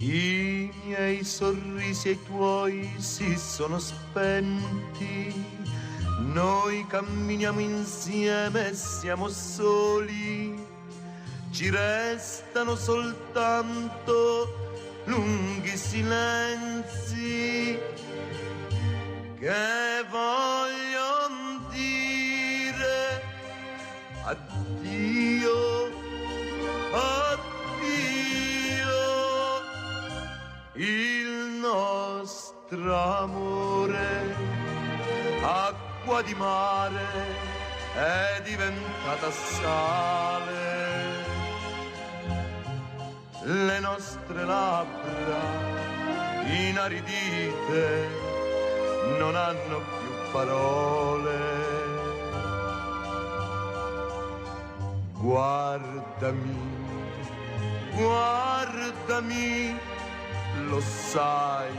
I miei sorrisi e i tuoi si sono spenti, noi camminiamo insieme e siamo soli, ci restano soltanto lunghi silenzi che vogliono dire addio, addio. Il nostro amore, acqua di mare, è diventata sale. Le nostre labbra inaridite non hanno più parole. Guardami, guardami, lo sai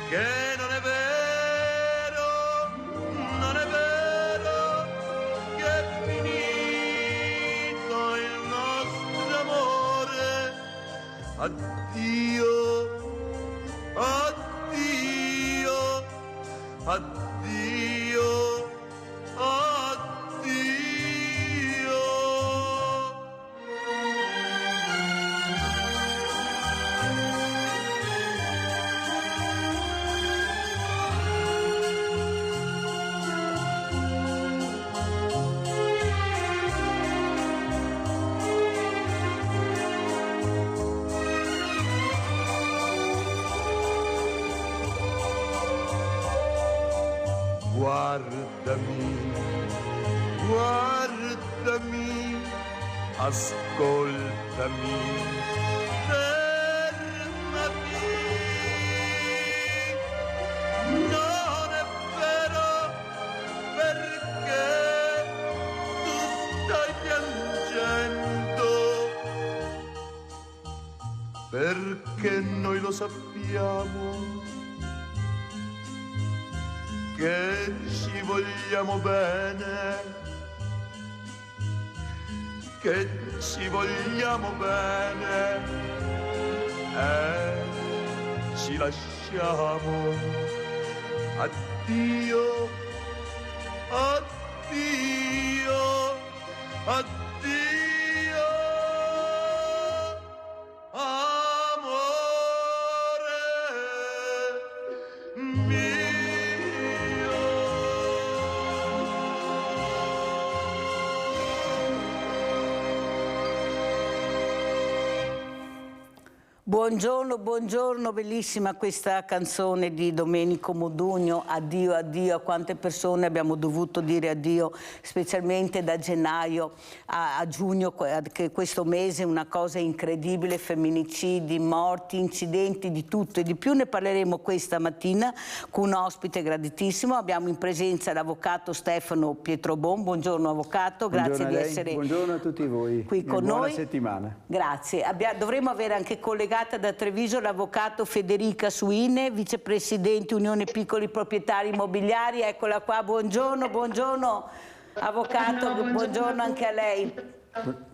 che non è vero, non è vero che è finito il nostro amore. Addio, addio, addio, addio. Guardami, guardami, ascoltami, fermati. Non è vero perché tu stai piangendo, perché noi lo sappiamo che ci vogliamo bene, che ci vogliamo bene e ci lasciamo. Addio, addio, addio, amore mio. Buongiorno, buongiorno, bellissima questa canzone di Domenico Modugno, addio, addio, a quante persone abbiamo dovuto dire addio, specialmente da gennaio a giugno, che questo mese è una cosa incredibile, femminicidi, morti, incidenti, di tutto e di più. Ne parleremo questa mattina con un ospite graditissimo, abbiamo in presenza l'avvocato Stefano Pietrobon. Buongiorno avvocato, grazie di essere buongiorno a tutti voi qui con buona noi. Settimana. Grazie. Dovremo avere anche collegata da Treviso l'avvocato Federica Suine, vicepresidente Unione Piccoli Proprietari Immobiliari. Eccola qua, buongiorno, buongiorno avvocato, buongiorno anche a lei.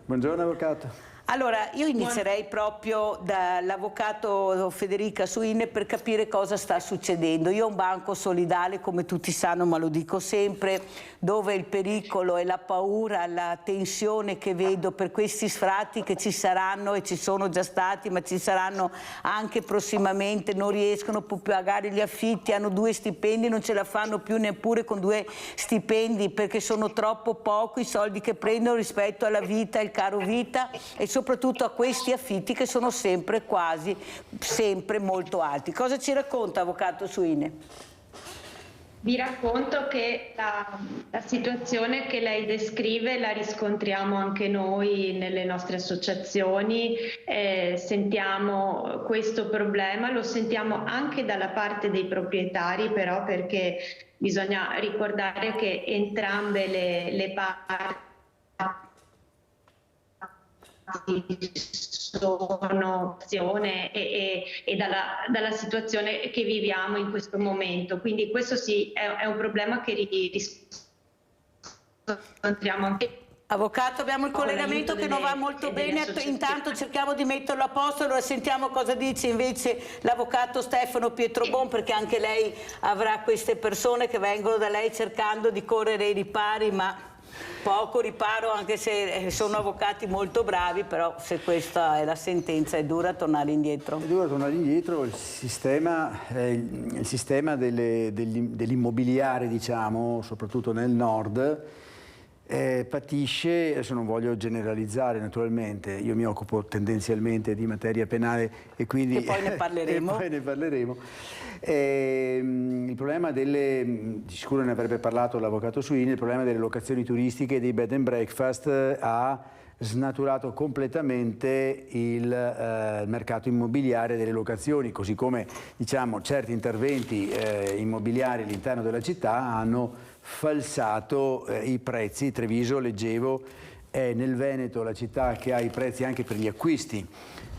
Buongiorno avvocato. Allora, io inizierei proprio dall'avvocato Federica Suine per capire cosa sta succedendo. Io ho un banco solidale, come tutti sanno, ma lo dico sempre, dove il pericolo e la paura, la tensione che vedo per questi sfratti che ci saranno e ci sono già stati, ma ci saranno anche prossimamente, non riescono più a pagare gli affitti, hanno 2 stipendi, non ce la fanno più neppure con 2 stipendi perché sono troppo poco i soldi che prendono rispetto alla vita, il caro vita e soprattutto a questi affitti che sono sempre, quasi sempre molto alti. Cosa ci racconta avvocato Suine? Vi racconto che la situazione che lei descrive la riscontriamo anche noi nelle nostre associazioni, sentiamo questo problema, lo sentiamo anche dalla parte dei proprietari, però, perché bisogna ricordare che entrambe le parti sono e dalla situazione che viviamo in questo momento, quindi questo sì è un problema che riscontriamo anche Avvocato, abbiamo il collegamento che non va molto bene, intanto cerchiamo di metterlo a posto, allora sentiamo cosa dice invece l'avvocato Stefano Pietrobon, perché anche lei avrà queste persone che vengono da lei cercando di correre ai ripari, ma poco riparo, anche se sono avvocati molto bravi, però se questa è la sentenza è dura tornare indietro. È dura tornare indietro, il sistema dell'immobiliare, diciamo, soprattutto nel nord, patisce, adesso non voglio generalizzare naturalmente, io mi occupo tendenzialmente di materia penale e quindi... E poi ne parleremo. E poi ne parleremo. Il problema di sicuro ne avrebbe parlato l'avvocato Suini, il problema delle locazioni turistiche e dei bed and breakfast ha snaturato completamente il mercato immobiliare delle locazioni, così come diciamo certi interventi immobiliari all'interno della città hanno falsato i prezzi. Treviso, leggevo, è nel Veneto la città che ha i prezzi anche per gli acquisti,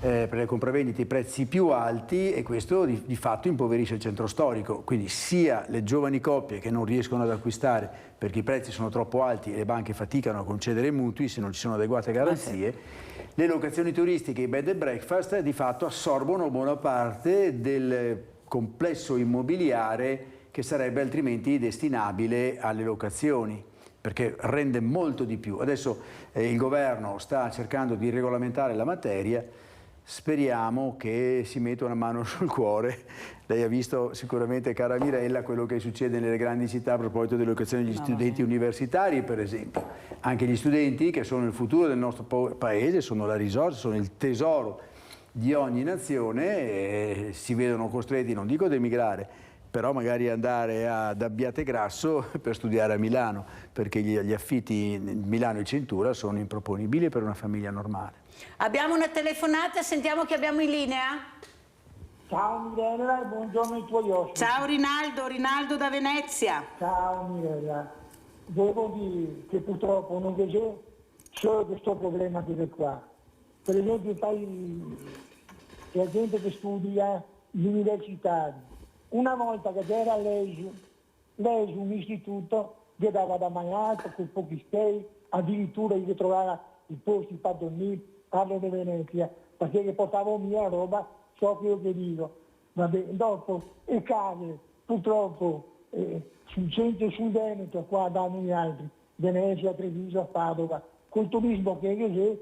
per le compravendite, i prezzi più alti, e questo di fatto impoverisce il centro storico, quindi sia le giovani coppie che non riescono ad acquistare perché i prezzi sono troppo alti e le banche faticano a concedere mutui se non ci sono adeguate garanzie, le locazioni turistiche e i bed and breakfast di fatto assorbono buona parte del complesso immobiliare che sarebbe altrimenti destinabile alle locazioni, perché rende molto di più. Adesso il governo sta cercando di regolamentare la materia, speriamo che si metta una mano sul cuore. Lei ha visto sicuramente, cara Mirella, quello che succede nelle grandi città a proposito delle locazioni degli studenti universitari, per esempio. Anche gli studenti, che sono il futuro del nostro paese, sono la risorsa, sono il tesoro di ogni nazione, si vedono costretti, non dico ad emigrare, però magari andare ad Abbiategrasso per studiare a Milano, perché gli affitti in Milano e Cintura sono improponibili per una famiglia normale. Abbiamo una telefonata, sentiamo chi abbiamo in linea. Ciao Mirella e buongiorno ai tuoi ospiti. Ciao Rinaldo da Venezia. Ciao Mirella, devo dire che purtroppo non c'è solo questo problema che è qua. Per esempio la gente che studia gli universitari, una volta che c'era l'ESU, un istituto che dava da mangiare con pochi stay, addirittura gli trovava i posti per dormire, parlo di Venezia, perché che portavo mia roba, so che io che dico. Vabbè, dopo le case, purtroppo, sul centro e sul Veneto, qua da noi altri, Venezia, Treviso, Padova, col turismo che c'è,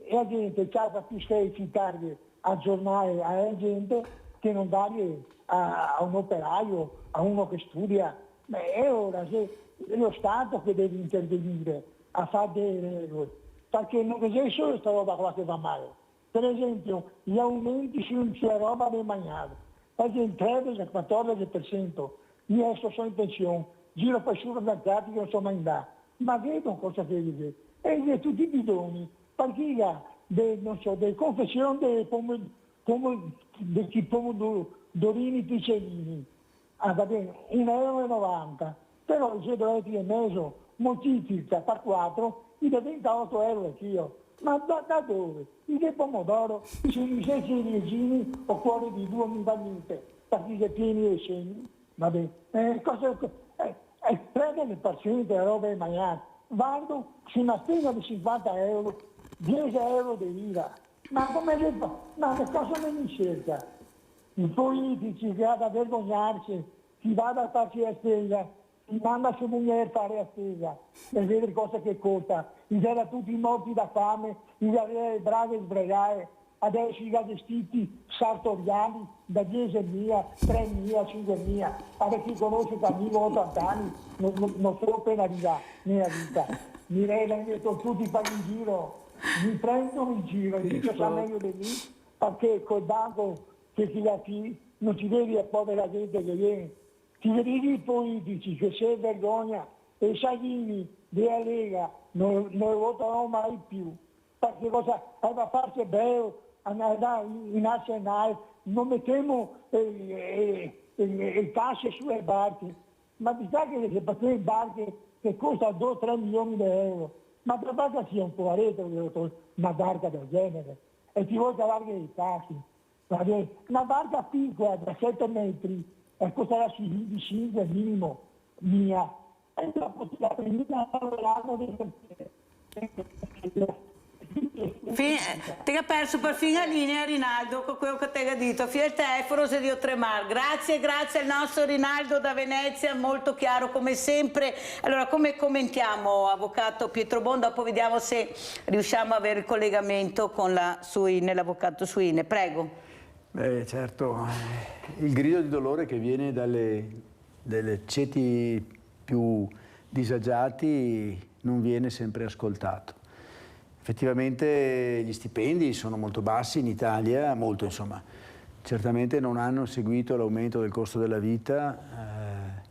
e la gente cerca più stessi tardi aggiornare alla gente che non dargli a un operaio, a uno che studia. Beh, è ora se è lo Stato che deve intervenire a fare delle regole, perché non c'è solo questa roba qua che va male. Per esempio, gli aumenti sulla roba del mangiare, perché il 13 al 14%, io sono in pensione, giro per supermercati che non so mai andare, ma vedo cosa che vede. E tutti i bidoni, perché non so, delle confezioni dei pomodorini piccolini, va bene, 1,90 €, però se dovete messo moltiplica per 4, mi diventa 8 € il chilo. Ma da dove? Il pomodoro, sono i 6 regini o cuore di 2 mi va niente, perché è pieni e segni, va bene. Prendono il % della roba di mangiare, vanno su una spesa di 50 €, 10 € di IVA. Ma come le fa? Ma che cosa me ne cerca? I politici che hanno a vergognarsi, si vada a farsi la spesa, si manda su moglie a fare la spesa, per vedere cosa che costa. C'era tutti morti da fame, le brave sbregare, adesso i vestiti sartoriali da 10.000, 3.000, 5.000, a chi conosce da 1.080 anni non sono appena arrivati nella vita. Mirella, mi metto tutti per in giro, mi prendono in giro, e dico sa meglio di me, perché col banco che ti dà qui non ci vedi a povera gente che viene, ti vedi i politici che se vergogna, e Salvini della Lega non lo voterò mai più, perché cosa aveva fatto bello andare in nazionale, non mettiamo le tasse sulle barche, ma mi sa che le barche che costa 2-3 milioni di euro, ma per barca sia un po' a retro una barca del genere, e ti vuoi cavare le tasse. Una barca piccola da 7 metri costerà sui 25 minimo mia, e dopo ti la prendi l'anno del Ti ha perso per fine la linea, Rinaldo, con quello che ti ha detto. Fino al telefono se Dio tremar. Grazie al nostro Rinaldo da Venezia, molto chiaro come sempre. Allora, come commentiamo, avvocato Pietro Bon? Dopo vediamo se riusciamo a avere il collegamento con la Suine, l'avvocato Suine. Prego. Beh, certo, il grido di dolore che viene dalle ceti più disagiati non viene sempre ascoltato. Effettivamente gli stipendi sono molto bassi in Italia, molto insomma, certamente non hanno seguito l'aumento del costo della vita,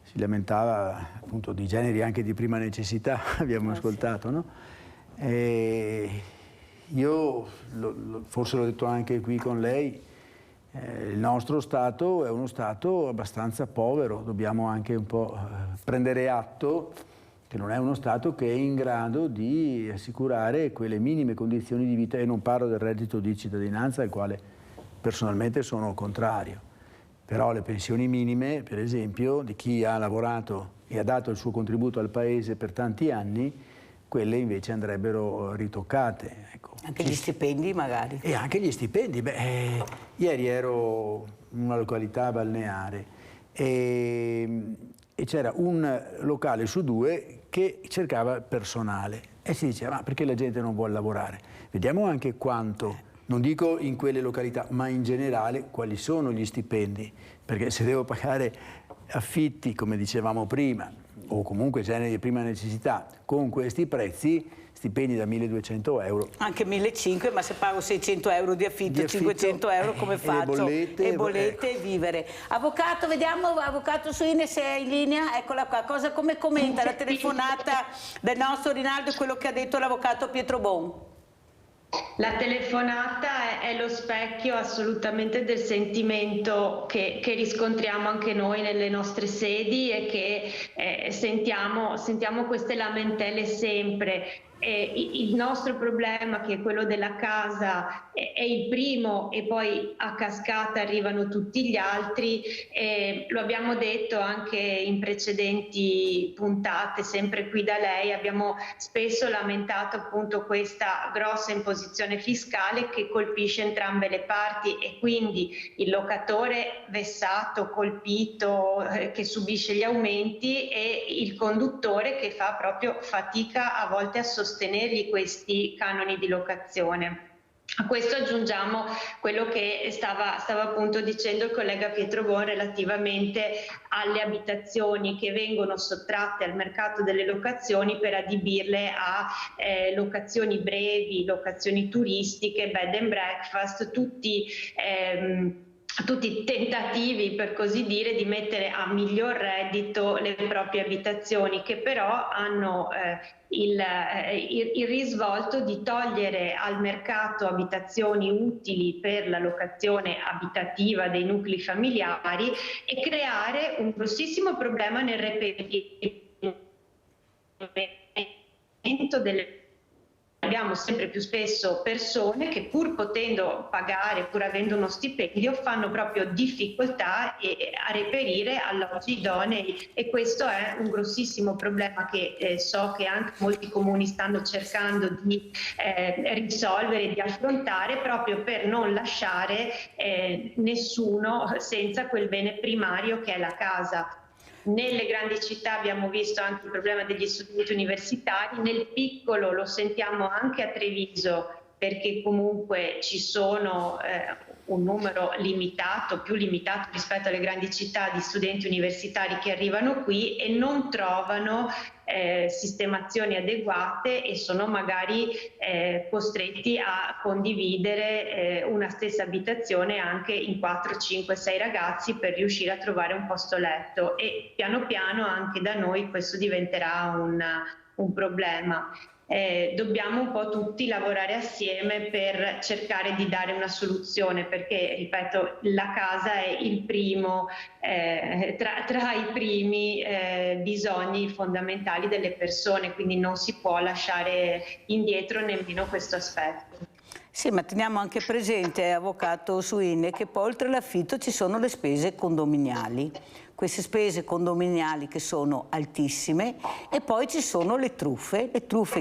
si lamentava appunto di generi anche di prima necessità, abbiamo ascoltato, no? Io forse l'ho detto anche qui con lei, il nostro Stato è uno Stato abbastanza povero, dobbiamo anche un po' prendere atto che non è uno Stato che è in grado di assicurare quelle minime condizioni di vita, e non parlo del reddito di cittadinanza al quale personalmente sono contrario, però le pensioni minime, per esempio, di chi ha lavorato e ha dato il suo contributo al Paese per tanti anni, quelle invece andrebbero ritoccate. Ecco. Anche gli stipendi magari. E anche gli stipendi. Beh, ieri ero in una località balneare e c'era un locale su due che cercava personale e si diceva: ma perché la gente non vuole lavorare? Vediamo anche quanto, non dico in quelle località, ma in generale quali sono gli stipendi, perché se devo pagare affitti, come dicevamo prima, o comunque generi di prima necessità, con questi prezzi, stipendi da 1.200 euro. Anche 1.500, ma se pago 600 euro di affitto, 500 euro come faccio? E bollette e vivere. Avvocato, vediamo, avvocato Suine se è in linea, eccola qua. Come commenta la telefonata del nostro Rinaldo e quello che ha detto l'avvocato Pietro Bon? La telefonata è lo specchio assolutamente del sentimento che riscontriamo anche noi nelle nostre sedi e che sentiamo queste lamentele sempre. Il nostro problema, che è quello della casa, è il primo e poi a cascata arrivano tutti gli altri. Lo abbiamo detto anche in precedenti puntate, sempre qui da lei, abbiamo spesso lamentato appunto questa grossa imposizione fiscale che colpisce entrambe le parti, e quindi il locatore vessato, colpito, che subisce gli aumenti, e il conduttore che fa proprio fatica a volte a sostenergli questi canoni di locazione. A questo aggiungiamo quello che stava appunto dicendo il collega Pietro Bon relativamente alle abitazioni che vengono sottratte al mercato delle locazioni per adibirle a locazioni brevi, locazioni turistiche, bed and breakfast, tutti tentativi, per così dire, di mettere a miglior reddito le proprie abitazioni, che però hanno il risvolto di togliere al mercato abitazioni utili per la locazione abitativa dei nuclei familiari e creare un grossissimo problema nel reperimento delle. Abbiamo sempre più spesso persone che, pur potendo pagare, pur avendo uno stipendio, fanno proprio difficoltà a reperire alloggi idonei, e questo è un grossissimo problema che so che anche molti comuni stanno cercando di risolvere, di affrontare, proprio per non lasciare nessuno senza quel bene primario che è la casa. Nelle grandi città abbiamo visto anche il problema degli studenti universitari, nel piccolo lo sentiamo anche a Treviso, perché comunque ci sono un numero limitato, più limitato rispetto alle grandi città, di studenti universitari che arrivano qui e non trovano sistemazioni adeguate e sono magari costretti a condividere una stessa abitazione anche in 4, 5, 6 ragazzi per riuscire a trovare un posto letto, e piano piano anche da noi questo diventerà un problema. Dobbiamo un po' tutti lavorare assieme per cercare di dare una soluzione, perché, ripeto, la casa è il primo tra i primi bisogni fondamentali delle persone, quindi non si può lasciare indietro nemmeno questo aspetto. Sì, ma teniamo anche presente, avvocato Suine, che poi oltre all'affitto ci sono le spese condominiali. Queste spese condominiali che sono altissime, e poi ci sono le truffe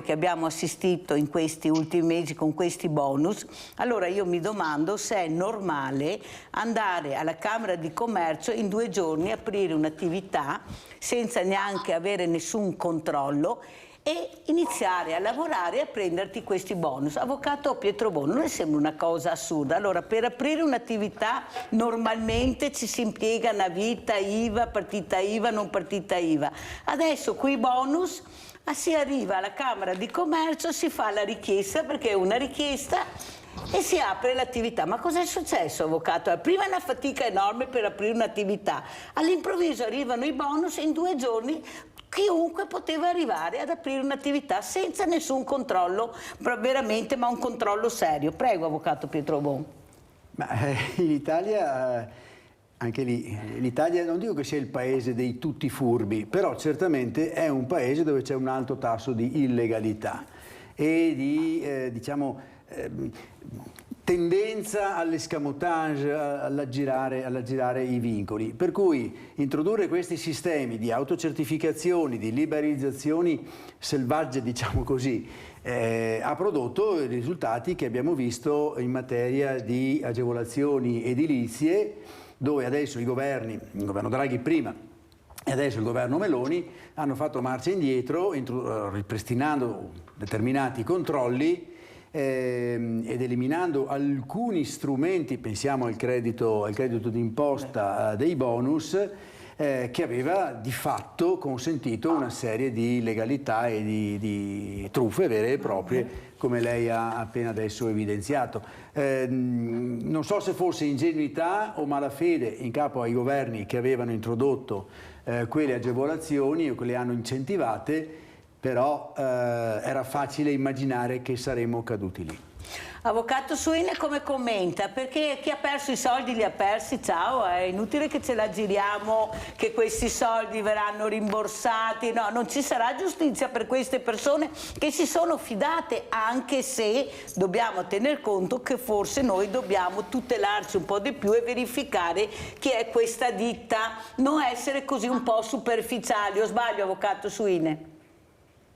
che abbiamo assistito in questi ultimi mesi con questi bonus. Allora io mi domando se è normale andare alla Camera di Commercio in 2 giorni, aprire un'attività senza neanche avere nessun controllo e iniziare a lavorare e a prenderti questi bonus. Avvocato Pietro Bono, non le sembra una cosa assurda? Allora, per aprire un'attività normalmente ci si impiega una vita, IVA, partita IVA, non partita IVA. Adesso quei bonus si arriva alla Camera di Commercio, si fa la richiesta, perché è una richiesta, e si apre l'attività. Ma cos'è successo, avvocato? Prima è una fatica enorme per aprire un'attività, all'improvviso arrivano i bonus e in 2 giorni chiunque poteva arrivare ad aprire un'attività senza nessun controllo, veramente, ma un controllo serio. Prego, avvocato Pietro Bon. Ma in Italia, anche lì, l'Italia non dico che sia il paese dei tutti furbi, però certamente è un paese dove c'è un alto tasso di illegalità e di, tendenza all'escamotage, all'aggirare i vincoli. Per cui introdurre questi sistemi di autocertificazioni, di liberalizzazioni selvagge, diciamo così, ha prodotto i risultati che abbiamo visto in materia di agevolazioni edilizie, dove adesso il governo Draghi prima e adesso il governo Meloni hanno fatto marcia indietro, ripristinando determinati controlli ed eliminando alcuni strumenti, pensiamo al credito d'imposta dei bonus, che aveva di fatto consentito una serie di illegalità e di truffe vere e proprie, come lei ha appena adesso evidenziato. Non so se fosse ingenuità o malafede in capo ai governi che avevano introdotto quelle agevolazioni o che le hanno incentivate, però era facile immaginare che saremmo caduti lì. Avvocato Suine come commenta? Perché chi ha perso i soldi li ha persi, ciao, è inutile che ce la giriamo che questi soldi verranno rimborsati, no, non ci sarà giustizia per queste persone che si sono fidate, anche se dobbiamo tener conto che forse noi dobbiamo tutelarci un po' di più e verificare chi è questa ditta, non essere così un po' superficiali. O sbaglio, avvocato Suine?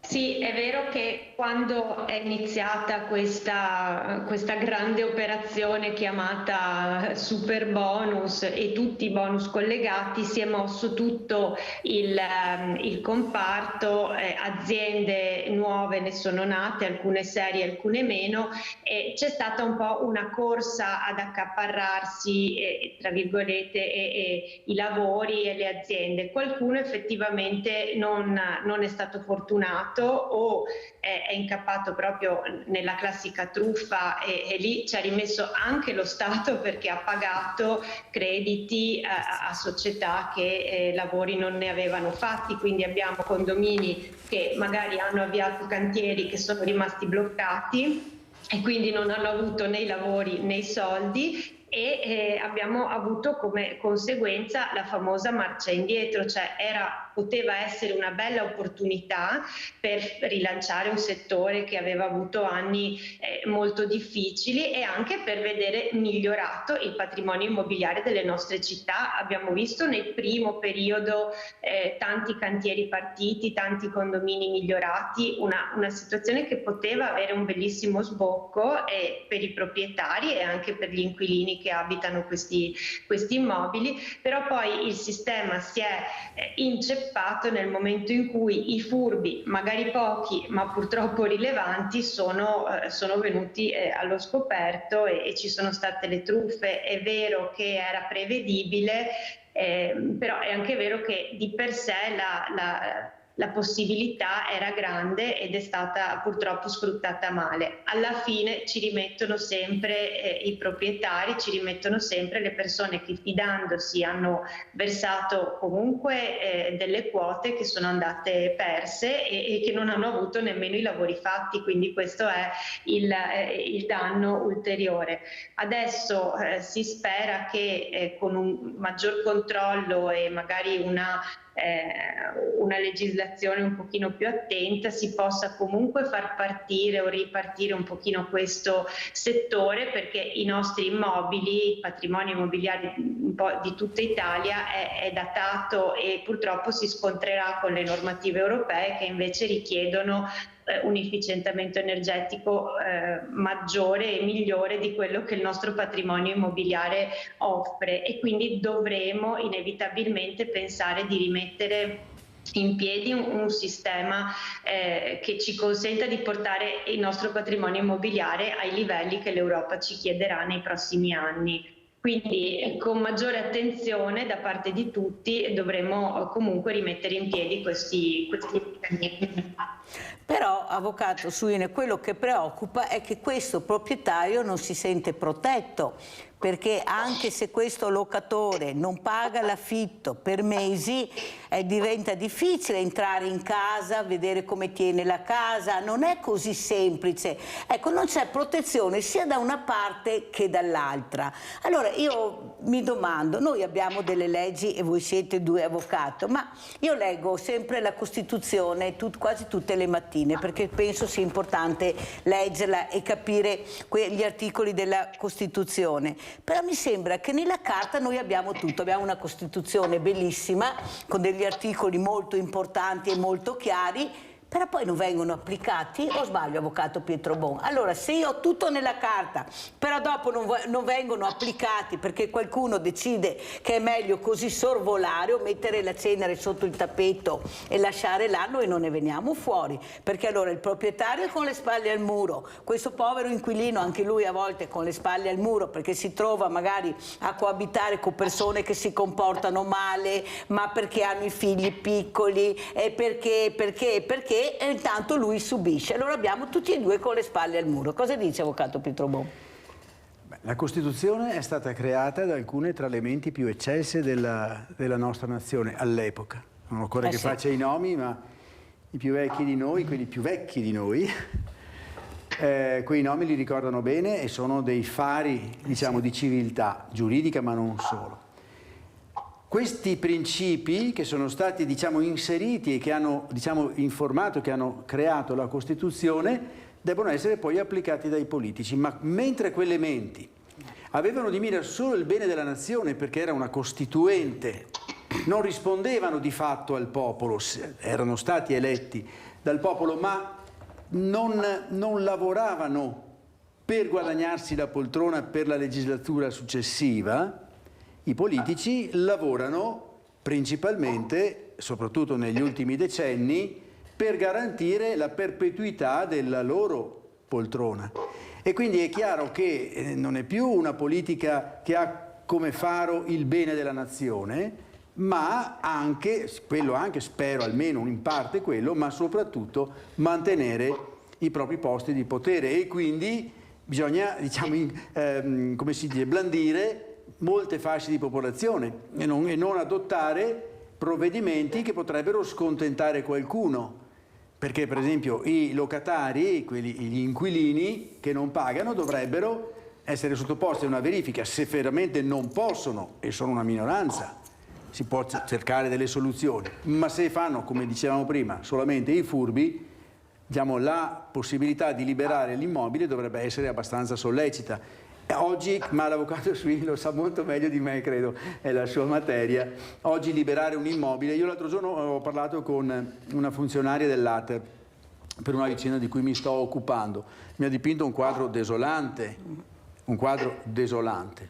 Sì, è vero che quando è iniziata questa grande operazione chiamata super bonus e tutti i bonus collegati, si è mosso tutto il comparto, aziende nuove ne sono nate, alcune serie, alcune meno, e c'è stata un po' una corsa ad accaparrarsi, tra virgolette, i lavori e le aziende. Qualcuno effettivamente non è stato fortunato o è incappato proprio nella classica truffa e lì ci ha rimesso anche lo Stato, perché ha pagato crediti a società che lavori non ne avevano fatti, quindi abbiamo condomini che magari hanno avviato cantieri che sono rimasti bloccati e quindi non hanno avuto né i lavori né i soldi, e abbiamo avuto come conseguenza la famosa marcia indietro, cioè poteva essere una bella opportunità per rilanciare un settore che aveva avuto anni molto difficili e anche per vedere migliorato il patrimonio immobiliare delle nostre città. Abbiamo visto nel primo periodo tanti cantieri partiti, tanti condomini migliorati, una situazione che poteva avere un bellissimo sbocco per i proprietari e anche per gli inquilini che abitano questi immobili, però poi il sistema si è inceppato nel momento in cui i furbi, magari pochi ma purtroppo rilevanti, sono venuti allo scoperto e ci sono state le truffe. È vero che era prevedibile, però è anche vero che di per sé la possibilità era grande ed è stata purtroppo sfruttata male. Alla fine ci rimettono sempre i proprietari, ci rimettono sempre le persone che, fidandosi, hanno versato comunque delle quote che sono andate perse e che non hanno avuto nemmeno i lavori fatti, quindi questo è il danno ulteriore. Adesso si spera che con un maggior controllo e magari una una legislazione un pochino più attenta, si possa comunque far partire o ripartire un pochino questo settore, perché i nostri immobili, il patrimonio immobiliare un po' di tutta Italia è datato e purtroppo si scontrerà con le normative europee che invece richiedono un efficientamento energetico maggiore e migliore di quello che il nostro patrimonio immobiliare offre, e quindi dovremo inevitabilmente pensare di rimettere in piedi un sistema che ci consenta di portare il nostro patrimonio immobiliare ai livelli che l'Europa ci chiederà nei prossimi anni. Quindi con maggiore attenzione da parte di tutti dovremo comunque rimettere in piedi questi meccanismi. Però, avvocato Suine, quello che preoccupa è che questo proprietario non si sente protetto, perché anche se questo locatore non paga l'affitto per mesi, diventa difficile entrare in casa, vedere come tiene la casa, non è così semplice. Ecco, non c'è protezione sia da una parte che dall'altra. Allora io mi domando, noi abbiamo delle leggi e voi siete due avvocati, ma io leggo sempre la Costituzione quasi tutte le mattine, perché penso sia importante leggerla e capire gli articoli della Costituzione. Però mi sembra che nella Carta noi abbiamo tutto, abbiamo una Costituzione bellissima, con degli articoli molto importanti e molto chiari, però poi non vengono applicati, o sbaglio, avvocato Pietro Bon? Allora, se io ho tutto nella Carta, però dopo non vengono applicati perché qualcuno decide che è meglio così sorvolare o mettere la cenere sotto il tappeto e lasciare là, noi non ne veniamo fuori, perché allora il proprietario è con le spalle al muro, questo povero inquilino, anche lui a volte con le spalle al muro, perché si trova magari a coabitare con persone che si comportano male, ma perché hanno i figli piccoli, e perché e intanto lui subisce. Allora abbiamo tutti e due con le spalle al muro. Cosa dice avvocato Pietro Bon? La Costituzione è stata creata da alcune tra le menti più eccelse della nostra nazione all'epoca. Non occorre che sì. faccia i nomi, ma i più vecchi di noi, quelli più vecchi di noi, quei nomi li ricordano bene e sono dei fari, diciamo, di civiltà giuridica, ma non solo. Questi principi che sono stati, diciamo, inseriti e che hanno, diciamo, informato, che hanno creato la Costituzione, devono essere poi applicati dai politici. Ma mentre quelle menti avevano di mira solo il bene della nazione, perché era una costituente, non rispondevano di fatto al popolo, erano stati eletti dal popolo, ma non lavoravano per guadagnarsi la poltrona per la legislatura successiva, i politici lavorano principalmente, soprattutto negli ultimi decenni, per garantire la perpetuità della loro poltrona. E quindi è chiaro che non è più una politica che ha come faro il bene della nazione, ma anche, quello anche, spero almeno in parte quello, ma soprattutto mantenere i propri posti di potere, e quindi bisogna, diciamo, come si dice, blandire molte fasce di popolazione e non adottare provvedimenti che potrebbero scontentare qualcuno, perché per esempio i locatari, gli inquilini che non pagano, dovrebbero essere sottoposti a una verifica. Se veramente non possono, e sono una minoranza, si può cercare delle soluzioni, ma se fanno, come dicevamo prima, solamente i furbi, diciamo, la possibilità di liberare l'immobile dovrebbe essere abbastanza sollecita. Oggi, ma l'avvocato Suini lo sa molto meglio di me, credo, è la sua materia, oggi liberare un immobile. Io l'altro giorno ho parlato con una funzionaria dell'ATER per una vicenda di cui mi sto occupando. Mi ha dipinto un quadro desolante,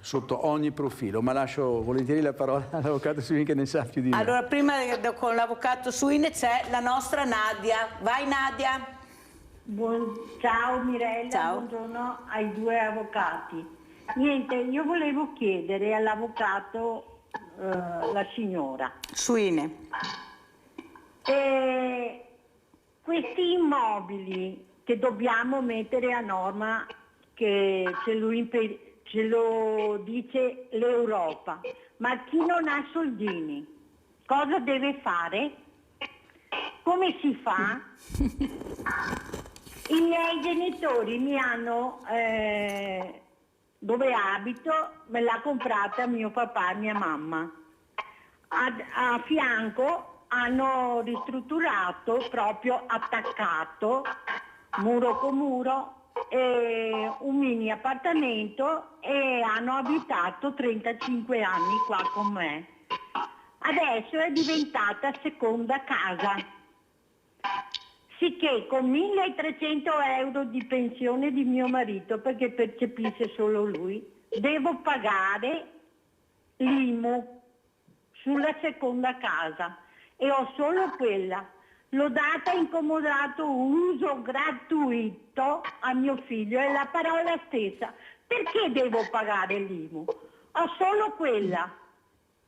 sotto ogni profilo, ma lascio volentieri la parola all'avvocato Suini che ne sa più di me. Allora, prima con l'avvocato Suini c'è la nostra Nadia. Vai Nadia! Ciao Mirella, Ciao. Buongiorno ai due avvocati. Niente, io volevo chiedere all'avvocato, la signora, Suini. questi immobili che dobbiamo mettere a norma, che ce lo dice l'Europa, ma chi non ha soldini cosa deve fare? Come si fa? I miei genitori mi hanno, dove abito, me l'ha comprata mio papà e mia mamma. A fianco hanno ristrutturato, proprio attaccato, muro con muro, un mini appartamento e hanno abitato 35 anni qua con me. Adesso è diventata seconda casa. Sicché con 1.300 euro di pensione di mio marito, perché percepisce solo lui, devo pagare l'IMU sulla seconda casa e ho solo quella. L'ho data in comodato uso gratuito a mio figlio, è la parola stessa. Perché devo pagare l'IMU? Ho solo quella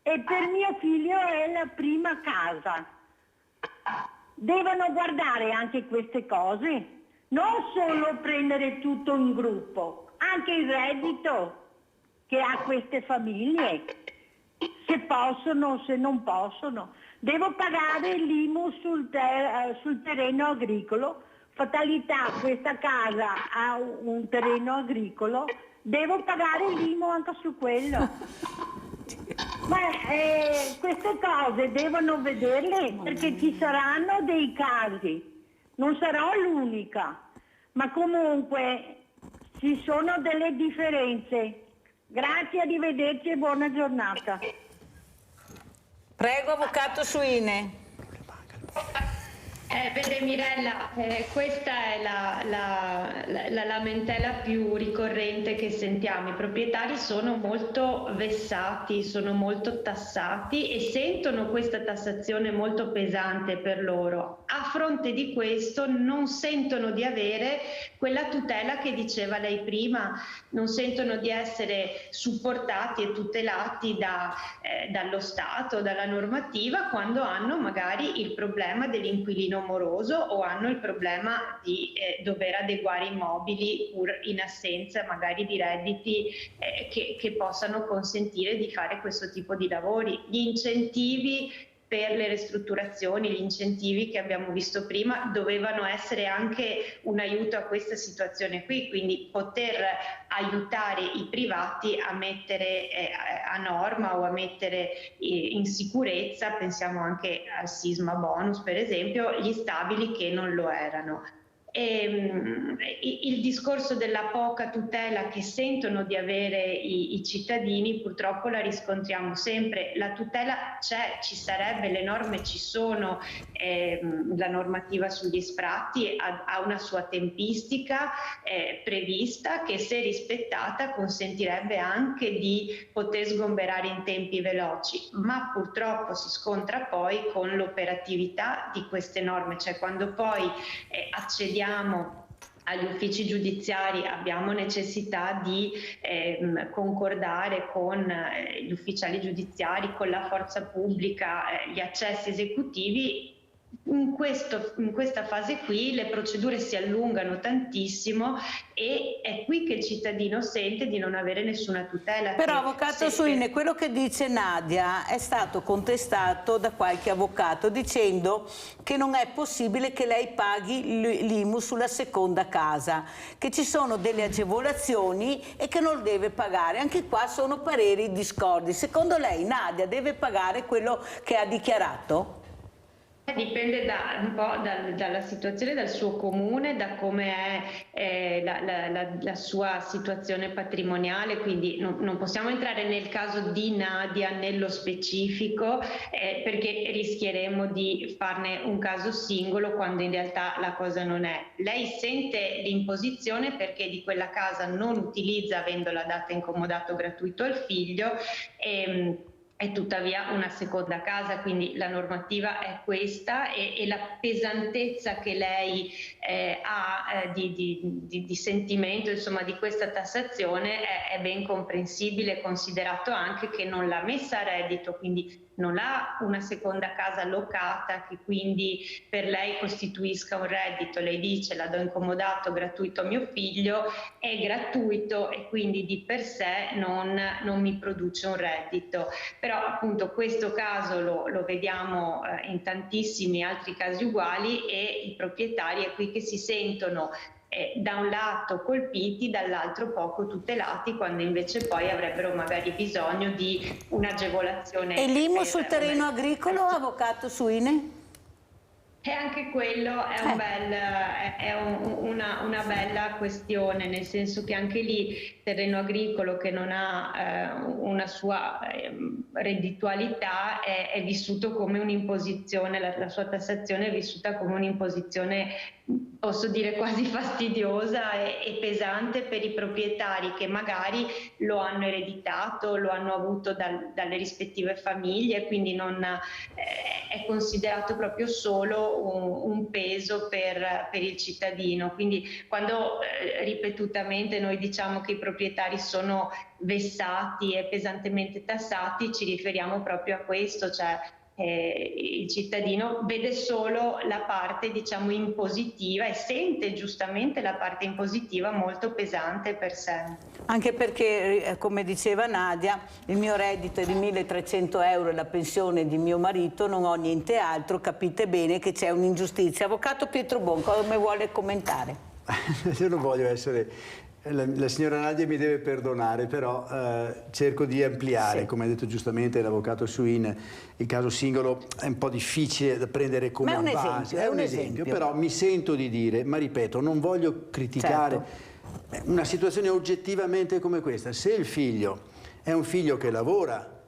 e per mio figlio è la prima casa. Devono guardare anche queste cose, non solo prendere tutto in gruppo, anche il reddito che ha queste famiglie, se possono, se non possono. Devo pagare l'IMU sul terreno agricolo, fatalità questa casa ha un terreno agricolo, devo pagare l'IMU anche su quello. Ma queste cose devono vederle perché ci saranno dei casi, non sarò l'unica, ma comunque ci sono delle differenze. Grazie, arrivederci e buona giornata. Prego, avvocato Suine. Vede Mirella, questa è la lamentela più ricorrente che sentiamo. I proprietari sono molto vessati, sono molto tassati e sentono questa tassazione molto pesante per loro. A fronte di questo non sentono di avere quella tutela che diceva lei prima, non sentono di essere supportati e tutelati dallo Stato, dalla normativa, quando hanno magari il problema dell'inquilino moroso o hanno il problema di dover adeguare immobili pur in assenza magari di redditi che possano consentire di fare questo tipo di lavori. Gli incentivi per le ristrutturazioni, gli incentivi che abbiamo visto prima dovevano essere anche un aiuto a questa situazione qui, quindi poter aiutare i privati a mettere a norma o a mettere in sicurezza, pensiamo anche al sisma bonus per esempio, gli stabili che non lo erano. Il discorso della poca tutela che sentono di avere i cittadini purtroppo la riscontriamo sempre. La tutela c'è, ci sarebbe, le norme ci sono, la normativa sugli sfratti ha una sua tempistica prevista che, se rispettata, consentirebbe anche di poter sgomberare in tempi veloci, ma purtroppo si scontra poi con l'operatività di queste norme, cioè quando poi accediamo agli uffici giudiziari abbiamo necessità di concordare con gli ufficiali giudiziari, con la forza pubblica, gli accessi esecutivi. In questa fase qui le procedure si allungano tantissimo e è qui che il cittadino sente di non avere nessuna tutela. Però, avvocato Suine, quello che dice Nadia è stato contestato da qualche avvocato dicendo che non è possibile che lei paghi l'IMU sulla seconda casa, che ci sono delle agevolazioni e che non deve pagare. Anche qua sono pareri discordi. Secondo lei Nadia deve pagare quello che ha dichiarato? Dipende un po' dalla situazione, dal suo comune, da come è la sua situazione patrimoniale, quindi non possiamo entrare nel caso di Nadia nello specifico perché rischieremo di farne un caso singolo quando in realtà la cosa non è. Lei sente l'imposizione perché di quella casa non utilizza, avendola data in comodato gratuito al figlio, è tuttavia una seconda casa, quindi la normativa è questa e la pesantezza che lei ha di sentimento, insomma, di questa tassazione è ben comprensibile, considerato anche che non l'ha messa a reddito, quindi non ha una seconda casa locata che quindi per lei costituisca un reddito. Lei dice: la do in comodato gratuito a mio figlio, è gratuito e quindi di per sé non mi produce un reddito. Però appunto questo caso lo vediamo in tantissimi altri casi uguali e i proprietari è qui che si sentono da un lato colpiti, dall'altro poco tutelati, quando invece poi avrebbero magari bisogno di un'agevolazione. E l'IMU sul terreno agricolo, avvocato Suine? E anche quello è una bella questione, nel senso che anche lì il terreno agricolo che non ha una sua redditualità è vissuto come un'imposizione, la sua tassazione è vissuta come un'imposizione, posso dire, quasi fastidiosa e pesante per i proprietari che magari lo hanno ereditato, lo hanno avuto dalle rispettive famiglie, quindi non è considerato proprio solo un peso per il cittadino. Quindi quando ripetutamente noi diciamo che i proprietari sono vessati e pesantemente tassati, ci riferiamo proprio a questo, cioè il cittadino vede solo la parte, diciamo, impositiva e sente giustamente la parte impositiva molto pesante per sé. Anche perché, come diceva Nadia, il mio reddito è di 1.300 euro e la pensione di mio marito, non ho niente altro, capite bene che c'è un'ingiustizia. Avvocato Pietro Bon, come vuole commentare? Io non voglio essere... La signora Nadia mi deve perdonare, però cerco di ampliare, sì. Come ha detto giustamente l'avvocato Suine, il caso singolo è un po' difficile da prendere come base. È un esempio, però mi sento di dire, ma ripeto, non voglio criticare una situazione oggettivamente come questa. Se il figlio è un figlio che lavora,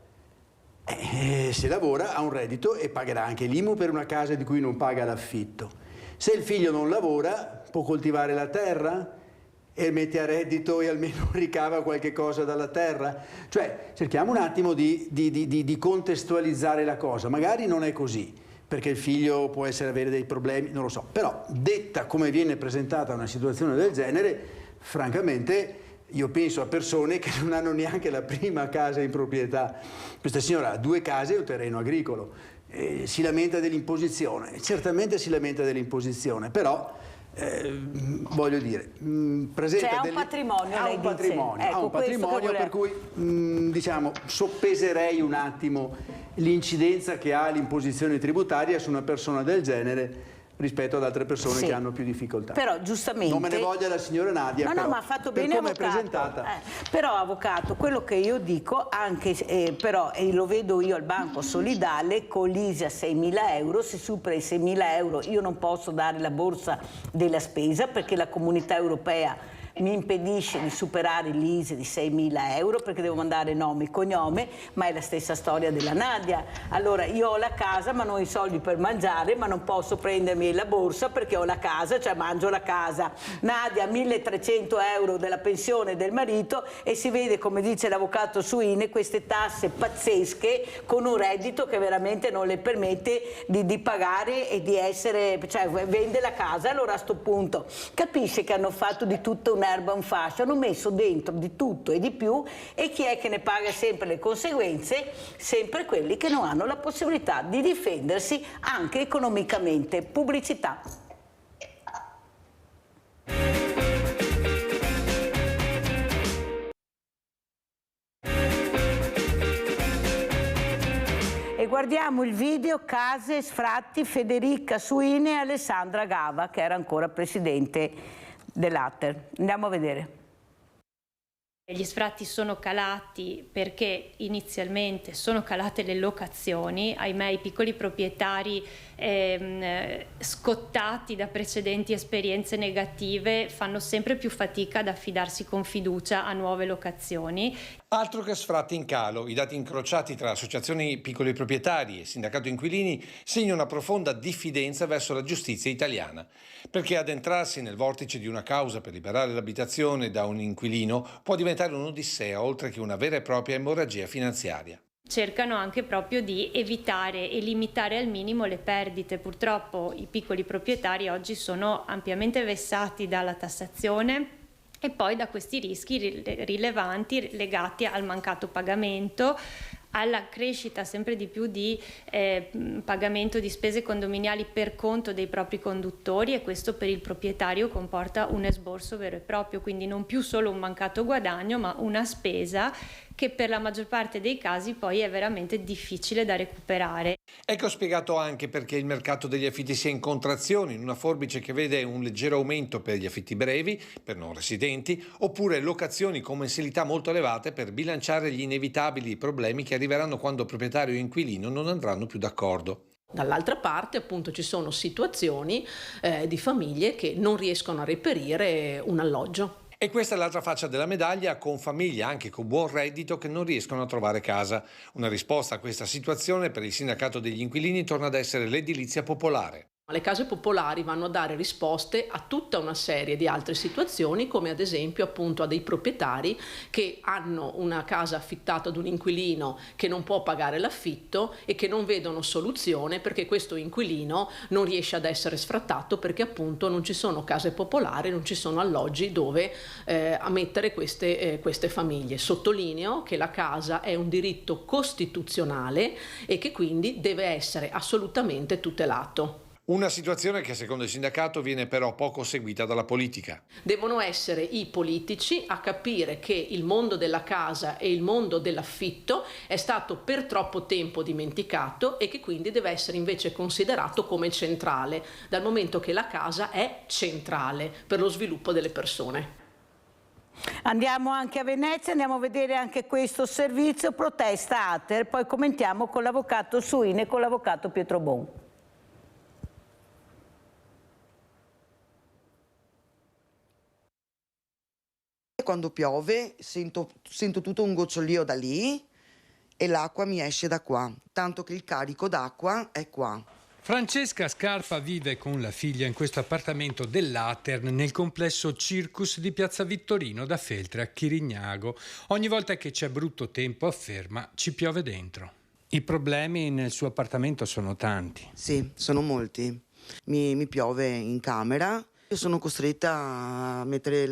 se lavora ha un reddito e pagherà anche l'IMU per una casa di cui non paga l'affitto. Se il figlio non lavora, può coltivare la terra e mette a reddito e almeno ricava qualche cosa dalla terra? Cioè, cerchiamo un attimo di contestualizzare la cosa. Magari non è così, perché il figlio può avere dei problemi, non lo so. Però, detta come viene presentata una situazione del genere, francamente, io penso a persone che non hanno neanche la prima casa in proprietà. Questa signora ha 2 case e un terreno agricolo. Si lamenta dell'imposizione. Certamente si lamenta dell'imposizione, però... voglio dire, presenta cioè, ha un patrimonio, lei dice. Ha un patrimonio per cui diciamo soppeserei un attimo l'incidenza che ha l'imposizione tributaria su una persona del genere rispetto ad altre persone che hanno più difficoltà. Però giustamente... Non me ne voglia la signora Nadia, no, però, ma ha fatto bene, come avvocato. È presentata. Però, avvocato, quello che io dico, anche però, e lo vedo io al Banco Solidale, con l'ISEE a 6.000 euro, se supera i 6.000 euro io non posso dare la borsa della spesa perché la Comunità Europea mi impedisce di superare l'ISEE di 6.000 euro perché devo mandare nome e cognome, ma è la stessa storia della Nadia. Allora io ho la casa ma non ho i soldi per mangiare, ma non posso prendermi la borsa perché ho la casa, cioè mangio la casa. Nadia 1.300 euro della pensione del marito e si vede, come dice l'avvocato Suine, queste tasse pazzesche con un reddito che veramente non le permette di pagare e di essere, cioè vende la casa. Allora a sto punto capisce che hanno fatto di tutto un'erba un fascio, hanno messo dentro di tutto e di più, e chi è che ne paga sempre le conseguenze? Sempre quelli che non hanno la possibilità di difendersi anche economicamente. Pubblicità. E guardiamo il video Case, sfratti, Federica Suine e Alessandra Gava, che era ancora presidente dell'Ater. Andiamo a vedere. Gli sfratti sono calati perché inizialmente sono calate le locazioni, ahimè i piccoli proprietari scottati da precedenti esperienze negative fanno sempre più fatica ad affidarsi con fiducia a nuove locazioni. Altro che sfratti in calo, i dati incrociati tra associazioni piccoli proprietari e sindacato inquilini segnano una profonda diffidenza verso la giustizia italiana, perché addentrarsi nel vortice di una causa per liberare l'abitazione da un inquilino può diventare un'odissea oltre che una vera e propria emorragia finanziaria. Cercano anche proprio di evitare e limitare al minimo le perdite. Purtroppo i piccoli proprietari oggi sono ampiamente vessati dalla tassazione e poi da questi rischi rilevanti legati al mancato pagamento, alla crescita sempre di più di pagamento di spese condominiali per conto dei propri conduttori, e questo per il proprietario comporta un esborso vero e proprio, quindi non più solo un mancato guadagno ma una spesa che per la maggior parte dei casi poi è veramente difficile da recuperare. Ecco spiegato anche perché il mercato degli affitti sia in contrazione, in una forbice che vede un leggero aumento per gli affitti brevi, per non residenti, oppure locazioni con mensilità molto elevate per bilanciare gli inevitabili problemi che arriveranno quando proprietario e inquilino non andranno più d'accordo. Dall'altra parte appunto ci sono situazioni di famiglie che non riescono a reperire un alloggio. E questa è l'altra faccia della medaglia, con famiglie anche con buon reddito che non riescono a trovare casa. Una risposta a questa situazione per il sindacato degli inquilini torna ad essere l'edilizia popolare. Le case popolari vanno a dare risposte a tutta una serie di altre situazioni, come ad esempio appunto a dei proprietari che hanno una casa affittata ad un inquilino che non può pagare l'affitto e che non vedono soluzione perché questo inquilino non riesce ad essere sfrattato perché appunto non ci sono case popolari, non ci sono alloggi dove ammettere queste famiglie. Sottolineo che la casa è un diritto costituzionale e che quindi deve essere assolutamente tutelato. Una situazione che secondo il sindacato viene però poco seguita dalla politica. Devono essere i politici a capire che il mondo della casa e il mondo dell'affitto è stato per troppo tempo dimenticato e che quindi deve essere invece considerato come centrale, dal momento che la casa è centrale per lo sviluppo delle persone. Andiamo anche a Venezia, andiamo a vedere anche questo servizio, protesta Ater, poi commentiamo con l'avvocato Suine e con l'avvocato Pietro Bon. Quando piove sento tutto un gocciolio da lì e l'acqua mi esce da qua, tanto che il carico d'acqua è qua. Francesca Scarpa vive con la figlia in questo appartamento dell'Atern nel complesso Circus di Piazza Vittorino da Feltre a Chirignago. Ogni volta che c'è brutto tempo, afferma, ci piove dentro. I problemi nel suo appartamento sono tanti. Sì, sono molti. Mi piove in camera. Io sono costretta a mettere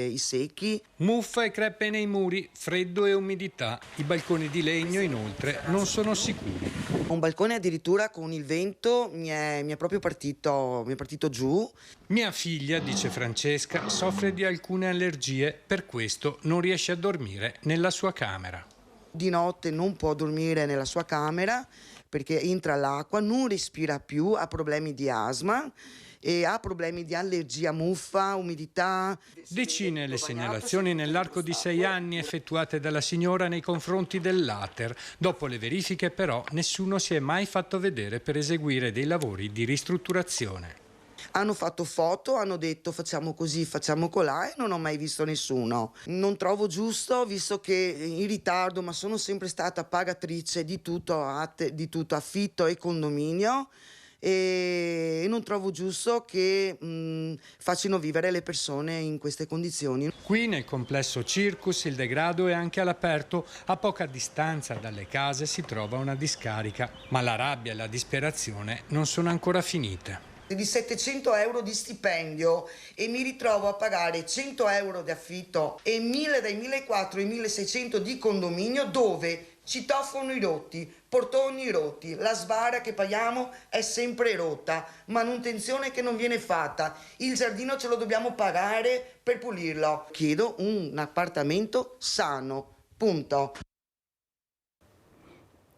i secchi. Muffa e crepe nei muri, freddo e umidità. I balconi di legno, inoltre, non sono sicuri. Un balcone addirittura con il vento mi è proprio partito giù. Mia figlia, dice Francesca, soffre di alcune allergie, per questo non riesce a dormire nella sua camera. Di notte non può dormire nella sua camera perché entra l'acqua, non respira più, ha problemi di asma e ha problemi di allergia, muffa, umidità. Decine le segnalazioni nell'arco di 6 anni effettuate dalla signora nei confronti dell'Ater. Dopo le verifiche però nessuno si è mai fatto vedere per eseguire dei lavori di ristrutturazione. Hanno fatto foto, hanno detto facciamo così, facciamo colà e non ho mai visto nessuno. Non trovo giusto, visto che in ritardo, ma sono sempre stata pagatrice di tutto affitto e condominio, e non trovo giusto che facciano vivere le persone in queste condizioni. Qui nel complesso Circus il degrado è anche all'aperto. A poca distanza dalle case si trova una discarica, ma la rabbia e la disperazione non sono ancora finite. Di 700 euro di stipendio e mi ritrovo a pagare 100 euro di affitto e 1000 dai 1.400 ai 1.600 di condominio, dove citofono rotti, portoni rotti, la sbarra che paghiamo è sempre rotta, manutenzione che non viene fatta, il giardino ce lo dobbiamo pagare per pulirlo. Chiedo un appartamento sano, punto.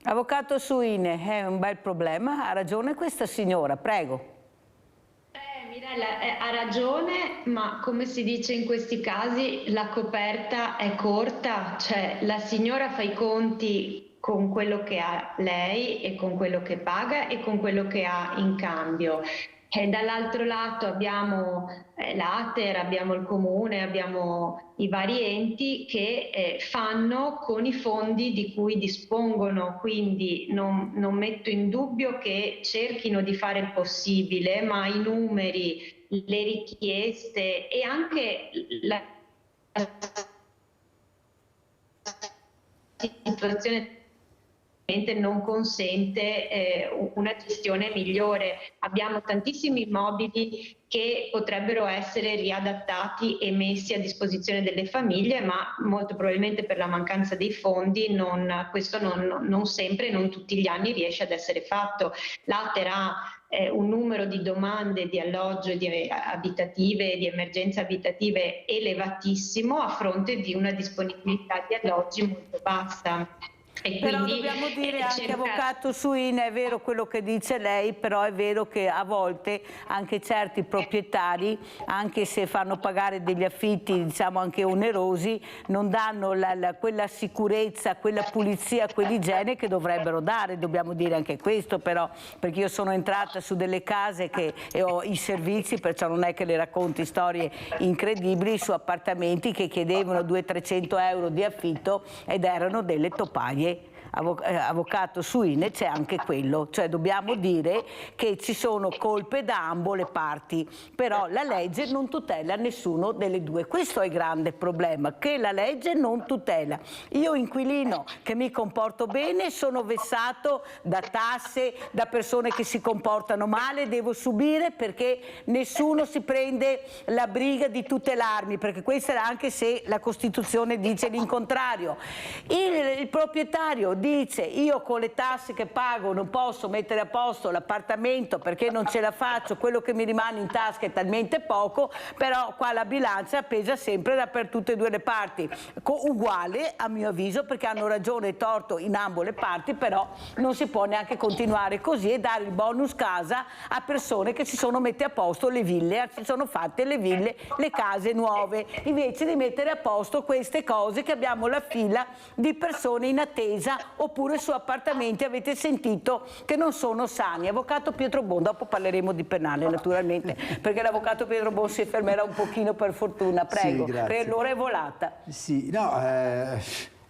Avvocato Suine, è un bel problema, ha ragione questa signora, prego. Mirella ha ragione, ma come si dice in questi casi la coperta è corta, cioè la signora fa i conti con quello che ha lei e con quello che paga e con quello che ha in cambio. E dall'altro lato abbiamo l'Ater, abbiamo il comune, abbiamo i vari enti che fanno con i fondi di cui dispongono, quindi non metto in dubbio che cerchino di fare il possibile, ma i numeri, le richieste e anche la situazione non consente una gestione migliore. Abbiamo tantissimi immobili che potrebbero essere riadattati e messi a disposizione delle famiglie, ma molto probabilmente per la mancanza dei fondi questo non sempre, non tutti gli anni riesce ad essere fatto. L'Ater ha un numero di domande di alloggio di abitative, di emergenze abitative elevatissimo a fronte di una disponibilità di alloggi molto bassa. E Però quindi, dobbiamo dire anche, cercare- avvocato Suina, è vero quello che dice lei, però è vero che a volte anche certi proprietari, anche se fanno pagare degli affitti diciamo anche onerosi, non danno quella sicurezza, quella pulizia, quell'igiene che dovrebbero dare, dobbiamo dire anche questo però, perché io sono entrata su delle case e ho i servizi, perciò non è che le racconti storie incredibili, su appartamenti che chiedevano 200-300 euro di affitto ed erano delle topaie. Avvocato Suine, c'è anche quello, cioè dobbiamo dire che ci sono colpe da ambo le parti, però la legge non tutela nessuno delle due, questo è il grande problema, che la legge non tutela. Io inquilino che mi comporto bene sono vessato da tasse, da persone che si comportano male, devo subire perché nessuno si prende la briga di tutelarmi, perché questa era, anche se la Costituzione dice l'incontrario. Il proprietario dice: io con le tasse che pago non posso mettere a posto l'appartamento perché non ce la faccio, quello che mi rimane in tasca è talmente poco, però qua la bilancia pesa sempre per tutte e due le parti, uguale a mio avviso, perché hanno ragione e torto in ambo le parti, però non si può neanche continuare così e dare il bonus casa a persone che si sono mette a posto le ville, si sono fatte le ville, le case nuove, invece di mettere a posto queste cose che abbiamo la fila di persone in attesa, oppure su appartamenti avete sentito che non sono sani. Avvocato Pietro Bon, dopo parleremo di penale naturalmente, perché l'avvocato Pietro Bon si fermerà un pochino per fortuna, prego, Sì, grazie. per l'ora è volata. Sì, no,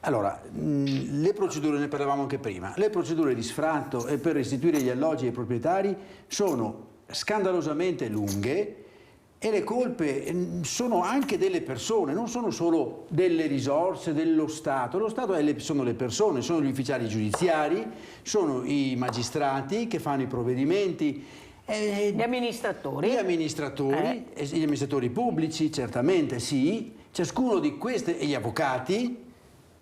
allora, le procedure, ne parlavamo anche prima, le procedure di sfratto e per restituire gli alloggi ai proprietari sono scandalosamente lunghe e le colpe sono anche delle persone, non sono solo delle risorse dello Stato. Lo Stato sono le persone, sono gli ufficiali giudiziari, sono i magistrati che fanno i provvedimenti. Gli amministratori. Gli amministratori pubblici, certamente sì, ciascuno di queste, e gli avvocati,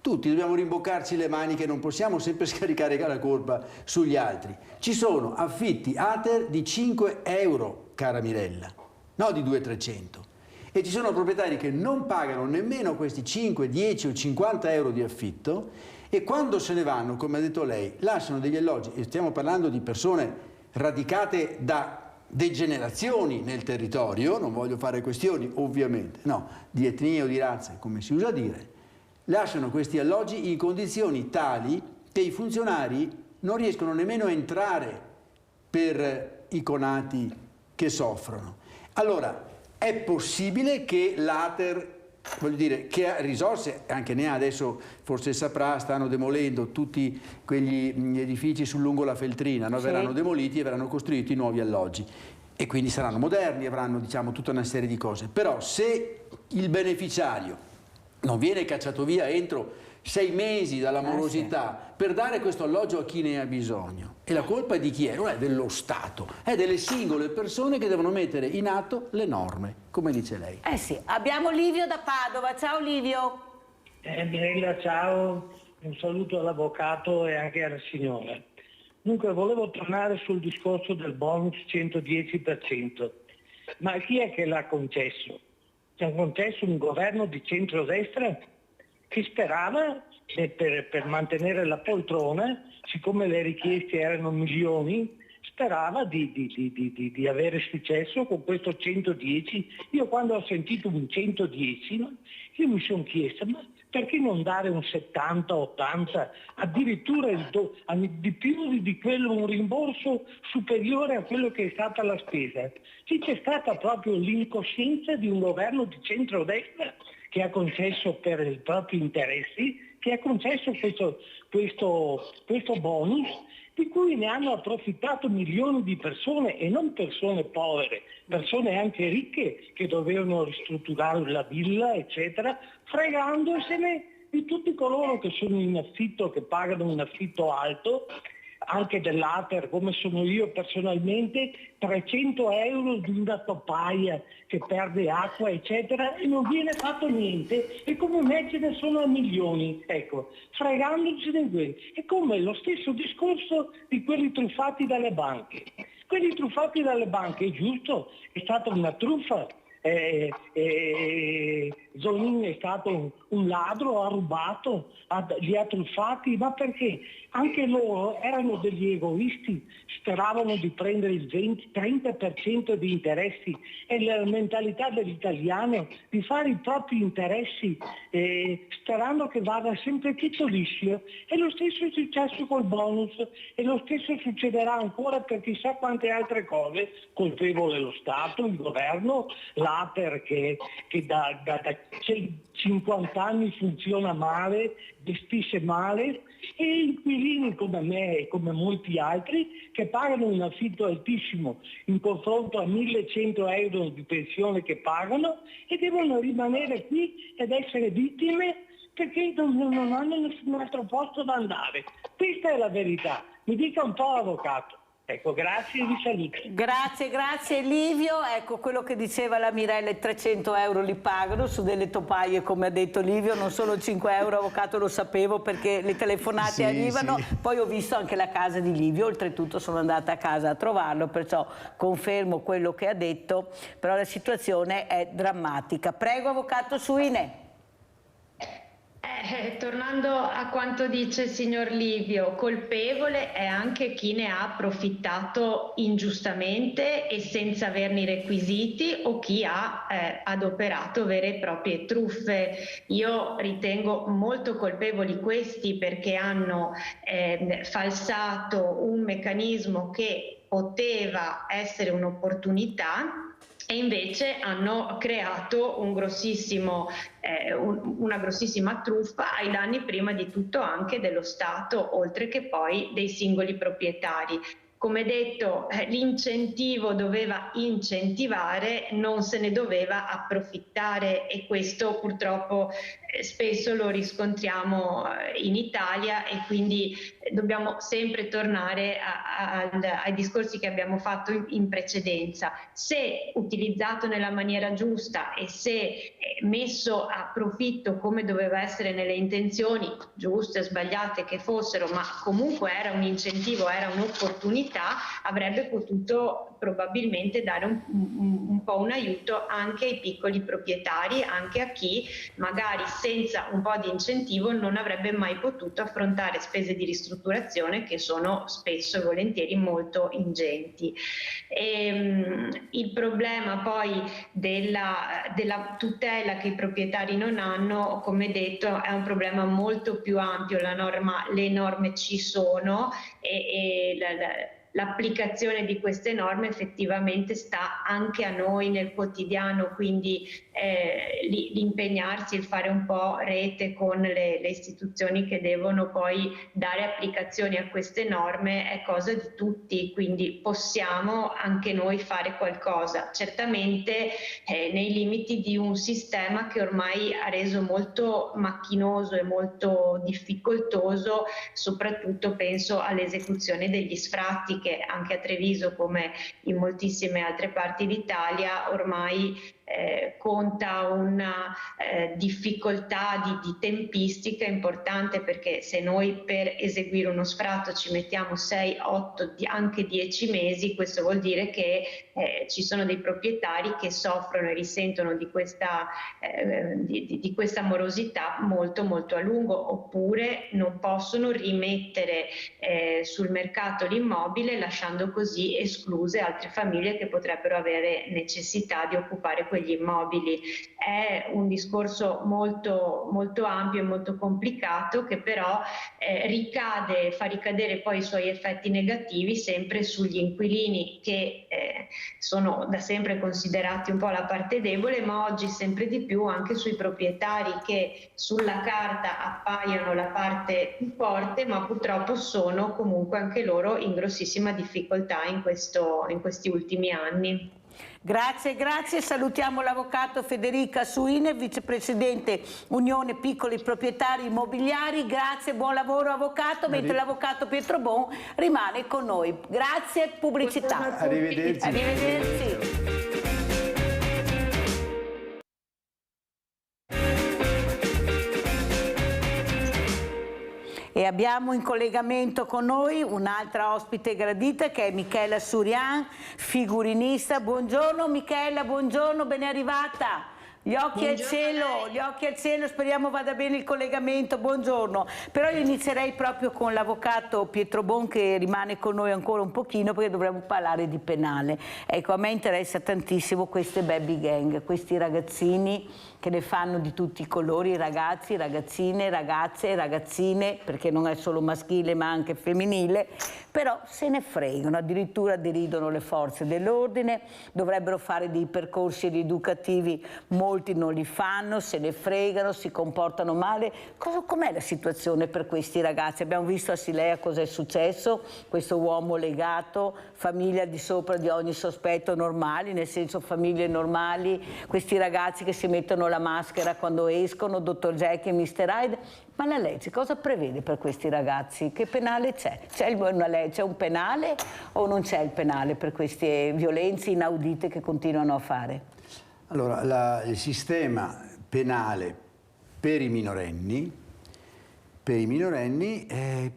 tutti dobbiamo rimboccarci le maniche, non possiamo sempre scaricare la colpa sugli altri. Ci sono affitti ATER di 5 euro, cara Mirella, no di 200-300. E ci sono proprietari che non pagano nemmeno questi 5, 10 o 50 euro di affitto e quando se ne vanno, come ha detto lei, lasciano degli alloggi, e stiamo parlando di persone radicate da degenerazioni nel territorio, non voglio fare questioni ovviamente, no, di etnia o di razza, come si usa dire, lasciano questi alloggi in condizioni tali che i funzionari non riescono nemmeno a entrare per i conati che soffrono. Allora, è possibile che l'ATER, voglio dire, che ha risorse, anche ne ha adesso, forse saprà, stanno demolendo tutti quegli edifici lungo la Feltrina, no? Verranno demoliti e verranno costruiti nuovi alloggi e quindi saranno moderni, avranno diciamo tutta una serie di cose. Però se il beneficiario non viene cacciato via entro 6 mesi dalla morosità per dare questo alloggio a chi ne ha bisogno, e la colpa è di chi è? Non è dello Stato, è delle singole persone che devono mettere in atto le norme, come dice lei. Sì, abbiamo Livio da Padova. Ciao Livio. Mirella, ciao, un saluto all'avvocato e anche alla signora. Dunque, volevo tornare sul discorso del bonus 110%. Ma chi è che l'ha concesso? C'è concesso un governo di centrodestra che sperava per mantenere la poltrona, siccome le richieste erano milioni, sperava di avere successo con questo 110. Io quando ho sentito un 110, io mi sono chiesto, ma perché non dare un 70, 80, addirittura di più di quello, un rimborso superiore a quello che è stata la spesa? Sì, c'è stata proprio l'incoscienza di un governo di centrodestra che ha concesso per i propri interessi, che ha concesso questo bonus, di cui ne hanno approfittato milioni di persone, e non persone povere, persone anche ricche che dovevano ristrutturare la villa, eccetera, fregandosene di tutti coloro che sono in affitto, che pagano un affitto alto, anche dell'ATER, come sono io personalmente, 300 euro di una topaia che perde acqua, eccetera, e non viene fatto niente, e come me ce ne sono a milioni, ecco, fregandoci di quelli. È come lo stesso discorso di quelli truffati dalle banche. Quelli truffati dalle banche, è giusto, è stata una truffa, Zonin è stato un ladro, ha rubato, li ha truffati, ma perché? Anche loro erano degli egoisti, speravano di prendere il 20-30% di interessi, è la mentalità dell'italiano di fare i propri interessi sperando che vada sempre tutto liscio. E lo stesso è successo col bonus e lo stesso succederà ancora per chissà quante altre cose, colpevole lo Stato, il governo, l'Aper che da 50 anni funziona male, gestisce male, e inquilini come me e come molti altri che pagano un affitto altissimo in confronto a 1.100 euro di pensione che pagano e devono rimanere qui ed essere vittime perché non hanno nessun altro posto da andare. Questa è la verità. Mi dica un po', avvocato. Ecco, grazie e vi saluto. Grazie Livio. Ecco, quello che diceva la Mirella, 300 euro li pagano su delle topaie, come ha detto Livio, non solo 5 euro, avvocato, lo sapevo perché le telefonate arrivano. Sì. Poi ho visto anche la casa di Livio, oltretutto sono andata a casa a trovarlo, perciò confermo quello che ha detto, però la situazione è drammatica. Prego, avvocato Suine. Tornando a quanto dice il signor Livio, colpevole è anche chi ne ha approfittato ingiustamente e senza averne i requisiti o chi ha adoperato vere e proprie truffe. Io ritengo molto colpevoli questi perché hanno falsato un meccanismo che poteva essere un'opportunità e invece hanno creato una grossissima truffa ai danni prima di tutto anche dello Stato, oltre che poi dei singoli proprietari. Come detto, l'incentivo doveva incentivare, non se ne doveva approfittare, e questo purtroppo spesso lo riscontriamo in Italia, e quindi dobbiamo sempre tornare ai discorsi che abbiamo fatto in precedenza. Se utilizzato nella maniera giusta e se messo a profitto come doveva essere nelle intenzioni, giuste o sbagliate che fossero, ma comunque era un incentivo, era un'opportunità, avrebbe potuto probabilmente dare un po' un aiuto anche ai piccoli proprietari, anche a chi magari senza un po' di incentivo non avrebbe mai potuto affrontare spese di ristrutturazione che sono spesso e volentieri molto ingenti. Il problema poi della tutela che i proprietari non hanno, come detto, è un problema molto più ampio. Le norme ci sono e l'applicazione di queste norme effettivamente sta anche a noi nel quotidiano, quindi l'impegnarsi, il fare un po' rete con le istituzioni che devono poi dare applicazione a queste norme è cosa di tutti, quindi possiamo anche noi fare qualcosa, certamente nei limiti di un sistema che ormai ha reso molto macchinoso e molto difficoltoso, soprattutto penso all'esecuzione degli sfratti, che anche a Treviso, come in moltissime altre parti d'Italia, ormai conta una difficoltà di tempistica importante, perché se noi per eseguire uno sfratto ci mettiamo 6, 8, anche 10 mesi, questo vuol dire che ci sono dei proprietari che soffrono e risentono di questa morosità molto molto a lungo, oppure non possono rimettere sul mercato l'immobile, lasciando così escluse altre famiglie che potrebbero avere necessità di occupare quegli immobili. È un discorso molto, molto ampio e molto complicato, che però fa ricadere poi i suoi effetti negativi sempre sugli inquilini, che sono da sempre considerati un po' la parte debole, ma oggi sempre di più anche sui proprietari, che sulla carta appaiono la parte più forte, ma purtroppo sono comunque anche loro in grossissima difficoltà in questi ultimi anni. Grazie. Salutiamo l'avvocato Federica Suine, vicepresidente Unione Piccoli Proprietari Immobiliari. Grazie, buon lavoro avvocato, mentre l'avvocato Pietro Bon rimane con noi. Grazie, pubblicità. Arrivederci. E abbiamo in collegamento con noi un'altra ospite gradita che è Michela Surian, figurinista. Buongiorno Michela, buongiorno, ben arrivata. Gli occhi al cielo, speriamo vada bene il collegamento, buongiorno. Però io inizierei proprio con l'avvocato Pietro Bon, che rimane con noi ancora un pochino perché dovremmo parlare di penale. Ecco, a me interessa tantissimo queste baby gang, questi ragazzini che ne fanno di tutti i colori, ragazzi, ragazzine, ragazze, ragazzine, perché non è solo maschile ma anche femminile, però se ne fregano, addirittura deridono le forze dell'ordine, dovrebbero fare dei percorsi rieducativi, molti non li fanno, se ne fregano, si comportano male. Com'è la situazione per questi ragazzi? Abbiamo visto a Silea cosa è successo, questo uomo legato, famiglia al di sopra di ogni sospetto, normali, nel senso famiglie normali, questi ragazzi che si mettono la maschera quando escono, Dr. Jekyll e Mr. Hyde. Ma la legge cosa prevede per questi ragazzi? Che penale c'è? C'è un penale o non c'è il penale per queste violenze inaudite che continuano a fare? Allora, il sistema penale per i minorenni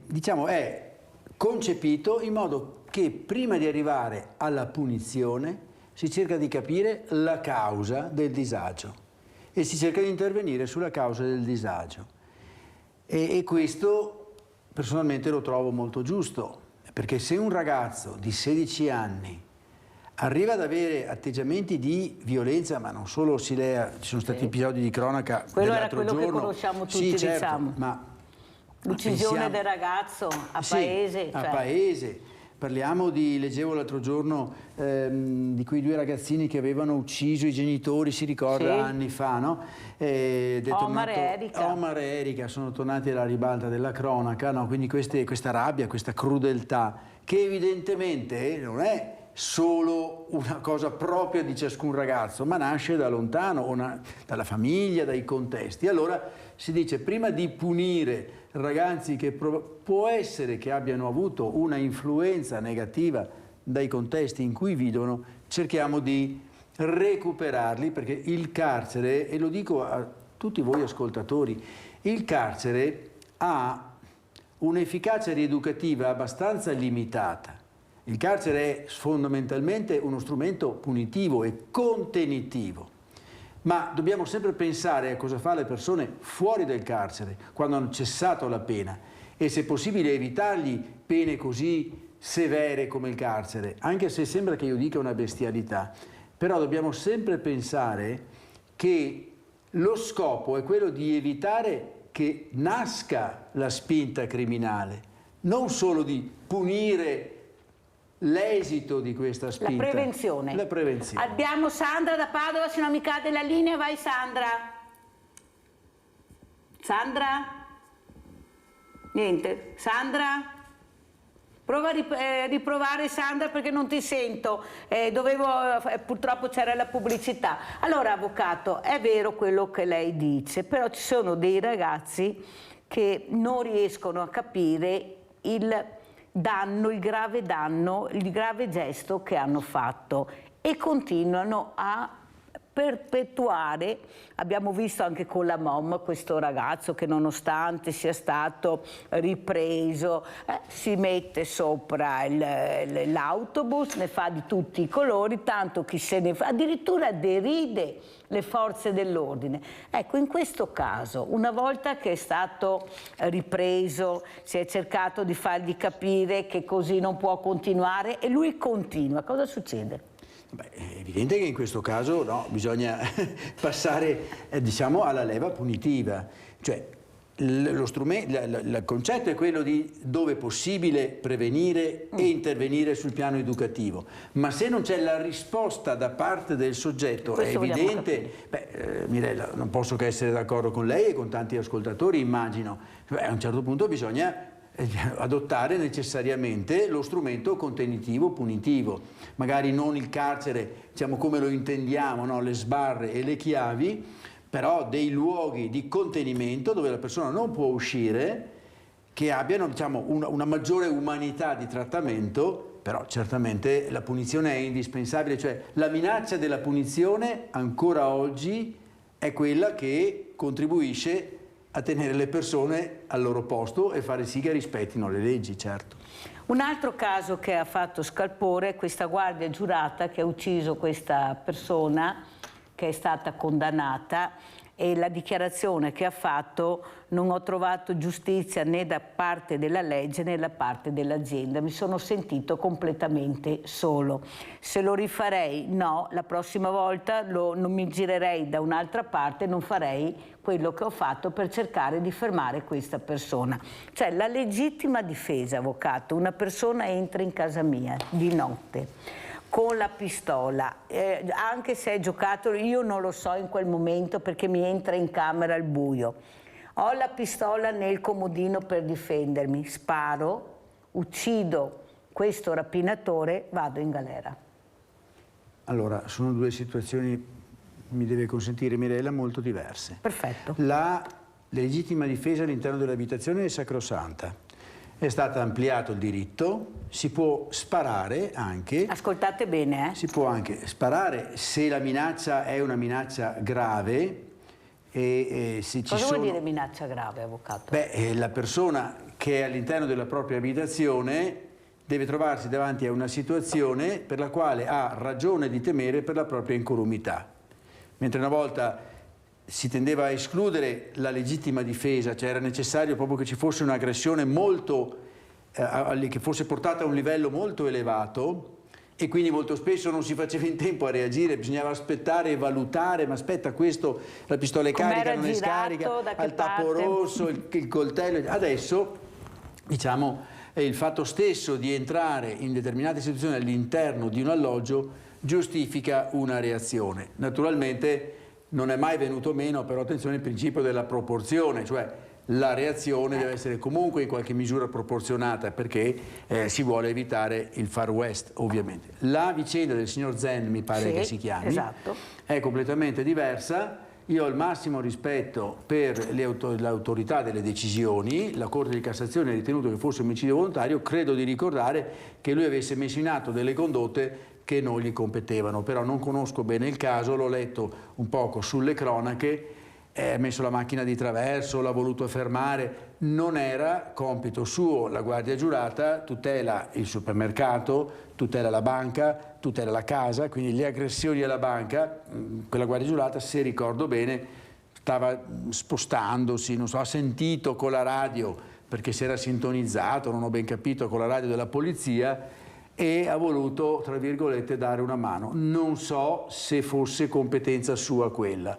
diciamo, è concepito in modo che prima di arrivare alla punizione si cerca di capire la causa del disagio e si cerca di intervenire sulla causa del disagio. E questo personalmente lo trovo molto giusto, perché se un ragazzo di 16 anni arriva ad avere atteggiamenti di violenza, ma non solo Silea, ci sono stati episodi di cronaca dell'altro giorno. Quello che conosciamo tutti, sì, certo, diciamo. Ma l'uccisione del ragazzo a paese. A paese. Parliamo leggevo l'altro giorno di quei 2 ragazzini che avevano ucciso i genitori, si ricorda, anni fa, no? Omar e Erika sono tornati alla ribalta della cronaca, no? Quindi questa rabbia, questa crudeltà, che evidentemente non è solo una cosa propria di ciascun ragazzo, ma nasce da lontano, dalla famiglia, dai contesti. Allora si dice, prima di punire ragazzi che può essere che abbiano avuto una influenza negativa dai contesti in cui vivono, cerchiamo di recuperarli, perché il carcere, e lo dico a tutti voi ascoltatori, il carcere ha un'efficacia rieducativa abbastanza limitata. Il carcere è fondamentalmente uno strumento punitivo e contenitivo, ma dobbiamo sempre pensare a cosa fanno le persone fuori del carcere, quando hanno cessato la pena, e se possibile evitargli pene così severe come il carcere, anche se sembra che io dica una bestialità. Però dobbiamo sempre pensare che lo scopo è quello di evitare che nasca la spinta criminale, non solo di punire l'esito di questa spinta. La prevenzione. La prevenzione. Abbiamo Sandra da Padova, se non mi cade la linea, vai Sandra. Sandra? Niente. Sandra? Prova a riprovare Sandra perché non ti sento, purtroppo c'era la pubblicità. Allora avvocato, è vero quello che lei dice, però ci sono dei ragazzi che non riescono a capire il grave gesto che hanno fatto e continuano a perpetuare. Abbiamo visto anche con la mom questo ragazzo che nonostante sia stato ripreso si mette sopra l'autobus, ne fa di tutti i colori, tanto chi se ne fa, addirittura deride le forze dell'ordine. Ecco, in questo caso, una volta che è stato ripreso, si è cercato di fargli capire che così non può continuare e lui continua, cosa succede? Beh, è evidente che in questo caso no, bisogna passare diciamo alla leva punitiva, cioè il concetto è quello di dove è possibile prevenire e intervenire sul piano educativo, ma se non c'è la risposta da parte del soggetto questo è evidente, Mirella, non posso che essere d'accordo con lei e con tanti ascoltatori, immagino, a un certo punto bisogna adottare necessariamente lo strumento contenitivo punitivo, magari non il carcere diciamo come lo intendiamo, no? Le sbarre e le chiavi, però dei luoghi di contenimento dove la persona non può uscire, che abbiano diciamo una maggiore umanità di trattamento, però certamente la punizione è indispensabile, cioè la minaccia della punizione ancora oggi è quella che contribuisce a tenere le persone al loro posto e fare sì che rispettino le leggi, certo. Un altro caso che ha fatto scalpore è questa guardia giurata che ha ucciso questa persona che è stata condannata, e la dichiarazione che ha fatto: non ho trovato giustizia né da parte della legge né da parte dell'azienda, mi sono sentito completamente solo. Se lo rifarei? No, la prossima volta non mi girerei da un'altra parte, non farei quello che ho fatto per cercare di fermare questa persona. Cioè la legittima difesa, avvocato, una persona entra in casa mia di notte con la pistola, anche se è giocattolo, io non lo so in quel momento perché mi entra in camera al buio. Ho la pistola nel comodino per difendermi, sparo, uccido questo rapinatore, vado in galera. Allora, sono due situazioni, mi deve consentire Mirella, molto diverse. Perfetto. La legittima difesa all'interno dell'abitazione è sacrosanta. È stato ampliato il diritto, si può sparare anche. Ascoltate bene, Si può anche sparare se la minaccia è una minaccia grave e se ci Cosa vuol dire minaccia grave, avvocato? Beh, la persona che è all'interno della propria abitazione deve trovarsi davanti a una situazione per la quale ha ragione di temere per la propria incolumità. Mentre una volta si tendeva a escludere la legittima difesa, cioè era necessario proprio che ci fosse un'aggressione molto, che fosse portata a un livello molto elevato, e quindi molto spesso non si faceva in tempo a reagire, bisognava aspettare e valutare, ma aspetta, questo, la pistola è carica, non è scarica, al tappo rosso, il coltello. Adesso, diciamo, il fatto stesso di entrare in determinate situazioni all'interno di un alloggio giustifica una reazione. Naturalmente non è mai venuto meno, però attenzione, il principio della proporzione, cioè la reazione deve essere comunque in qualche misura proporzionata, perché si vuole evitare il Far West, ovviamente. La vicenda del signor Zen, mi pare che si chiami, esatto, è completamente diversa. Io ho il massimo rispetto per l'autorità delle decisioni. La Corte di Cassazione ha ritenuto che fosse omicidio volontario. Credo di ricordare che lui avesse messo in atto delle condotte che non gli competevano, però non conosco bene il caso, l'ho letto un poco sulle cronache, ha messo la macchina di traverso, l'ha voluto fermare, non era compito suo. La guardia giurata tutela il supermercato, tutela la banca, tutela la casa, quindi le aggressioni alla banca, quella guardia giurata, se ricordo bene, stava spostandosi, non so, ha sentito con la radio, perché si era sintonizzato, non ho ben capito, con la radio della polizia, e ha voluto, tra virgolette, dare una mano. Non so se fosse competenza sua quella.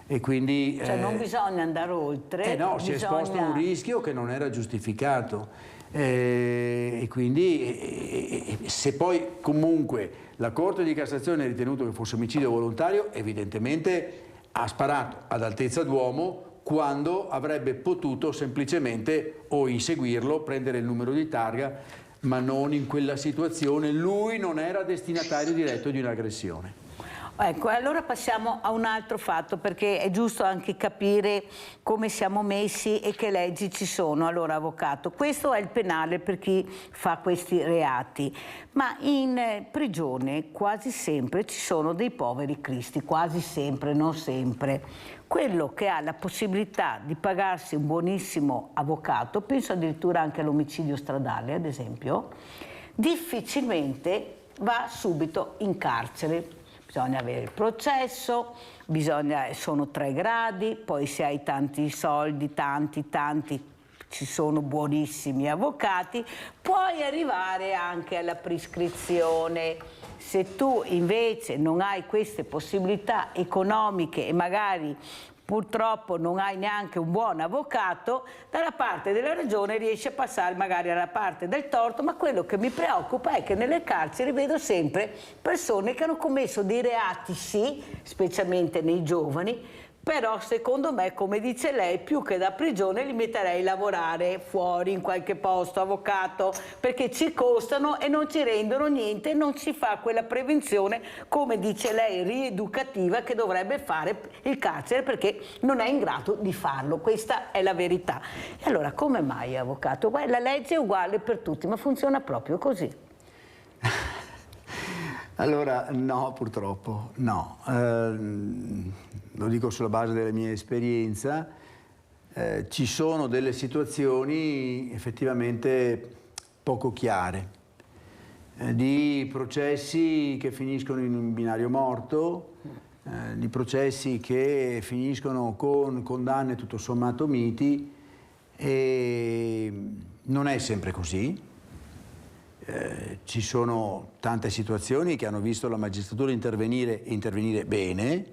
E quindi, cioè non bisogna andare oltre. No, si è esposto a un rischio che non era giustificato. E quindi, se poi comunque la Corte di Cassazione ha ritenuto che fosse omicidio volontario, evidentemente ha sparato ad altezza d'uomo, quando avrebbe potuto semplicemente o inseguirlo, prendere il numero di targa, ma non in quella situazione. Lui non era destinatario diretto di un'aggressione. Ecco, allora passiamo a un altro fatto, perché è giusto anche capire come siamo messi e che leggi ci sono. Allora, avvocato, questo è il penale per chi fa questi reati, ma in prigione quasi sempre ci sono dei poveri cristi, quasi sempre, non sempre. Quello che ha la possibilità di pagarsi un buonissimo avvocato, penso addirittura anche all'omicidio stradale, ad esempio, difficilmente va subito in carcere. Bisogna avere il processo, sono 3 gradi, poi se hai tanti soldi, tanti, ci sono buonissimi avvocati, puoi arrivare anche alla prescrizione. Se tu invece non hai queste possibilità economiche e magari purtroppo non hai neanche un buon avvocato, dalla parte della ragione riesci a passare magari alla parte del torto, ma quello che mi preoccupa è che nelle carceri vedo sempre persone che hanno commesso dei reati, sì, specialmente nei giovani, però secondo me, come dice lei, più che da prigione li metterei a lavorare fuori in qualche posto, avvocato, perché ci costano e non ci rendono niente, non si fa quella prevenzione, come dice lei, rieducativa, che dovrebbe fare il carcere, perché non è in grado di farlo. Questa è la verità. E allora come mai, avvocato? La legge è uguale per tutti, ma funziona proprio così? Allora, no, purtroppo, no. Lo dico sulla base della mia esperienza. ci sono delle situazioni effettivamente poco chiare, di processi che finiscono in un binario morto, di processi che finiscono con condanne tutto sommato miti, e non è sempre così. Ci sono tante situazioni che hanno visto la magistratura intervenire e intervenire bene,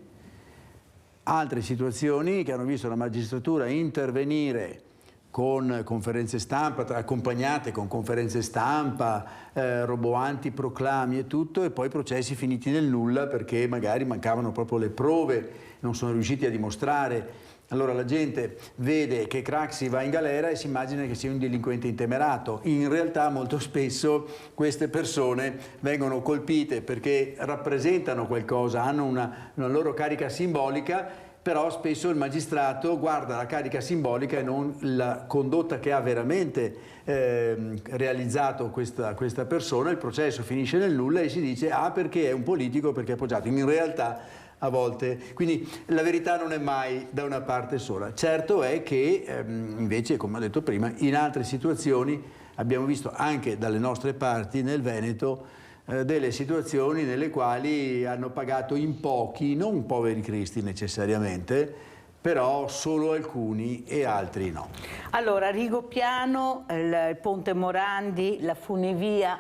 altre situazioni che hanno visto la magistratura intervenire con conferenze stampa, accompagnate con conferenze stampa, roboanti proclami e tutto, e poi processi finiti nel nulla perché magari mancavano proprio le prove, non sono riusciti a dimostrare. Allora la gente vede che Craxi va in galera e si immagina che sia un delinquente intemerato. In realtà molto spesso queste persone vengono colpite perché rappresentano qualcosa, hanno una loro carica simbolica, però spesso il magistrato guarda la carica simbolica e non la condotta che ha veramente realizzato questa persona. Il processo finisce nel nulla e si dice perché è un politico, perché è appoggiato. In realtà a volte, quindi la verità non è mai da una parte sola. Certo è che invece, come ho detto prima, in altre situazioni abbiamo visto anche dalle nostre parti nel Veneto delle situazioni nelle quali hanno pagato in pochi, non poveri cristi necessariamente, però solo alcuni e altri no. Allora, Rigopiano, il Ponte Morandi, la funivia,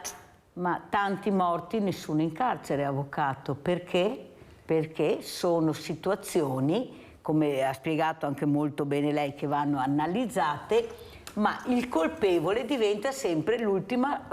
ma tanti morti, nessuno in carcere, avvocato. Perché? Perché sono situazioni, come ha spiegato anche molto bene lei, che vanno analizzate, ma il colpevole diventa sempre l'ultima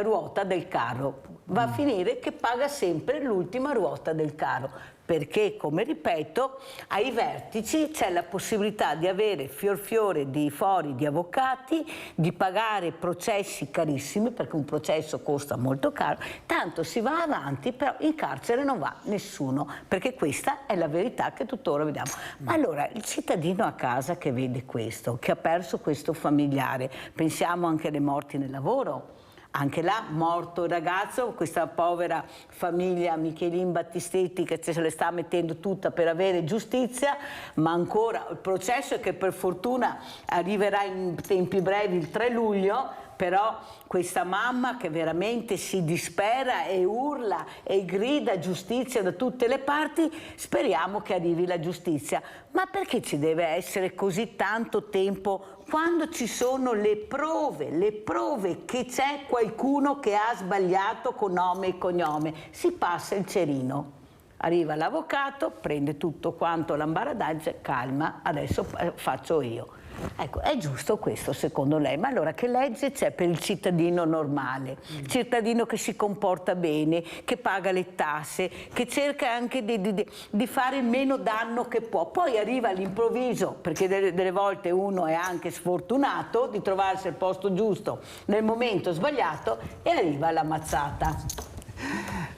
ruota del carro. Va a finire che paga sempre l'ultima ruota del carro, perché, come ripeto, ai vertici c'è la possibilità di avere fior di fori di avvocati, di pagare processi carissimi, perché un processo costa molto caro, tanto si va avanti, però in carcere non va nessuno, perché questa è la verità che tuttora vediamo. Ma allora il cittadino a casa che vede questo, che ha perso questo familiare, pensiamo anche alle morti nel lavoro. Anche là, morto il ragazzo, questa povera famiglia Michelin Battistetti che se le sta mettendo tutta per avere giustizia, ma ancora il processo è che per fortuna arriverà in tempi brevi il 3 luglio, però questa mamma che veramente si dispera e urla e grida giustizia da tutte le parti, speriamo che arrivi la giustizia. Ma perché ci deve essere così tanto tempo quando ci sono le prove che c'è qualcuno che ha sbagliato con nome e cognome? Si passa il cerino. Arriva l'avvocato, prende tutto quanto l'ambaradaglia, calma, adesso faccio io. Ecco, è giusto questo secondo lei? Ma allora che legge c'è per il cittadino normale? Il cittadino che si comporta bene, che paga le tasse, che cerca anche di fare il meno danno che può. Poi arriva all'improvviso, perché delle volte uno è anche sfortunato di trovarsi al posto giusto nel momento sbagliato e arriva la mazzata.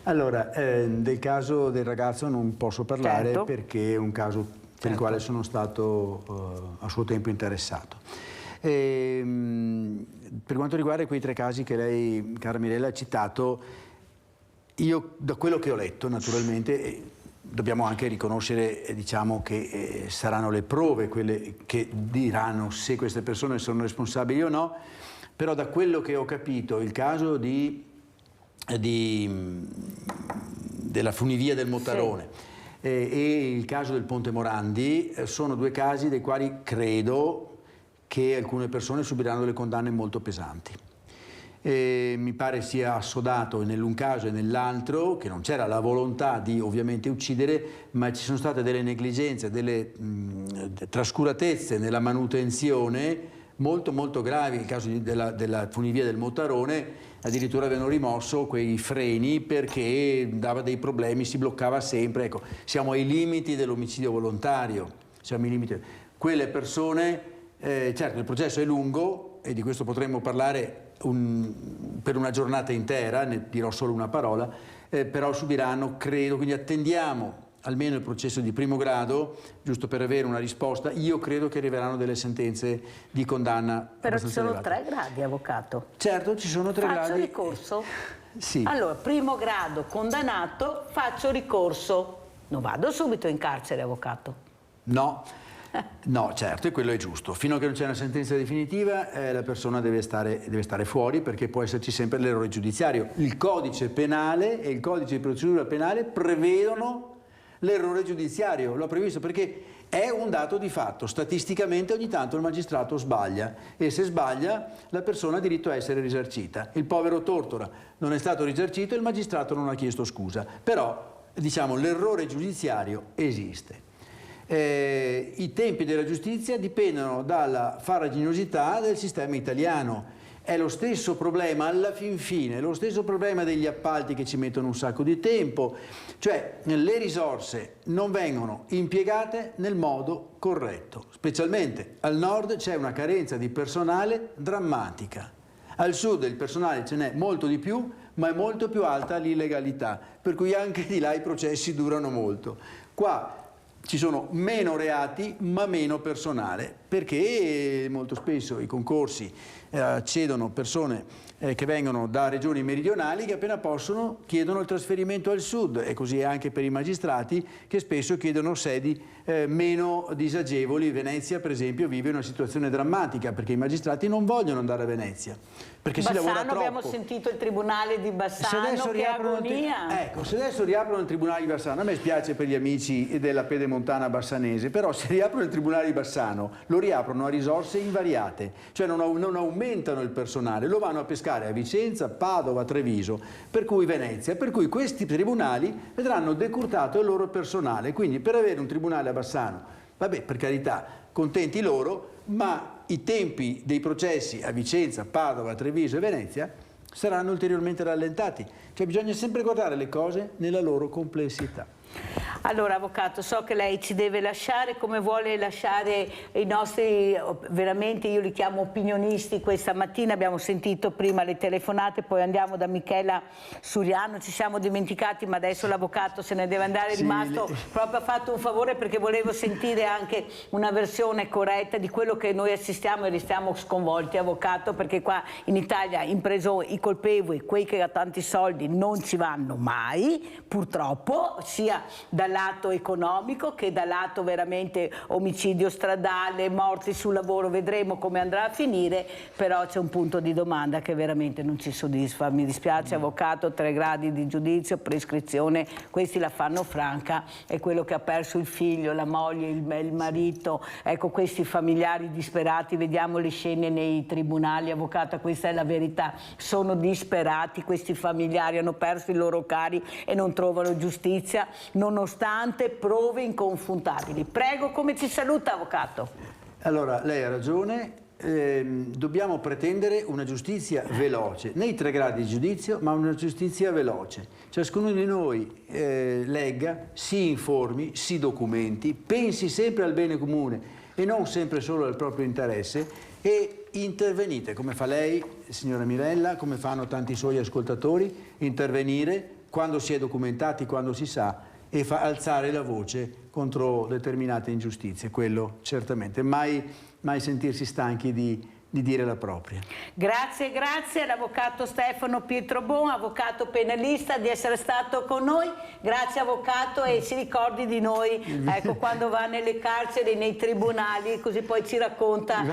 Allora, del caso del ragazzo non posso parlare, certo, perché è un caso per il quale sono stato a suo tempo interessato. Per quanto riguarda quei 3 casi che lei, cara Mirella, ha citato, io da quello che ho letto naturalmente dobbiamo anche riconoscere, diciamo, che saranno le prove quelle che diranno se queste persone sono responsabili o no, però da quello che ho capito il caso della funivia del Mottarone, sì, e il caso del Ponte Morandi sono 2 casi dei quali credo che alcune persone subiranno delle condanne molto pesanti. Mi pare sia assodato nell'un caso e nell'altro che non c'era la volontà di ovviamente uccidere, ma ci sono state delle negligenze, delle trascuratezze nella manutenzione molto molto gravi. Il caso della funivia del Mottarone, addirittura avevano rimosso quei freni perché dava dei problemi, si bloccava sempre. Ecco, siamo ai limiti dell'omicidio volontario, siamo ai limiti. Quelle persone, certo il processo è lungo e di questo potremmo parlare per una giornata intera, ne dirò solo una parola, però subiranno, credo, quindi attendiamo almeno il processo di primo grado, giusto per avere una risposta. Io credo che arriveranno delle sentenze di condanna. Però ci sono 3 gradi, avvocato. Certo, ci sono 3 gradi. Faccio ricorso? Sì. Allora, primo grado, condannato, faccio ricorso. Non vado subito in carcere, avvocato? No, No, certo, e quello è giusto. Fino a che non c'è una sentenza definitiva la persona deve stare fuori, perché può esserci sempre l'errore giudiziario. Il codice penale e il codice di procedura penale prevedono l'errore giudiziario, l'ho previsto perché è un dato di fatto. Statisticamente ogni tanto il magistrato sbaglia e se sbaglia la persona ha diritto a essere risarcita. Il povero Tortora non è stato risarcito e il magistrato non ha chiesto scusa, però diciamo l'errore giudiziario esiste. I tempi della giustizia dipendono dalla farraginosità del sistema italiano. È lo stesso problema alla fin fine, lo stesso problema degli appalti che ci mettono un sacco di tempo, cioè le risorse non vengono impiegate nel modo corretto, specialmente al nord c'è una carenza di personale drammatica, al sud il personale ce n'è molto di più, ma è molto più alta l'illegalità, per cui anche di là i processi durano molto. Qua ci sono meno reati ma meno personale, perché molto spesso i concorsi accedono persone che vengono da regioni meridionali che appena possono chiedono il trasferimento al sud, e così è anche per i magistrati che spesso chiedono sedi meno disagevoli. Venezia per esempio vive una situazione drammatica perché i magistrati non vogliono andare a Venezia perché si lavora troppo. Abbiamo sentito il tribunale di Bassano, che agonia. Ecco, se adesso riaprono il tribunale di Bassano, a me spiace per gli amici della pedemontana bassanese, però se riaprono il tribunale di Bassano lo riaprono a risorse invariate, cioè non aumentano il personale, lo vanno a pescare a Vicenza, Padova, Treviso, per cui Venezia, per cui questi tribunali vedranno decurtato il loro personale, quindi per avere un tribunale a Bassano, vabbè, per carità, contenti loro, ma i tempi dei processi a Vicenza, Padova, Treviso e Venezia saranno ulteriormente rallentati, cioè bisogna sempre guardare le cose nella loro complessità. Allora, avvocato, so che lei ci deve lasciare, come vuole lasciare i nostri, veramente io li chiamo opinionisti questa mattina, abbiamo sentito prima le telefonate, poi andiamo da Michela Suriano, ci siamo dimenticati ma adesso l'avvocato se ne deve andare, è rimasto, proprio ha fatto un favore perché volevo sentire anche una versione corretta di quello che noi assistiamo e restiamo sconvolti, avvocato, perché qua in Italia impreso i colpevoli, quei che hanno tanti soldi non ci vanno mai, purtroppo, sia dal lato economico che dal lato veramente omicidio stradale, morti sul lavoro, vedremo come andrà a finire, però c'è un punto di domanda che veramente non ci soddisfa. Mi dispiace, avvocato, 3 gradi di giudizio, prescrizione, questi la fanno franca, è quello che ha perso il figlio, la moglie, il marito, ecco questi familiari disperati, vediamo le scene nei tribunali, avvocato, questa è la verità, sono disperati, questi familiari hanno perso i loro cari e non trovano giustizia, nonostante prove inconfutabili. Prego, come ci saluta, avvocato? Allora, lei ha ragione, dobbiamo pretendere una giustizia veloce, nei 3 gradi di giudizio, ma una giustizia veloce. Ciascuno di noi legga, si informi, si documenti, pensi sempre al bene comune e non sempre solo al proprio interesse e intervenite, come fa lei, signora Mirella, come fanno tanti suoi ascoltatori, intervenire quando si è documentati, quando si sa, e alzare la voce contro determinate ingiustizie, quello certamente, mai sentirsi stanchi di dire la propria. Grazie, grazie all'avvocato Stefano Pietrobon, avvocato penalista, di essere stato con noi. Grazie avvocato e si ricordi di noi, ecco, quando va nelle carceri, nei tribunali, così poi ci racconta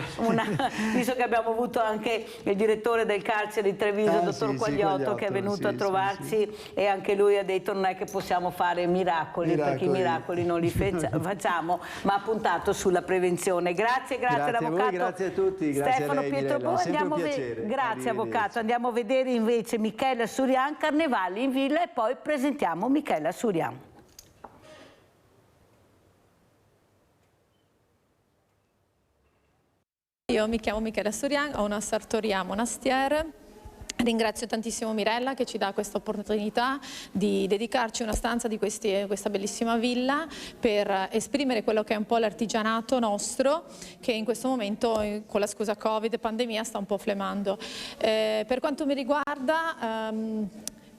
visto che abbiamo avuto anche il direttore del carcere di Treviso, dottor Quagliotto, che è venuto a trovarci e anche lui ha detto non è che possiamo fare miracoli. Perché i miracoli non li facciamo, ma ha puntato sulla prevenzione. Grazie all'avvocato. Grazie a tutti, grazie. Grazie avvocato, andiamo a vedere invece Michela Surian, Carnevali in Villa e poi presentiamo Michela Surian. Io mi chiamo Michela Surian, ho una sartoria a Monastiere. Ringrazio tantissimo Mirella che ci dà questa opportunità di dedicarci una stanza di questa bellissima villa per esprimere quello che è un po' l'artigianato nostro che in questo momento con la scusa Covid e pandemia sta un po' flemando. Per quanto mi riguarda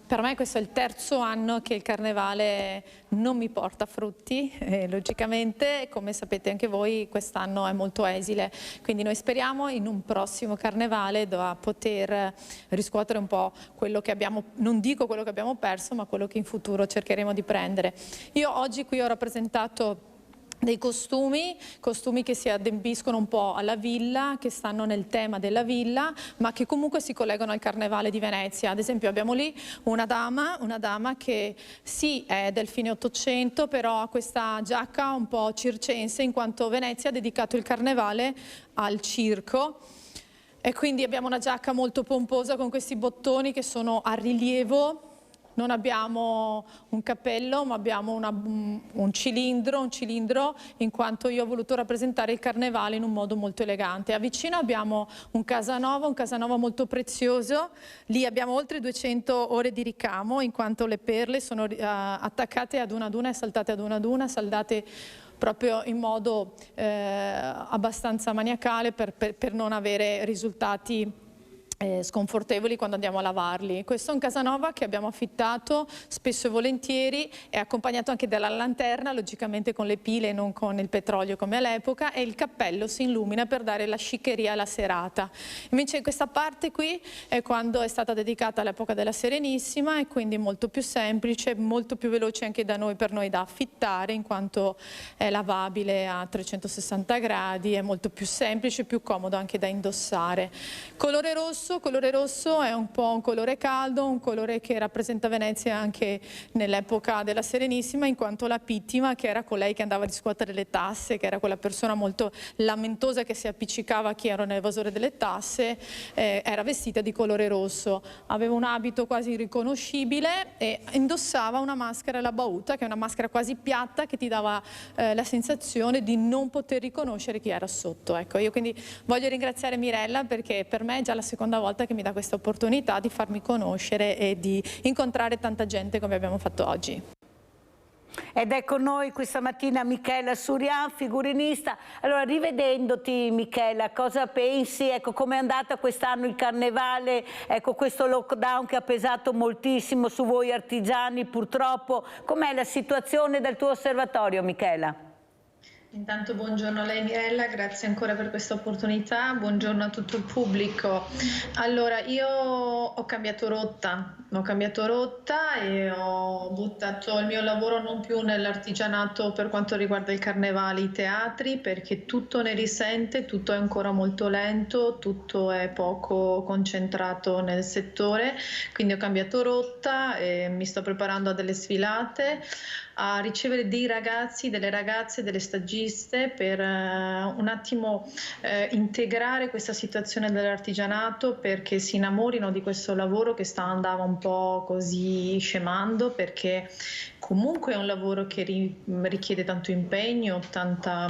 per me questo è il 3° anno che il carnevale non mi porta frutti, logicamente, come sapete anche voi quest'anno è molto esile, quindi noi speriamo in un prossimo carnevale da poter riscuotere un po' quello che abbiamo, non dico quello che abbiamo perso, ma quello che in futuro cercheremo di prendere. Io oggi qui ho rappresentato dei costumi che si adempiscono un po' alla villa, che stanno nel tema della villa, ma che comunque si collegano al Carnevale di Venezia. Ad esempio abbiamo lì una dama che sì è del fine Ottocento, però ha questa giacca un po' circense, in quanto Venezia ha dedicato il Carnevale al circo. E quindi abbiamo una giacca molto pomposa con questi bottoni che sono a rilievo. Non abbiamo un cappello, ma abbiamo un cilindro, in quanto io ho voluto rappresentare il Carnevale in un modo molto elegante. A vicino abbiamo un Casanova molto prezioso. Lì abbiamo oltre 200 ore di ricamo, in quanto le perle sono attaccate ad una e saltate ad una, saldate proprio in modo abbastanza maniacale per non avere risultati sconfortevoli quando andiamo a lavarli. Questo è un Casanova che abbiamo affittato spesso e volentieri, è accompagnato anche dalla lanterna, logicamente con le pile e non con il petrolio come all'epoca, e il cappello si illumina per dare la sciccheria alla serata. Invece questa parte qui è quando è stata dedicata all'epoca della Serenissima, e quindi molto più semplice, molto più veloce anche per noi da affittare, in quanto è lavabile a 360 gradi, è molto più semplice, più comodo anche da indossare. Colore rosso è un po' un colore caldo, un colore che rappresenta Venezia anche nell'epoca della Serenissima, in quanto la pittima, che era colei che andava a riscuotere le tasse, che era quella persona molto lamentosa che si appiccicava a chi era un evasore delle tasse, era vestita di colore rosso. Aveva un abito quasi irriconoscibile e indossava una maschera alla bauta, che è una maschera quasi piatta che ti dava la sensazione di non poter riconoscere chi era sotto. Ecco, io quindi voglio ringraziare Mirella, perché per me è già la seconda volta che mi dà questa opportunità di farmi conoscere e di incontrare tanta gente come abbiamo fatto oggi. Ed è con noi questa mattina Michela Surian, figurinista. Allora, rivedendoti Michela, cosa pensi? Ecco, com'è andata quest'anno il Carnevale? Ecco, questo lockdown che ha pesato moltissimo su voi artigiani, purtroppo. Com'è la situazione del tuo osservatorio, Michela? Intanto buongiorno a lei Mirella, grazie ancora per questa opportunità, buongiorno a tutto il pubblico. Allora, io ho cambiato rotta e ho buttato il mio lavoro non più nell'artigianato per quanto riguarda il Carnevale, i teatri, perché tutto ne risente, tutto è ancora molto lento, tutto è poco concentrato nel settore, quindi ho cambiato rotta e mi sto preparando a delle sfilate, a ricevere dei ragazzi, delle ragazze, delle stagiste per un attimo integrare questa situazione dell'artigianato, perché si innamorino di questo lavoro che andava un po' così scemando, perché comunque è un lavoro che richiede tanto impegno, tanta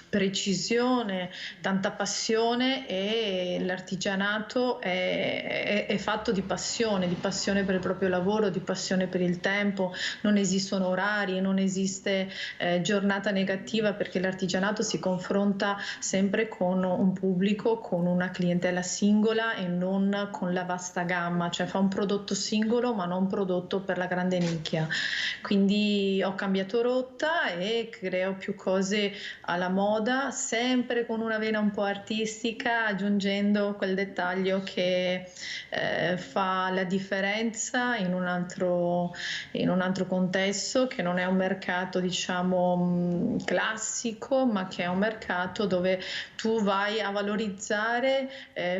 precisione, tanta passione, e l'artigianato è fatto di passione per il proprio lavoro, di passione per il tempo. Non esistono orari, non esiste giornata negativa, perché l'artigianato si confronta sempre con un pubblico, con una clientela singola e non con la vasta gamma, cioè fa un prodotto singolo ma non un prodotto per la grande nicchia. Quindi ho cambiato rotta e creo più cose alla moda, sempre con una vena un po' artistica, aggiungendo quel dettaglio che fa la differenza in un altro contesto, che non è un mercato diciamo classico, ma che è un mercato dove tu vai a valorizzare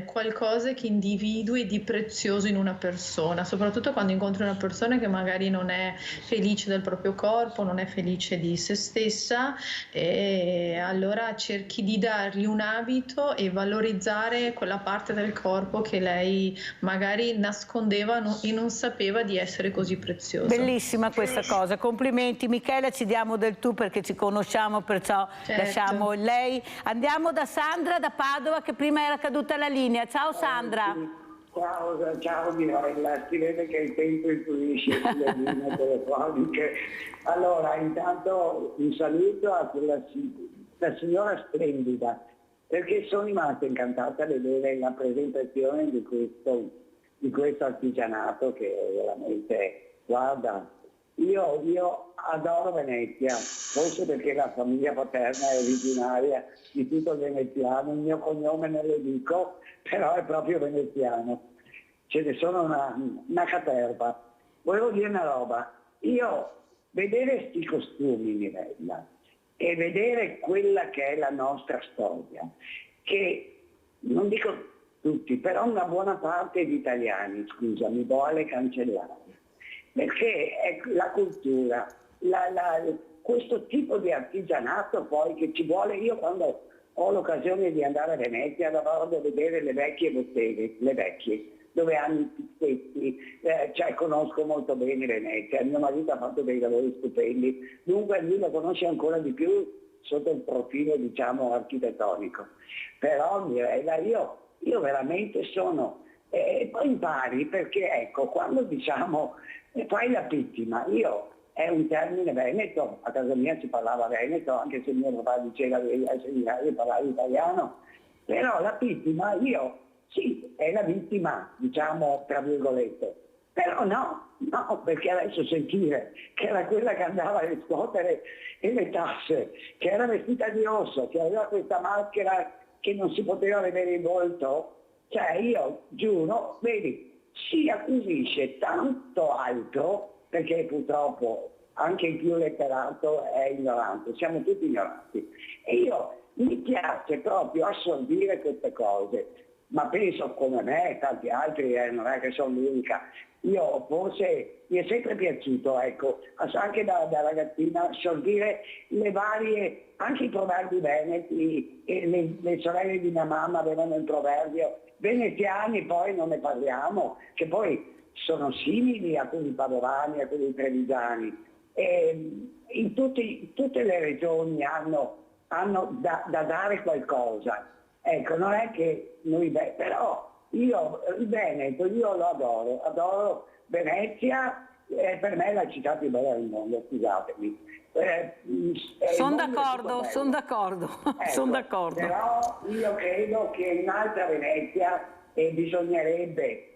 qualcosa che individui di prezioso in una persona, soprattutto quando incontri una persona che magari non è felice del proprio corpo, non è felice di se stessa, e allora cerchi di dargli un abito e valorizzare quella parte del corpo che lei magari nascondeva e non sapeva di essere così preziosa. Bellissima questa cosa, complimenti Michela, ci diamo del tu perché ci conosciamo, perciò lasciamo lei. Andiamo da Sandra da Padova, che prima era caduta la linea. Ciao Sandra. Ciao Mirella, si vede che il tempo influisce sulle linee telefoniche. Allora, intanto un saluto a quella signora splendida, perché sono rimasta incantata a vedere la presentazione di questo artigianato che veramente, guarda, io adoro Venezia, forse perché la famiglia paterna è originaria di tutto il veneziano, il mio cognome non lo dico, però è proprio veneziano, ce ne sono una caterva. Volevo dire una roba, io vedere questi costumi, Mirella, e vedere quella che è la nostra storia, che non dico tutti, però una buona parte di italiani, scusami, vuole cancellare, perché è la cultura, questo tipo di artigianato poi che ci vuole. Io quando ho l'occasione di andare a Venezia vado a vedere le vecchie botteghe, le vecchie, dove hanno i pizzetti, cioè conosco molto bene Venezia, mio marito ha fatto dei lavori stupendi, dunque lui lo conosce ancora di più sotto il profilo, diciamo, architettonico. Però Mirella, io veramente sono, poi impari, perché ecco, quando diciamo fai la vittima, è un termine veneto, a casa mia si parlava veneto, anche se mio papà diceva di parlare italiano, però la vittima, sì, è la vittima, diciamo, tra virgolette, però no, perché adesso sentire che era quella che andava a riscuotere le tasse, che era vestita di rosso, che aveva questa maschera che non si poteva vedere il volto, cioè io giuro, vedi, si acquisisce tanto altro, perché purtroppo anche il più letterato è ignorante, siamo tutti ignoranti, e mi piace proprio assorbire queste cose, ma penso come me, tanti altri, non è che sono l'unica. Io forse mi è sempre piaciuto, ecco, anche da ragazzina, assorbire le varie, anche i proverbi veneti, e le sorelle di mia mamma avevano il proverbio, veneziani poi non ne parliamo, che poi sono simili a quelli padovani, a quelli trevigiani. In tutte le regioni hanno da dare qualcosa. Ecco, non è che noi, però io il Veneto, io lo adoro Venezia, per me è la città più bella del mondo, scusatemi. Sono d'accordo. Ecco, però io credo che un'altra Venezia bisognerebbe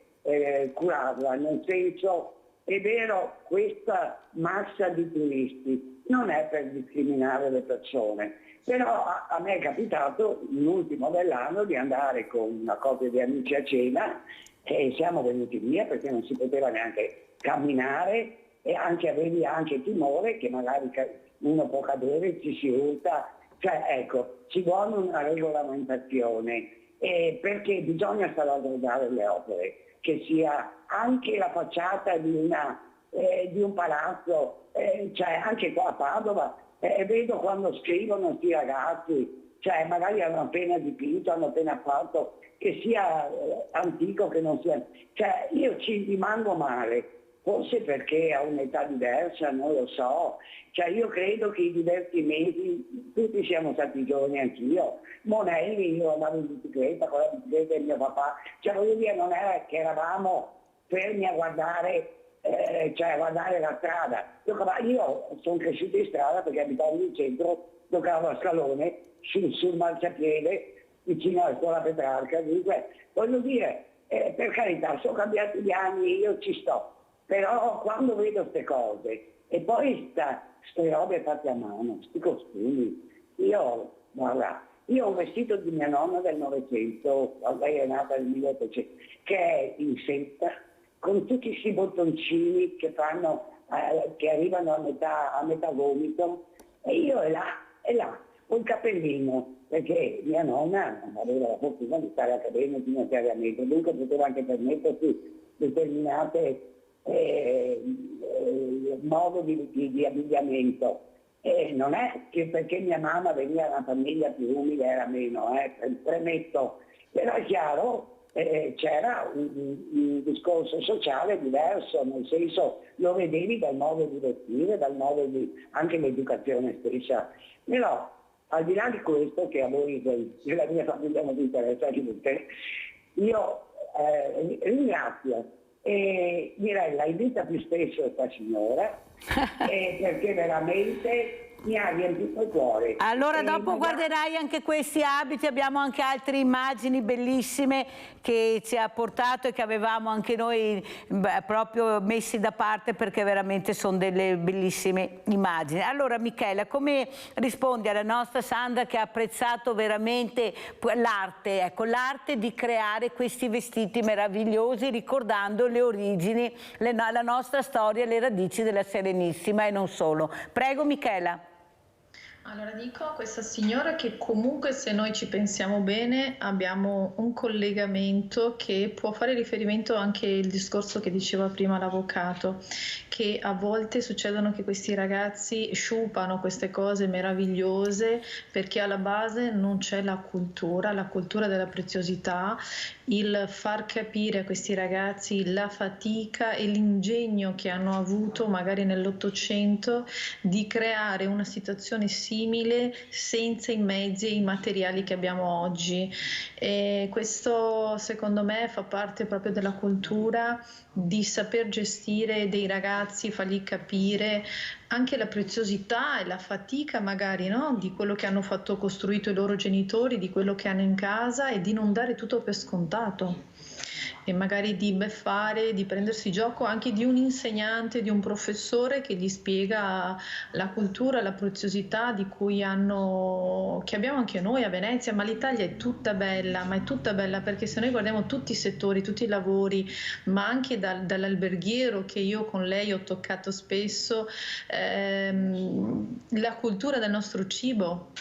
curarla, nel senso, è vero, questa massa di turisti non è per discriminare le persone, però a me è capitato l'ultimo dell'anno di andare con una coppia di amici a cena e siamo venuti via perché non si poteva neanche camminare e avevi anche timore che magari uno può cadere, ci si urta, cioè ecco, ci vuole una regolamentazione perché bisogna salvaguardare le opere, che sia anche la facciata di un palazzo, cioè anche qua a Padova, vedo quando scrivono questi ragazzi, cioè magari hanno appena dipinto, hanno appena fatto, che sia antico, che non sia... Cioè io ci rimango male, forse perché a un'età diversa, non lo so, cioè io credo che i diversi mesi tutti siamo stati giovani, anch'io. Monelli, io andavo in bicicletta con la bicicletta di mio papà, cioè voglio dire, non era che eravamo fermi a guardare, cioè a guardare la strada. Io sono cresciuto in strada perché abitavo in centro, giocavo a scalone sul marciapiede vicino alla scuola Petrarca, dunque voglio dire, per carità, sono cambiati gli anni, io ci sto, però quando vedo queste cose e poi queste robe fatte a mano, questi costumi, guarda, io ho un vestito di mia nonna del Novecento, lei è nata nel 1800, che è in seta, con tutti questi bottoncini che arrivano a metà gomito, e io è là, un cappellino, perché mia nonna aveva la fortuna di stare accademia finanziariamente, dunque poteva anche permettersi determinate modi di abbigliamento. Non è che perché mia mamma veniva da una famiglia più umile era meno, premetto, però è chiaro, c'era un discorso sociale diverso, nel senso lo vedevi dal modo di vestire, dal modo anche l'educazione stessa. Però al di là di questo, che a voi della mia famiglia non vi interessa tutte, io ringrazio Mirella, invita più spesso questa signora perché veramente mi ha riempito il cuore. Allora dopo guarderai anche questi abiti, abbiamo anche altre immagini bellissime che ci ha portato e che avevamo anche noi proprio messi da parte perché veramente sono delle bellissime immagini. Allora Michela, come rispondi alla nostra Sandra che ha apprezzato veramente l'arte, ecco, l'arte di creare questi vestiti meravigliosi ricordando le origini, la nostra storia, le radici della Serenissima e non solo. Prego Michela. Allora dico a questa signora che comunque, se noi ci pensiamo bene, abbiamo un collegamento che può fare riferimento anche al discorso che diceva prima l'avvocato, che a volte succedono che questi ragazzi sciupano queste cose meravigliose perché alla base non c'è la cultura della preziosità, il far capire a questi ragazzi la fatica e l'ingegno che hanno avuto magari nell'Ottocento di creare una situazione simile senza i mezzi e i materiali che abbiamo oggi. E questo secondo me fa parte proprio della cultura, di saper gestire dei ragazzi, fargli capire anche la preziosità e la fatica magari, no? Di quello che hanno fatto costruito i loro genitori, di quello che hanno in casa, e di non dare tutto per scontato. E magari di beffare, di prendersi gioco anche di un insegnante, di un professore che gli spiega la cultura, la preziosità che abbiamo anche noi a Venezia. Ma l'Italia è tutta bella, ma è tutta bella perché se noi guardiamo tutti i settori, tutti i lavori, ma anche dall'alberghiero che io con lei ho toccato spesso, la cultura del nostro cibo,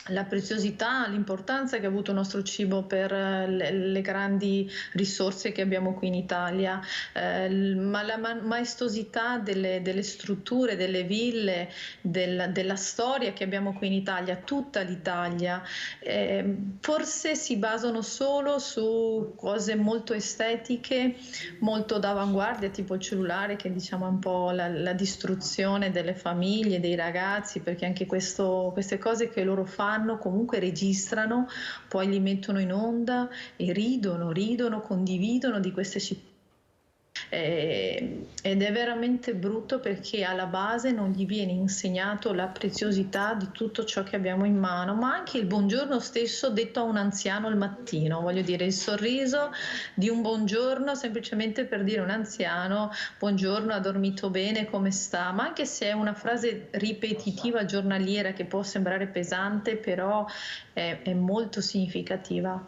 la preziosità, l'importanza che ha avuto il nostro cibo per le grandi risorse che abbiamo qui in Italia, ma la maestosità delle strutture, delle ville, della storia che abbiamo qui in Italia, tutta l'Italia. Forse si basano solo su cose molto estetiche, molto d'avanguardia, tipo il cellulare, che diciamo è un po' la distruzione delle famiglie, dei ragazzi, perché anche queste cose che loro fanno comunque registrano, poi li mettono in onda e ridono, condividono di queste città. Ed è veramente brutto perché alla base non gli viene insegnato la preziosità di tutto ciò che abbiamo in mano, ma anche il buongiorno stesso detto a un anziano al mattino, voglio dire, il sorriso di un buongiorno semplicemente per dire a un anziano buongiorno, ha dormito bene, come sta, ma anche se è una frase ripetitiva giornaliera che può sembrare pesante, però è molto significativa.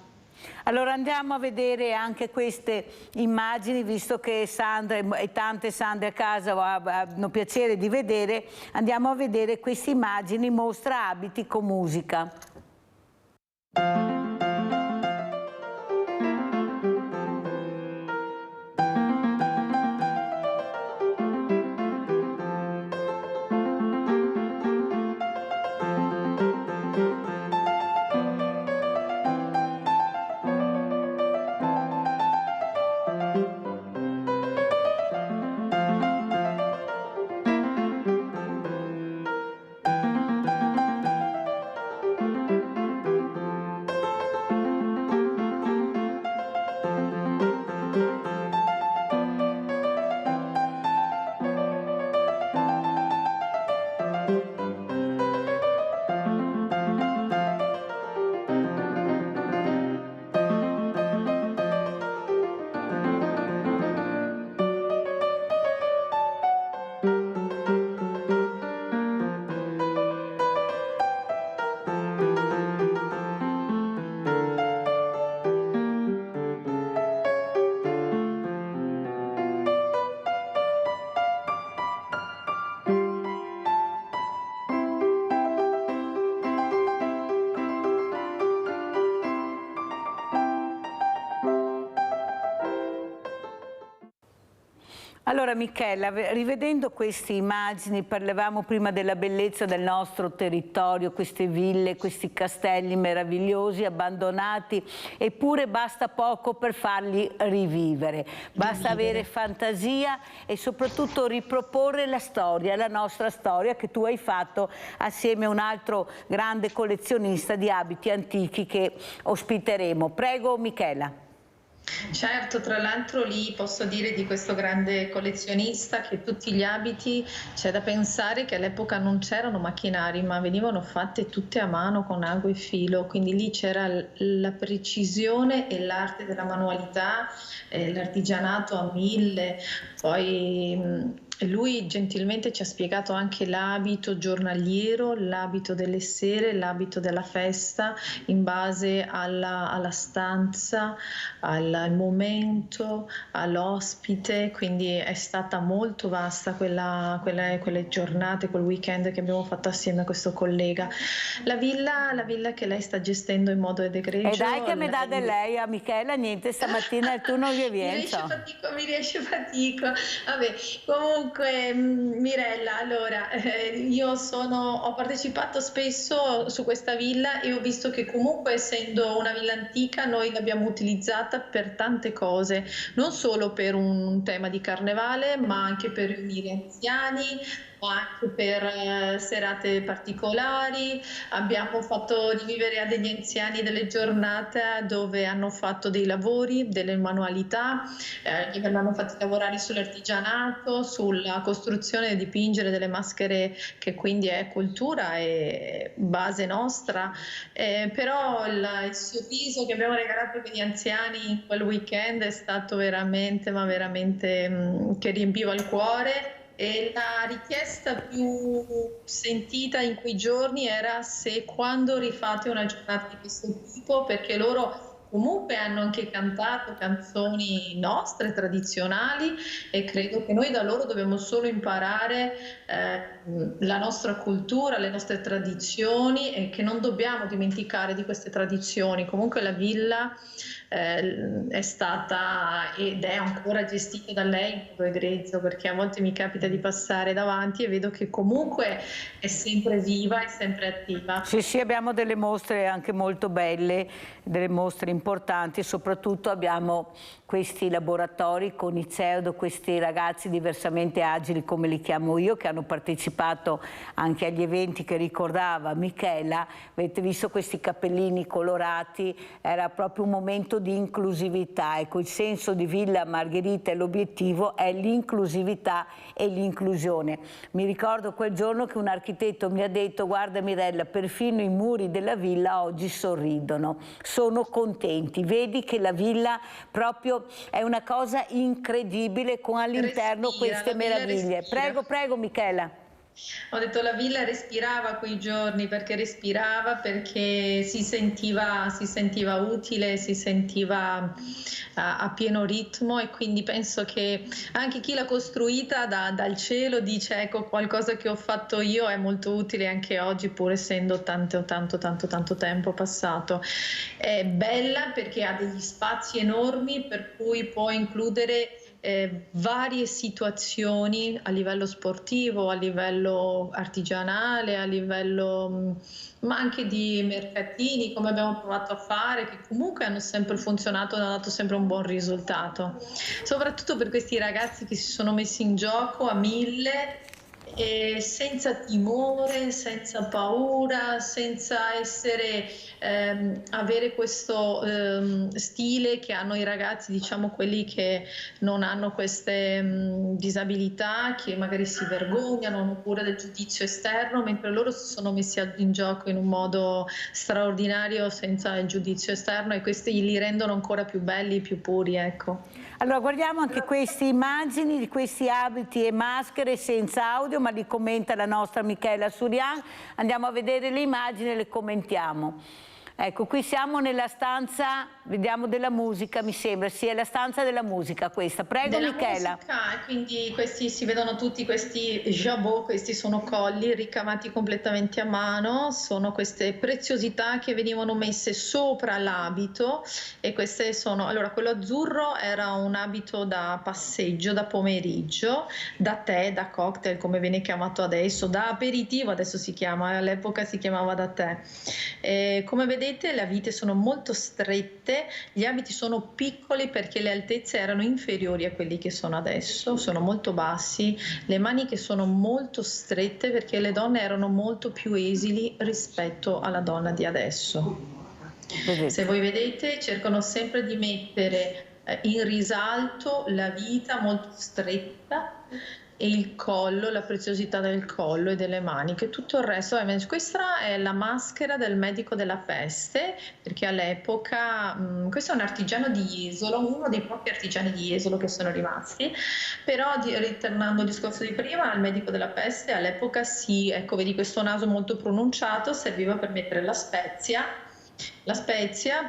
Allora andiamo a vedere anche queste immagini, visto che Sandra e tante Sandre a casa hanno piacere di vedere, andiamo a vedere queste immagini, mostra abiti con musica. Allora Michela, rivedendo queste immagini, parlavamo prima della bellezza del nostro territorio, queste ville, questi castelli meravigliosi, abbandonati, eppure basta poco per farli rivivere. Basta avere fantasia e soprattutto riproporre la storia, la nostra storia che tu hai fatto assieme a un altro grande collezionista di abiti antichi che ospiteremo. Prego Michela. Certo, tra l'altro lì posso dire di questo grande collezionista che tutti gli abiti, c'è da pensare che all'epoca non c'erano macchinari, ma venivano fatte tutte a mano con ago e filo, quindi lì c'era la precisione e l'arte della manualità, l'artigianato a 1000, poi lui gentilmente ci ha spiegato anche l'abito giornaliero, l'abito delle sere, l'abito della festa, in base alla stanza, al momento, all'ospite, quindi è stata molto vasta quelle giornate, quel weekend che abbiamo fatto assieme a questo collega. La villa che lei sta gestendo in modo egregio. E dai che mi dà di lei a Michela, niente, stamattina tu non vi vieni. Mi riesce fatico. Vabbè, comunque Mirella, allora io ho partecipato spesso su questa villa e ho visto che comunque, essendo una villa antica, noi l'abbiamo utilizzata per tante cose, non solo per un tema di carnevale, ma anche per riunire anziani, anche per serate particolari. Abbiamo fatto rivivere a degli anziani delle giornate dove hanno fatto dei lavori, delle manualità, li hanno fatti lavorare sull'artigianato, sulla costruzione e dipingere delle maschere, che quindi è cultura e base nostra. Però il sorriso che abbiamo regalato per gli anziani in quel weekend è stato veramente, ma veramente che riempiva il cuore. E la richiesta più sentita in quei giorni era se quando rifate una giornata di questo tipo, perché loro comunque hanno anche cantato canzoni nostre, tradizionali, e credo che noi da loro dobbiamo solo imparare la nostra cultura, le nostre tradizioni, e che non dobbiamo dimenticare di queste tradizioni. Comunque la villa è stata ed è ancora gestita da lei in modo egregio, perché a volte mi capita di passare davanti e vedo che comunque è sempre viva, è sempre attiva. Sì, abbiamo delle mostre anche molto belle, delle mostre importanti, e soprattutto abbiamo questi laboratori con i pseudo, questi ragazzi diversamente agili, come li chiamo io, che hanno partecipato anche agli eventi che ricordava Michela. Avete visto questi cappellini colorati, era proprio un momento di inclusività. Ecco, il senso di Villa Margherita e l'obiettivo è l'inclusività e l'inclusione. Mi ricordo quel giorno che un architetto mi ha detto: guarda Mirella, perfino i muri della villa oggi sorridono, sono contenti, vedi che la villa proprio è una cosa incredibile, con all'interno queste meraviglie. Prego Michela. Ho detto la villa respirava quei giorni, perché si sentiva utile, si sentiva a pieno ritmo, e quindi penso che anche chi l'ha costruita dal cielo dice: ecco, qualcosa che ho fatto io è molto utile anche oggi, pur essendo tanto tempo passato. È bella perché ha degli spazi enormi per cui può includere varie situazioni a livello sportivo, a livello artigianale, a livello ma anche di mercatini, come abbiamo provato a fare, che comunque hanno sempre funzionato, hanno dato sempre un buon risultato, soprattutto per questi ragazzi che si sono messi in gioco a 1000, senza timore, senza paura, senza avere questo stile che hanno i ragazzi, diciamo quelli che non hanno queste disabilità, che magari si vergognano, hanno paura del giudizio esterno, mentre loro si sono messi in gioco in un modo straordinario, senza il giudizio esterno, e questi li rendono ancora più belli, più puri, ecco. Allora guardiamo anche queste immagini di questi abiti e maschere senza audio, ma li commenta la nostra Michela Surian. Andiamo a vedere le immagini e le commentiamo. Ecco, qui siamo nella stanza, vediamo, della musica, mi sembra. Sì, è la stanza della musica questa. Prego Michela. Musica, quindi questi si vedono tutti, questi jabot, questi sono colli ricamati completamente a mano, sono queste preziosità che venivano messe sopra l'abito, e queste sono, allora quello azzurro era un abito da passeggio, da pomeriggio, da tè, da cocktail come viene chiamato adesso, da aperitivo adesso si chiama, all'epoca si chiamava da tè. Come vedete le vite sono molto strette, gli abiti sono piccoli perché le altezze erano inferiori a quelli che sono adesso, sono molto bassi, le maniche sono molto strette perché le donne erano molto più esili rispetto alla donna di adesso. Se voi vedete, cercano sempre di mettere in risalto la vita molto stretta, e il collo, la preziosità del collo e delle maniche, tutto il resto. Questa è la maschera del medico della peste, perché all'epoca, questo è un artigiano di Jesolo, uno dei pochi artigiani di Jesolo che sono rimasti, però ritornando al discorso di prima, il medico della peste all'epoca ecco, vedi questo naso molto pronunciato, serviva per mettere la spezia,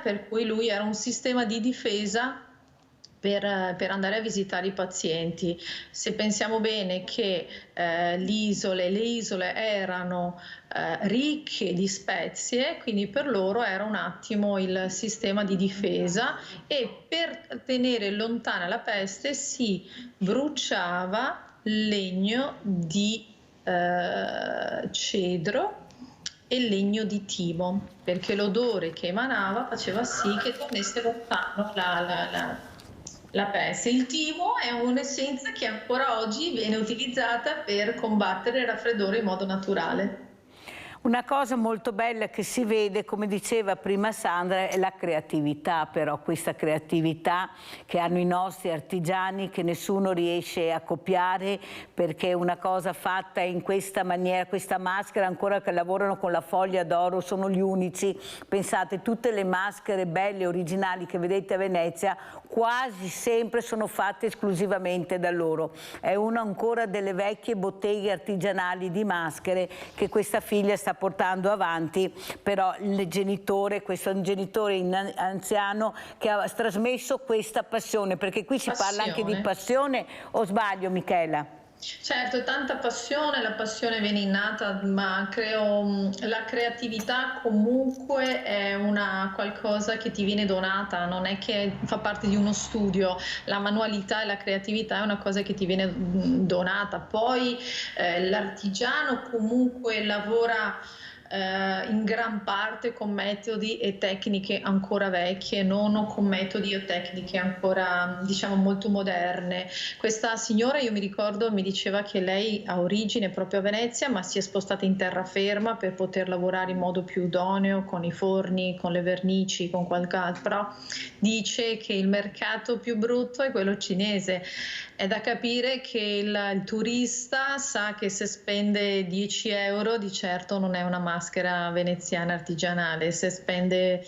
per cui lui era un sistema di difesa per andare a visitare i pazienti. Se pensiamo bene che le isole erano ricche di spezie, quindi per loro era un attimo il sistema di difesa, e per tenere lontana la peste si bruciava legno di cedro e legno di timo, perché l'odore che emanava faceva sì che tornasse lontano la peste. Il timo è un'essenza che ancora oggi viene utilizzata per combattere il raffreddore in modo naturale. Una cosa molto bella che si vede, come diceva prima Sandra, è la creatività, però questa creatività che hanno i nostri artigiani, che nessuno riesce a copiare, perché una cosa fatta in questa maniera, questa maschera, ancora che lavorano con la foglia d'oro, sono gli unici. Pensate, tutte le maschere belle, originali che vedete a Venezia, quasi sempre sono fatte esclusivamente da loro. È una ancora delle vecchie botteghe artigianali di maschere che questa figlia sta portando avanti, però il genitore, questo è un genitore anziano che ha trasmesso questa passione, perché qui si parla anche di passione, o sbaglio Michela? Certo, tanta passione, la passione viene innata, ma la creatività comunque è qualcosa che ti viene donata, non è che fa parte di uno studio. La manualità e la creatività è una cosa che ti viene donata. Poi l'artigiano comunque lavora in gran parte con metodi e tecniche ancora vecchie, non con metodi o tecniche ancora, diciamo, molto moderne. Questa signora, io mi ricordo, mi diceva che lei ha origine proprio a Venezia, ma si è spostata in terraferma per poter lavorare in modo più idoneo con i forni, con le vernici, con qualcos'altro, però dice che il mercato più brutto è quello cinese. È da capire che il turista sa che se spende 10 euro di certo non è una maschera veneziana artigianale, se spende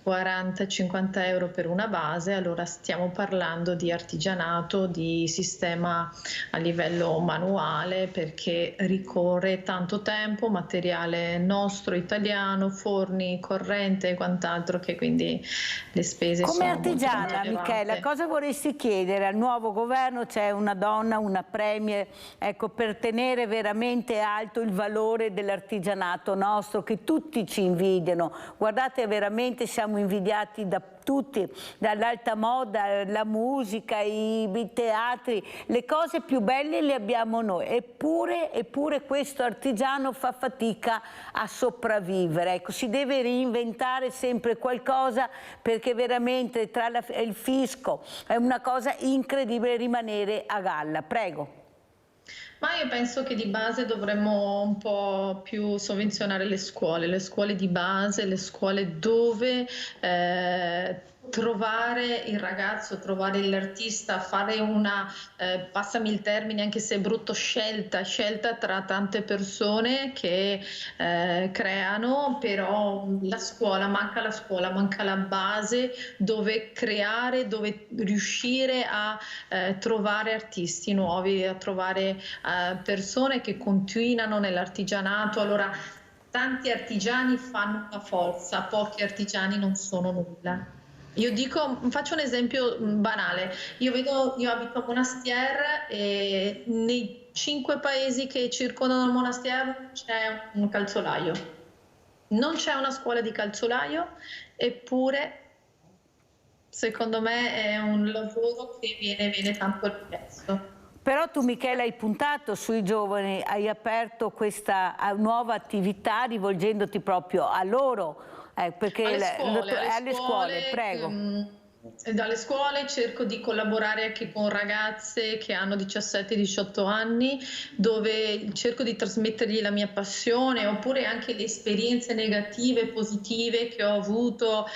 40-50 euro per una base, allora stiamo parlando di artigianato, di sistema a livello manuale, perché ricorre tanto tempo, materiale nostro, italiano, forni, corrente e quant'altro, che quindi le spese come sono artigiana, molto elevate. Michela, cosa vorresti chiedere al nuovo governo? C'è una donna, una premier, ecco, per tenere veramente alto il valore dell'artigianato nostro, che tutti ci invidiano. Guardate, veramente siamo invidiati da tutti, dall'alta moda, la musica, i teatri, le cose più belle le abbiamo noi, eppure questo artigiano fa fatica a sopravvivere. Ecco, si deve reinventare sempre qualcosa, perché veramente tra il fisco è una cosa incredibile rimanere a galla. Prego. Ma io penso che di base dovremmo un po' più sovvenzionare le scuole di base, le scuole dove trovare il ragazzo, trovare l'artista, fare una, passami il termine anche se è brutto, scelta tra tante persone che creano, però manca la base dove creare, dove riuscire a trovare artisti nuovi, a trovare persone che continuano nell'artigianato. Allora, tanti artigiani fanno la forza, pochi artigiani non sono nulla. Io dico, faccio un esempio banale, io abito a Monastier e nei 5 paesi che circondano il Monastier c'è un calzolaio. Non c'è una scuola di calzolaio, eppure secondo me è un lavoro che viene tanto richiesto. Però tu, Michela, hai puntato sui giovani, hai aperto questa nuova attività rivolgendoti proprio a loro, perché alle scuole, prego. Dalle scuole cerco di collaborare anche con ragazze che hanno 17-18 anni, dove cerco di trasmettergli la mia passione, oppure anche le esperienze negative e positive che ho avuto.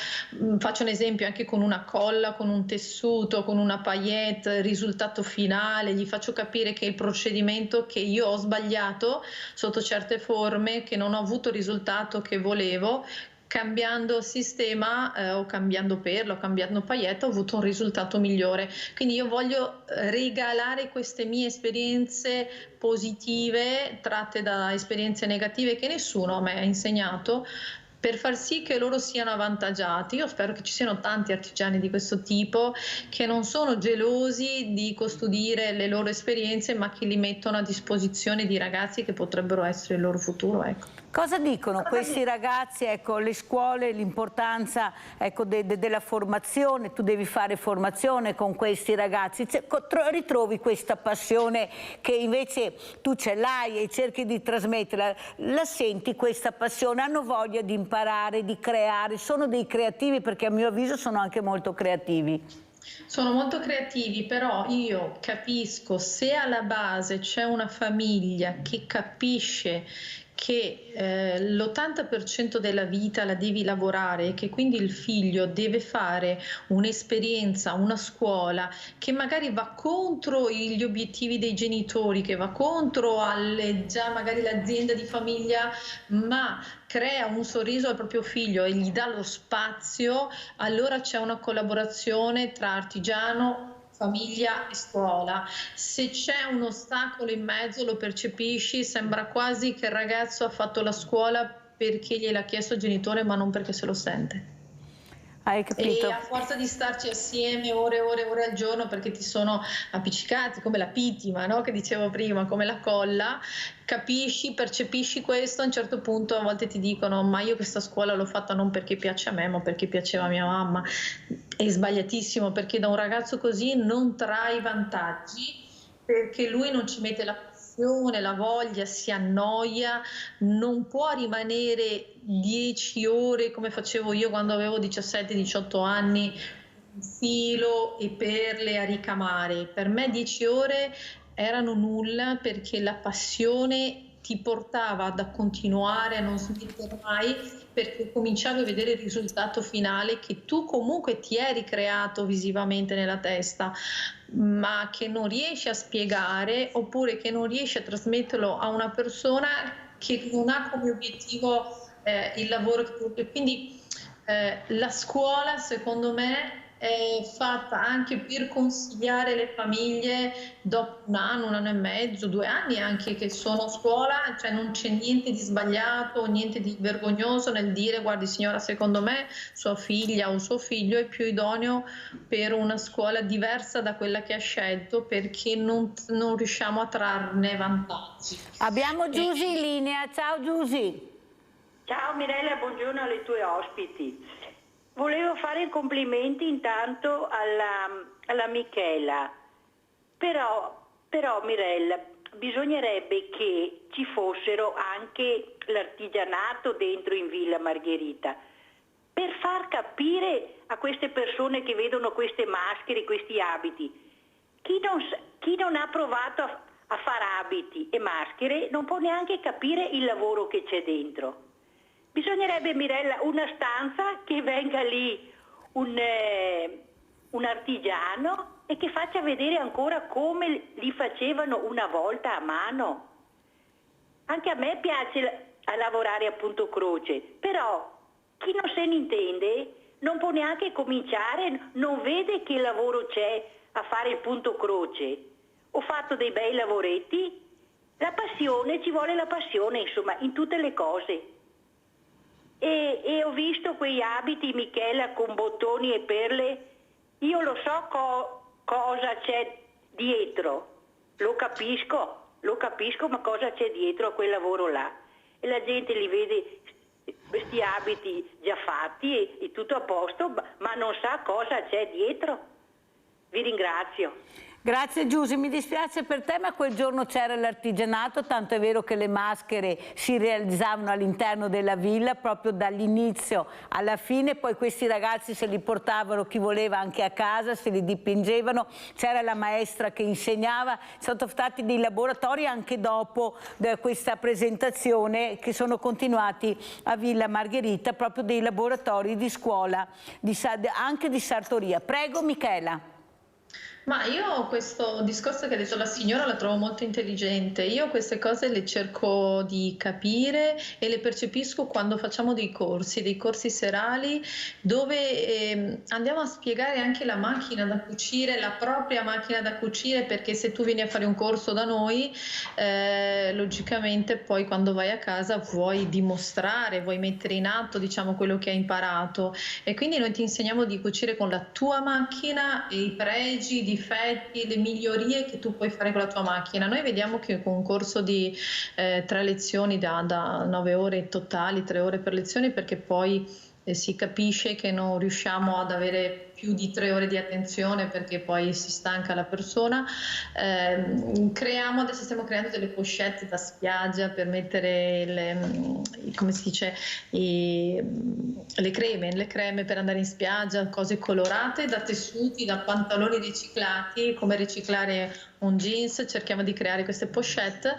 Faccio un esempio anche con una colla, con un tessuto, con una paillette, il risultato finale, gli faccio capire che il procedimento che io ho sbagliato sotto certe forme, che non ho avuto il risultato che volevo, cambiando sistema o cambiando perla o cambiando paillette ho avuto un risultato migliore. Quindi io voglio regalare queste mie esperienze positive tratte da esperienze negative che nessuno a me ha insegnato, per far sì che loro siano avvantaggiati. Io spero che ci siano tanti artigiani di questo tipo che non sono gelosi di custodire le loro esperienze, ma che li mettono a disposizione di ragazzi che potrebbero essere il loro futuro. Ecco. Cosa dicono questi ragazzi, ecco, le scuole, l'importanza, ecco, della formazione? Tu devi fare formazione con questi ragazzi, ritrovi questa passione che invece tu ce l'hai e cerchi di trasmetterla, la senti questa passione? Hanno voglia di imparare, di creare, sono dei creativi, perché a mio avviso sono anche molto creativi. Sono molto creativi, però io capisco, se alla base c'è una famiglia che capisce che l'80% della vita la devi lavorare e che quindi il figlio deve fare un'esperienza, una scuola che magari va contro gli obiettivi dei genitori, che va contro già magari l'azienda di famiglia, ma crea un sorriso al proprio figlio e gli dà lo spazio, allora c'è una collaborazione tra artigiano, famiglia e scuola. Se c'è un ostacolo in mezzo lo percepisci, sembra quasi che il ragazzo ha fatto la scuola perché gliel'ha chiesto il genitore, ma non perché se lo sente. Hai capito? E a forza di starci assieme ore e ore e ore al giorno, perché ti sono appiccicati come la pittima, no? Che dicevo prima, come la colla, capisci, percepisci questo. A un certo punto a volte ti dicono: ma io questa scuola l'ho fatta non perché piace a me, ma perché piaceva a mia mamma. È sbagliatissimo, perché da un ragazzo così non trai vantaggi, perché lui non ci mette la passione, la voglia, si annoia, non può rimanere 10 ore come facevo io quando avevo 17-18 anni, filo e perle a ricamare. Per me 10 ore erano nulla, perché la passione ti portava a continuare, a non smettere mai, perché cominciavi a vedere il risultato finale che tu comunque ti eri creato visivamente nella testa, ma che non riesci a spiegare, oppure che non riesci a trasmetterlo a una persona che non ha come obiettivo il lavoro. Quindi la scuola, secondo me, è fatta anche per consigliare le famiglie dopo un anno e mezzo, 2 anni anche che sono a scuola, cioè non c'è niente di sbagliato, niente di vergognoso nel dire: guardi signora, secondo me sua figlia o suo figlio è più idoneo per una scuola diversa da quella che ha scelto, perché non riusciamo a trarne vantaggi. Abbiamo Giusy in linea. Ciao Giusy. Ciao Mirella, buongiorno alle tue ospiti. Volevo fare i complimenti intanto alla Michela, però Mirella, bisognerebbe che ci fossero anche l'artigianato dentro in Villa Margherita, per far capire a queste persone che vedono queste maschere, questi abiti. Chi non ha provato a fare abiti e maschere non può neanche capire il lavoro che c'è dentro. Bisognerebbe, Mirella, una stanza che venga lì un artigiano e che faccia vedere ancora come li facevano una volta a mano. Anche a me piace a lavorare a punto croce, però chi non se ne intende non può neanche cominciare, non vede che lavoro c'è a fare il punto croce. Ho fatto dei bei lavoretti, la passione, ci vuole la passione, insomma, in tutte le cose. E ho visto quei abiti, Michela, con bottoni e perle. Io lo so cosa c'è dietro, lo capisco, ma cosa c'è dietro a quel lavoro là. E la gente li vede, questi abiti già fatti e tutto a posto, ma non sa cosa c'è dietro. Vi ringrazio. Grazie Giusy, mi dispiace per te, ma quel giorno c'era l'artigianato, tanto è vero che le maschere si realizzavano all'interno della villa proprio dall'inizio alla fine, poi questi ragazzi se li portavano chi voleva anche a casa, se li dipingevano, c'era la maestra che insegnava, sono stati dei laboratori anche dopo questa presentazione che sono continuati a Villa Margherita, proprio dei laboratori di scuola, anche di sartoria. Prego Michela. Ma io questo discorso che ha detto la signora la trovo molto intelligente. Io queste cose le cerco di capire e le percepisco quando facciamo dei corsi serali dove andiamo a spiegare anche la macchina da cucire, la propria macchina da cucire, perché se tu vieni a fare un corso da noi, logicamente poi quando vai a casa vuoi dimostrare, vuoi mettere in atto, diciamo, quello che hai imparato, e quindi noi ti insegniamo di cucire con la tua macchina e i pregi, difetti, le migliorie che tu puoi fare con la tua macchina. Noi vediamo che con un corso di 3 lezioni da 9 ore totali, 3 ore per lezione, perché poi si capisce che non riusciamo ad avere più di 3 ore di attenzione perché poi si stanca la persona. Adesso stiamo creando delle pochette da spiaggia per mettere come si dice, le creme per andare in spiaggia, cose colorate da tessuti, da pantaloni riciclati, come riciclare un jeans. Cerchiamo di creare queste pochette.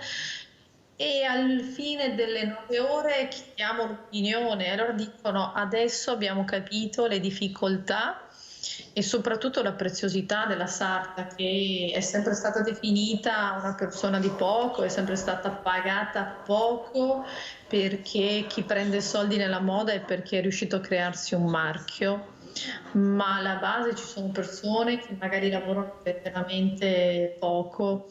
E al fine delle 9 ore chiediamo l'opinione, allora dicono: adesso abbiamo capito le difficoltà e soprattutto la preziosità della sarta, che è sempre stata definita una persona di poco, è sempre stata pagata poco, perché chi prende soldi nella moda è perché è riuscito a crearsi un marchio, ma alla base ci sono persone che magari lavorano veramente poco.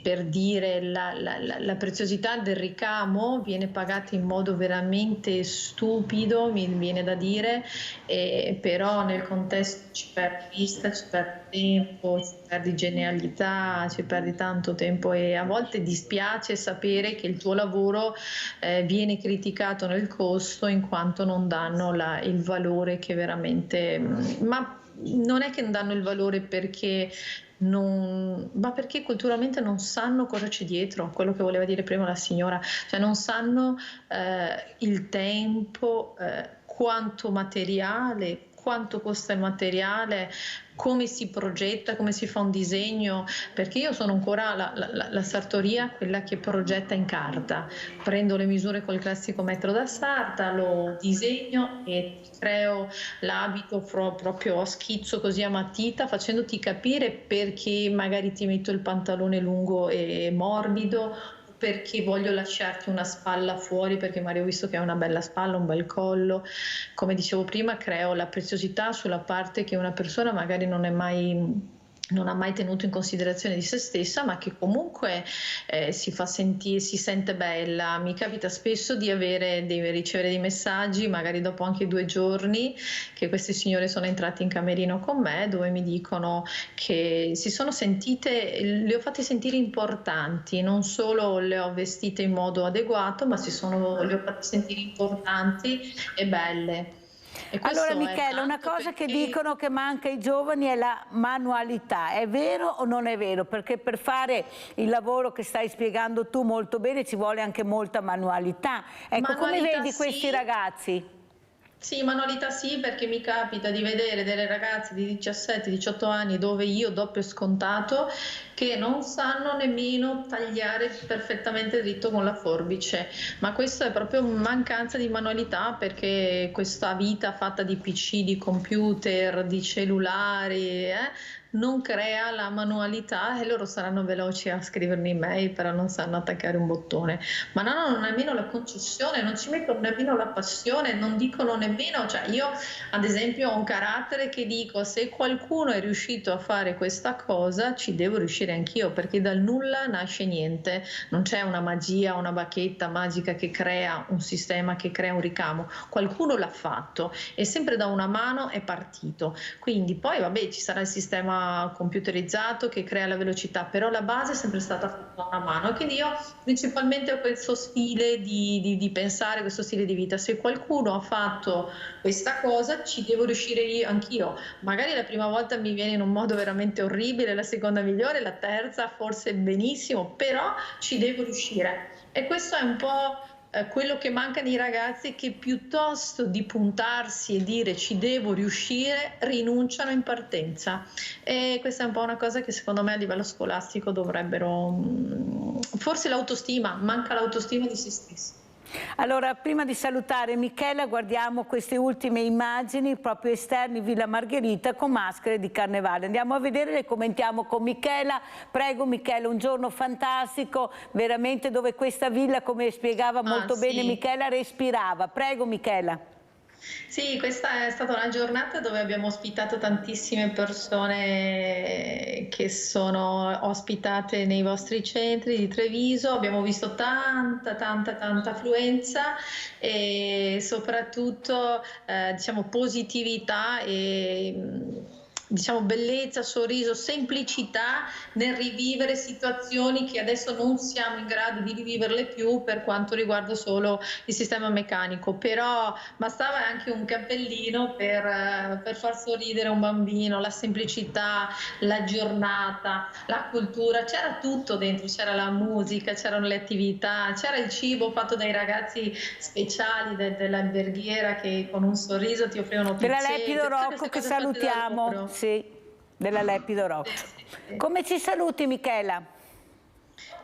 Per dire, la preziosità del ricamo viene pagata in modo veramente stupido, mi viene da dire, però nel contesto ci perdi vista, ci perdi tempo, ci perdi genialità, ci perdi tanto tempo, e a volte dispiace sapere che il tuo lavoro viene criticato nel costo in quanto non danno il valore che veramente... Ma non è che non danno il valore perché... ma perché culturalmente non sanno cosa c'è dietro, quello che voleva dire prima la signora, cioè non sanno il tempo, quanto materiale, quanto costa il materiale, come si progetta, come si fa un disegno, perché io sono ancora la sartoria, quella che progetta in carta, prendo le misure col classico metro da sarta, lo disegno e creo l'abito proprio a schizzo, così a matita, facendoti capire perché magari ti metto il pantalone lungo e morbido, perché voglio lasciarti una spalla fuori, perché magari ho visto che hai una bella spalla, un bel collo. Come dicevo prima, creo la preziosità sulla parte che una persona magari non ha mai tenuto in considerazione di se stessa, ma che comunque si fa sentire, si sente bella. Mi capita spesso di ricevere dei messaggi, magari dopo anche 2 giorni, che queste signore sono entrate in camerino con me, dove mi dicono che si sono sentite, le ho fatte sentire importanti, non solo le ho vestite in modo adeguato, ma le ho fatte sentire importanti e belle. Allora Michela, una cosa che dicono che manca ai giovani è la manualità, è vero o non è vero? Perché per fare il lavoro che stai spiegando tu molto bene ci vuole anche molta manualità. Ecco, come vedi questi ragazzi? Sì, manualità sì, perché mi capita di vedere delle ragazze di 17-18 anni dove io do per scontato che non sanno nemmeno tagliare perfettamente dritto con la forbice, ma questo è proprio mancanza di manualità, perché questa vita fatta di PC, di computer, di cellulari, non crea la manualità, e loro saranno veloci a scrivere un'email, però non sanno attaccare un bottone, ma non hanno nemmeno la concessione, non ci mettono nemmeno la passione, non dicono nemmeno, cioè io ad esempio ho un carattere che dico: se qualcuno è riuscito a fare questa cosa ci devo riuscire riuscire anch'io, perché dal nulla nasce niente, non c'è una magia, una bacchetta magica che crea un sistema, che crea un ricamo, qualcuno l'ha fatto e sempre da una mano è partito, quindi poi vabbè ci sarà il sistema computerizzato che crea la velocità, però la base è sempre stata fatta da una mano, e quindi io principalmente ho questo stile di pensare, questo stile di vita: se qualcuno ha fatto questa cosa ci devo riuscire io, anch'io. Magari la prima volta mi viene in un modo veramente orribile, la seconda migliore, la terza forse benissimo, però ci devo riuscire. E questo è un po' quello che manca nei ragazzi, che piuttosto di puntarsi e dire ci devo riuscire, rinunciano in partenza, e questa è un po' una cosa che secondo me a livello scolastico dovrebbero, forse l'autostima, manca l'autostima di se stessi. Allora, prima di salutare Michela, guardiamo queste ultime immagini proprio esterni Villa Margherita con maschere di carnevale. Andiamo a vedere, le commentiamo con Michela. Prego Michela, un giorno fantastico, veramente, dove questa villa, come spiegava molto bene Michela, respirava. Prego Michela. Sì, questa è stata una giornata dove abbiamo ospitato tantissime persone che sono ospitate nei vostri centri di Treviso. Abbiamo visto tanta affluenza e soprattutto diciamo positività e diciamo bellezza, sorriso, semplicità nel rivivere situazioni che adesso non siamo in grado di riviverle più per quanto riguarda solo il sistema meccanico, però bastava anche un cappellino per far sorridere un bambino, la semplicità, la giornata, la cultura, c'era tutto dentro, c'era la musica, c'erano le attività, c'era il cibo fatto dai ragazzi speciali dell'alberghiera che con un sorriso ti offrivano pizzette. Della Lepido Rocco, che salutiamo. Sì, della Lepido Rocco. Come ci saluti Michela?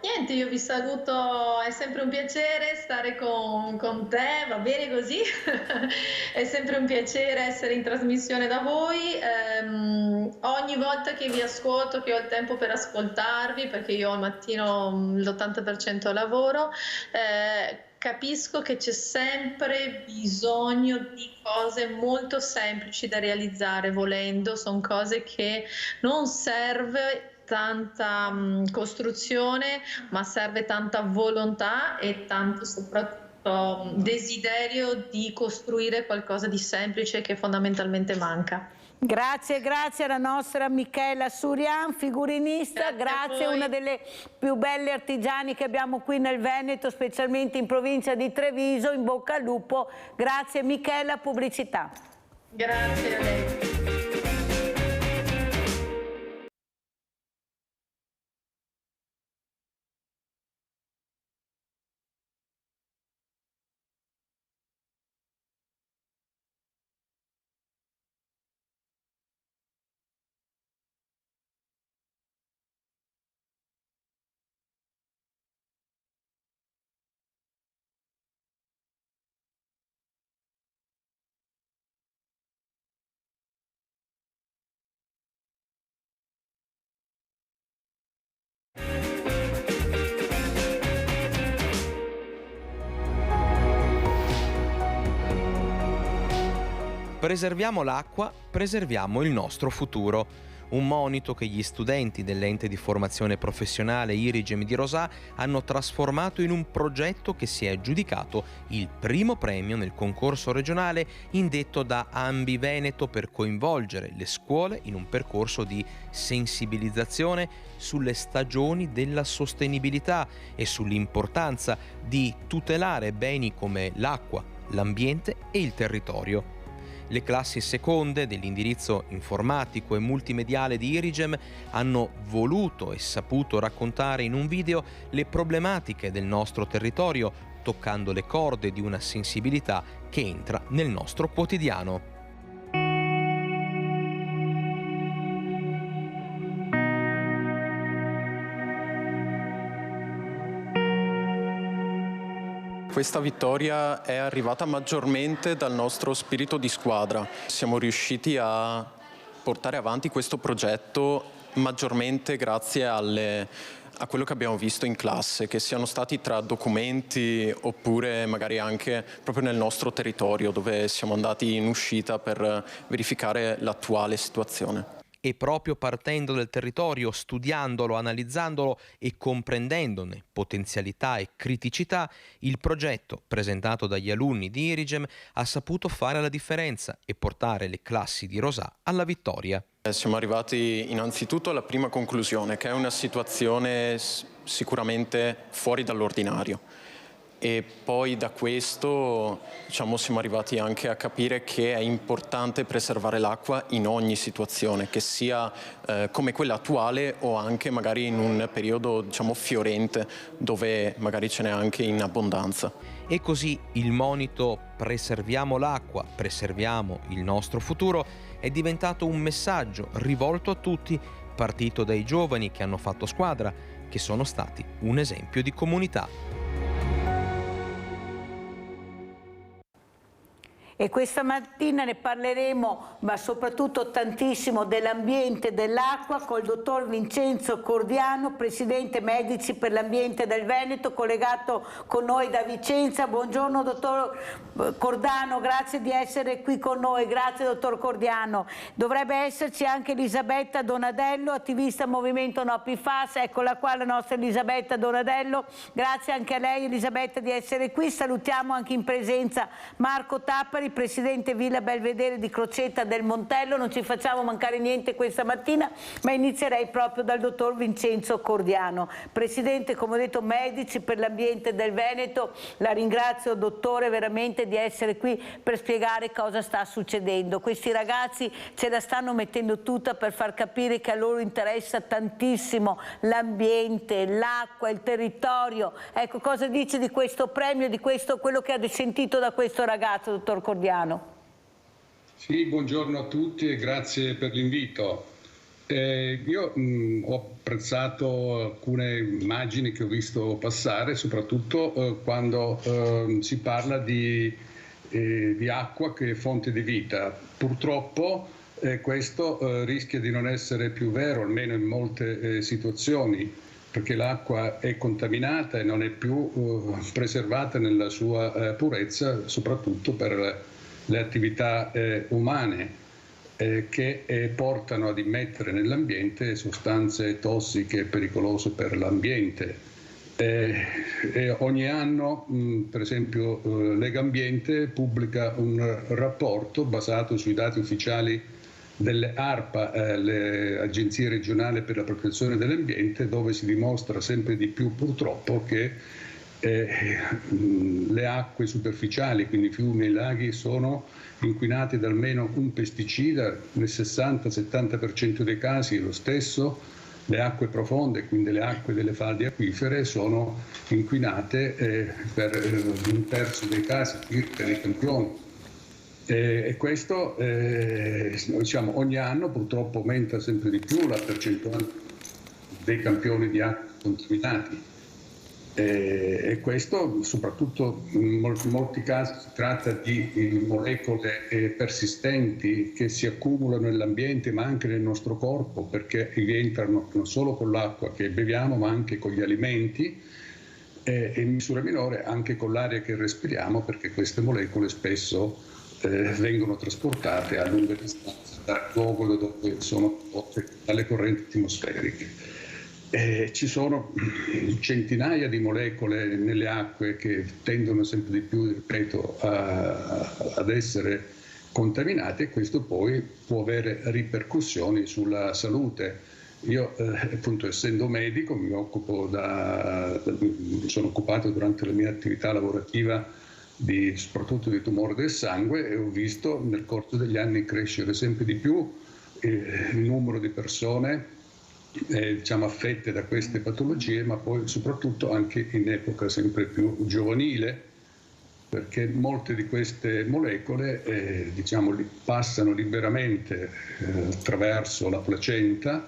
Niente, io vi saluto, è sempre un piacere stare con te, va bene così? È sempre un piacere essere in trasmissione da voi, ogni volta che vi ascolto, che ho il tempo per ascoltarvi, perché io al mattino l'80% lavoro, capisco che c'è sempre bisogno di cose molto semplici da realizzare volendo, sono cose che non serve tanta costruzione, ma serve tanta volontà e tanto soprattutto desiderio di costruire qualcosa di semplice che fondamentalmente manca. Grazie alla nostra Michela Surian, figurinista, grazie, una delle più belle artigiani che abbiamo qui nel Veneto, specialmente in provincia di Treviso. In bocca al lupo, grazie Michela, pubblicità. Grazie a lei. Preserviamo l'acqua, preserviamo il nostro futuro. Un monito che gli studenti dell'ente di formazione professionale Irigem di Rosà hanno trasformato in un progetto che si è aggiudicato il primo premio nel concorso regionale indetto da Ambi Veneto per coinvolgere le scuole in un percorso di sensibilizzazione sulle stagioni della sostenibilità e sull'importanza di tutelare beni come l'acqua, l'ambiente e il territorio. Le classi seconde dell'indirizzo informatico e multimediale di Irigem hanno voluto e saputo raccontare in un video le problematiche del nostro territorio, toccando le corde di una sensibilità che entra nel nostro quotidiano. Questa vittoria è arrivata maggiormente dal nostro spirito di squadra. Siamo riusciti a portare avanti questo progetto maggiormente grazie a quello che abbiamo visto in classe, che siano stati tra documenti oppure magari anche proprio nel nostro territorio, dove siamo andati in uscita per verificare l'attuale situazione. E proprio partendo dal territorio, studiandolo, analizzandolo e comprendendone potenzialità e criticità, il progetto presentato dagli alunni di Irigem ha saputo fare la differenza e portare le classi di Rosà alla vittoria. Siamo arrivati innanzitutto alla prima conclusione, che è una situazione sicuramente fuori dall'ordinario. E poi da questo siamo arrivati anche a capire che è importante preservare l'acqua in ogni situazione, che sia come quella attuale o anche magari in un periodo fiorente dove magari ce n'è anche in abbondanza. E così il monito "preserviamo l'acqua, preserviamo il nostro futuro" è diventato un messaggio rivolto a tutti, partito dai giovani che hanno fatto squadra, che sono stati un esempio di comunità. E questa mattina ne parleremo, ma soprattutto tantissimo, dell'ambiente e dell'acqua col dottor Vincenzo Cordiano, presidente Medici per l'Ambiente del Veneto, collegato con noi da Vicenza. Buongiorno dottor Cordiano, grazie di essere qui con noi. Grazie dottor Cordiano. Dovrebbe esserci anche Elisabetta Donadello, attivista Movimento No PFAS. Eccola qua la nostra Elisabetta Donadello. Grazie anche a lei Elisabetta di essere qui. Salutiamo anche in presenza Marco Tappari, presidente Villa Belvedere di Crocetta del Montello. Non ci facciamo mancare niente questa mattina, ma inizierei proprio dal dottor Vincenzo Cordiano, presidente, come ho detto, Medici per l'Ambiente del Veneto. La ringrazio dottore veramente di essere qui per spiegare cosa sta succedendo. Questi ragazzi ce la stanno mettendo tutta per far capire che a loro interessa tantissimo l'ambiente, l'acqua, il territorio. Ecco, cosa dice di questo premio, di questo, quello che ha sentito da questo ragazzo, dottor Cordiano? Sì, buongiorno a tutti e grazie per l'invito. Io ho apprezzato alcune immagini che ho visto passare, soprattutto quando si parla di acqua che è fonte di vita. Purtroppo questo rischia di non essere più vero, almeno in molte situazioni, perché l'acqua è contaminata e non è più preservata nella sua purezza, soprattutto per le attività umane che portano ad immettere nell'ambiente sostanze tossiche e pericolose per l'ambiente. Ogni anno, per esempio, Legambiente pubblica un rapporto basato sui dati ufficiali delle ARPA, le agenzie regionali per la protezione dell'ambiente, dove si dimostra sempre di più purtroppo che le acque superficiali, quindi fiumi e laghi, sono inquinate da almeno un pesticida. Nel 60-70% dei casi è lo stesso. Le acque profonde, quindi le acque delle falde acquifere, sono inquinate per un terzo dei casi, circa dei campioni. E questo ogni anno purtroppo aumenta sempre di più la percentuale dei campioni di acqua contaminati. E questo soprattutto in molti casi si tratta di molecole persistenti che si accumulano nell'ambiente ma anche nel nostro corpo, perché rientrano non solo con l'acqua che beviamo ma anche con gli alimenti e in misura minore anche con l'aria che respiriamo, perché queste molecole spesso vengono trasportate a lunghe distanze dal luogo dove sono prodotte dalle correnti atmosferiche. Ci sono centinaia di molecole nelle acque che tendono sempre di più, ripeto, ad essere contaminate, e questo poi può avere ripercussioni sulla salute. Io appunto, essendo medico, sono occupato durante la mia attività lavorativa soprattutto di tumore del sangue, e ho visto nel corso degli anni crescere sempre di più il numero di persone affette da queste patologie, ma poi soprattutto anche in epoca sempre più giovanile, perché molte di queste molecole passano liberamente attraverso la placenta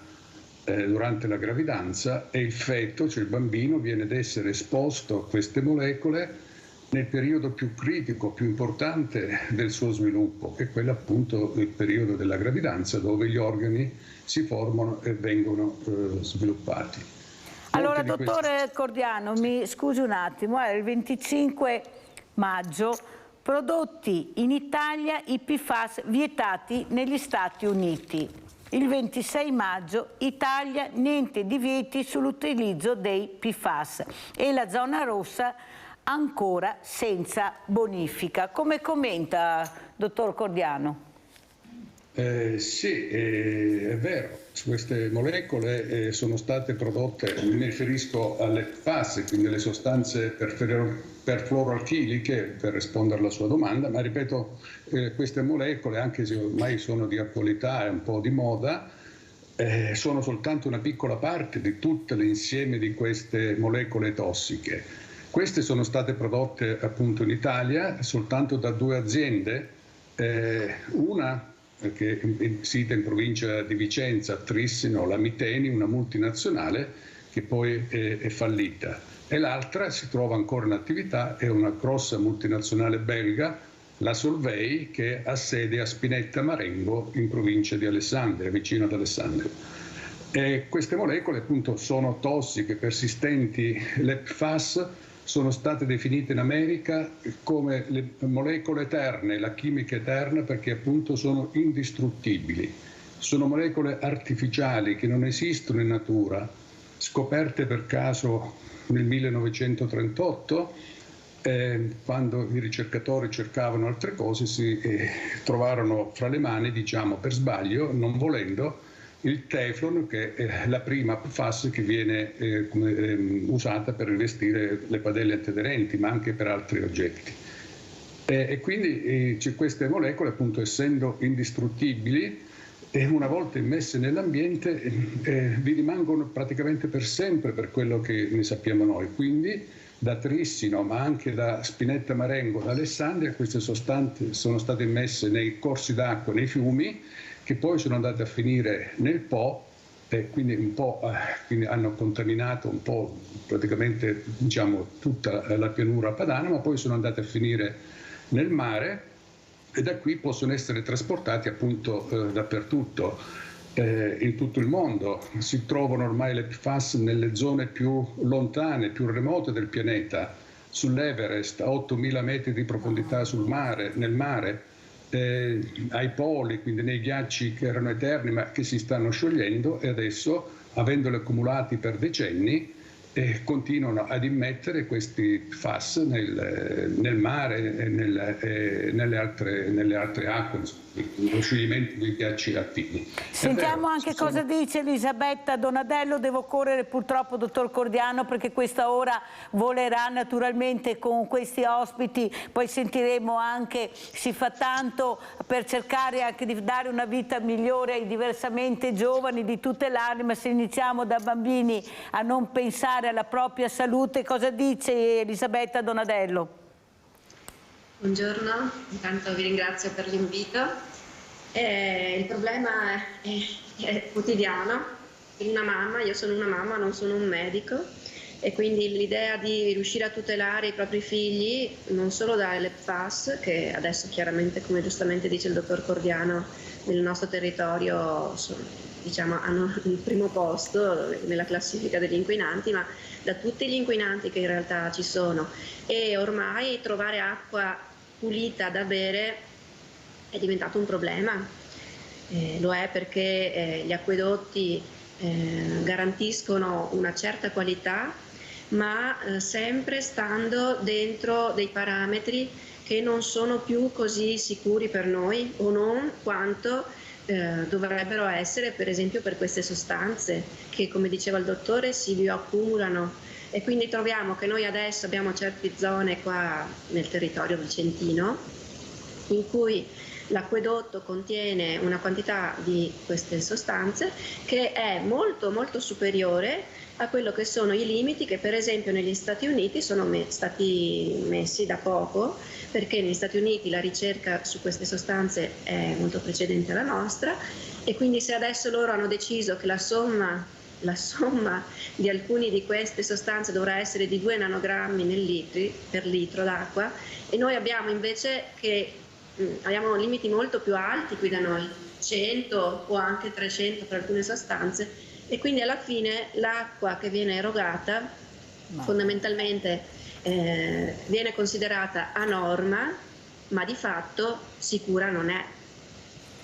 durante la gravidanza, e il feto, cioè il bambino, viene ad essere esposto a queste molecole nel periodo più critico, più importante del suo sviluppo, che è quello appunto il periodo della gravidanza, dove gli organi si formano e vengono sviluppati. Allora, dottore Cordiano, mi scusi un attimo, il 25 maggio, prodotti in Italia i PFAS vietati negli Stati Uniti. Il 26 maggio, Italia, niente divieti sull'utilizzo dei PFAS e la zona rossa ancora senza bonifica. Come commenta, dottor Cordiano? Sì, è vero, queste molecole sono state prodotte, mi riferisco alle PFAS, quindi le sostanze perfluoroalchiliche, per rispondere alla sua domanda, ma ripeto, queste molecole, anche se ormai sono di attualità e un po' di moda, sono soltanto una piccola parte di tutto l'insieme di queste molecole tossiche. Queste sono state prodotte appunto in Italia soltanto da 2 aziende, una che è sita in provincia di Vicenza, Trissino, la Miteni, una multinazionale che poi è fallita, e l'altra si trova ancora in attività, è una grossa multinazionale belga, la Solvay, che ha sede a Spinetta Marengo in provincia di Alessandria, vicino ad Alessandria. E queste molecole appunto sono tossiche, persistenti. Le PFAS sono state definite in America come le molecole eterne, la chimica eterna, perché appunto sono indistruttibili. Sono molecole artificiali che non esistono in natura, scoperte per caso nel 1938, quando i ricercatori cercavano altre cose, si trovarono fra le mani, diciamo per sbaglio, non volendo, il Teflon, che è la prima PFAS che viene usata per rivestire le padelle antiaderenti, ma anche per altri oggetti. E quindi queste molecole, appunto, essendo indistruttibili, una volta immesse nell'ambiente vi rimangono praticamente per sempre, per quello che ne sappiamo noi. Quindi da Trissino, ma anche da Spinetta Marengo, da Alessandria, queste sostanze sono state immesse nei corsi d'acqua, nei fiumi, che poi sono andate a finire nel Po, e quindi un po' quindi hanno contaminato un po' praticamente, diciamo, tutta la pianura padana, ma poi sono andate a finire nel mare, e da qui possono essere trasportati appunto dappertutto, in tutto il mondo. Si trovano ormai le PFAS nelle zone più lontane, più remote del pianeta, sull'Everest, a 8.000 metri di profondità nel mare, ai poli, quindi nei ghiacci che erano eterni ma che si stanno sciogliendo, e adesso, avendoli accumulati per decenni, continuano ad immettere questi PFAS nel mare e nelle altre acque, lo scioglimento dei ghiacci alpini. Sentiamo anche cosa dice Elisabetta Donadello. Devo correre purtroppo, dottor Cordiano, perché questa ora volerà naturalmente con questi ospiti. Poi sentiremo anche Si fa tanto per cercare anche di dare una vita migliore ai diversamente giovani, di tutelarli, ma se iniziamo da bambini a non pensare alla propria salute, cosa dice Elisabetta Donadello? Buongiorno, intanto vi ringrazio per l'invito. Il problema è quotidiano. Io sono una mamma, non sono un medico, e quindi l'idea di riuscire a tutelare i propri figli non solo dalle PFAS, che adesso chiaramente, come giustamente dice il dottor Cordiano, nel nostro territorio hanno il primo posto nella classifica degli inquinanti, ma da tutti gli inquinanti che in realtà ci sono. E ormai trovare acqua pulita da bere è diventato un problema. Lo è perché gli acquedotti garantiscono una certa qualità, ma sempre stando dentro dei parametri che non sono più così sicuri per noi, o non quanto dovrebbero essere, per esempio, per queste sostanze che, come diceva il dottore, si bioaccumulano. E quindi troviamo che noi adesso abbiamo certe zone qua nel territorio vicentino in cui l'acquedotto contiene una quantità di queste sostanze che è molto molto superiore a quello che sono i limiti che per esempio negli Stati Uniti sono stati messi da poco, perché negli Stati Uniti la ricerca su queste sostanze è molto precedente alla nostra, e quindi se adesso loro hanno deciso che la somma di alcune di queste sostanze dovrà essere di 2 nanogrammi per litro d'acqua, e noi abbiamo invece abbiamo limiti molto più alti qui da noi, 100 o anche 300 per alcune sostanze, e quindi alla fine l'acqua che viene erogata fondamentalmente viene considerata a norma, ma di fatto sicura non è.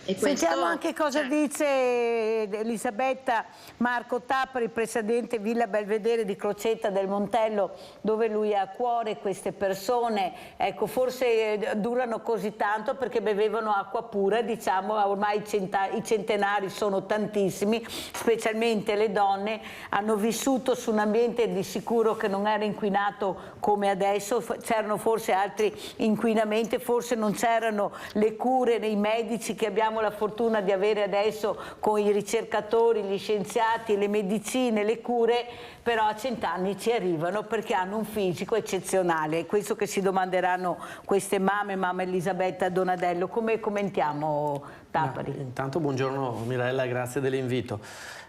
E Sentiamo anche cosa dice Elisabetta Marco Tapari, presidente Villa Belvedere di Crocetta del Montello, dove lui ha a cuore queste persone. Ecco, forse durano così tanto perché bevevano acqua pura, diciamo, ormai i centenari sono tantissimi, specialmente le donne hanno vissuto su un ambiente di sicuro che non era inquinato come adesso, c'erano forse altri inquinamenti, forse non c'erano le cure nei medici che abbiamo la fortuna di avere adesso con i ricercatori, gli scienziati, le medicine, le cure, però a 100 anni ci arrivano perché hanno un fisico eccezionale. È questo che si domanderanno queste mamme, mamma Elisabetta Donadello. Come commentiamo, Tapari? Intanto buongiorno Mirella, grazie dell'invito.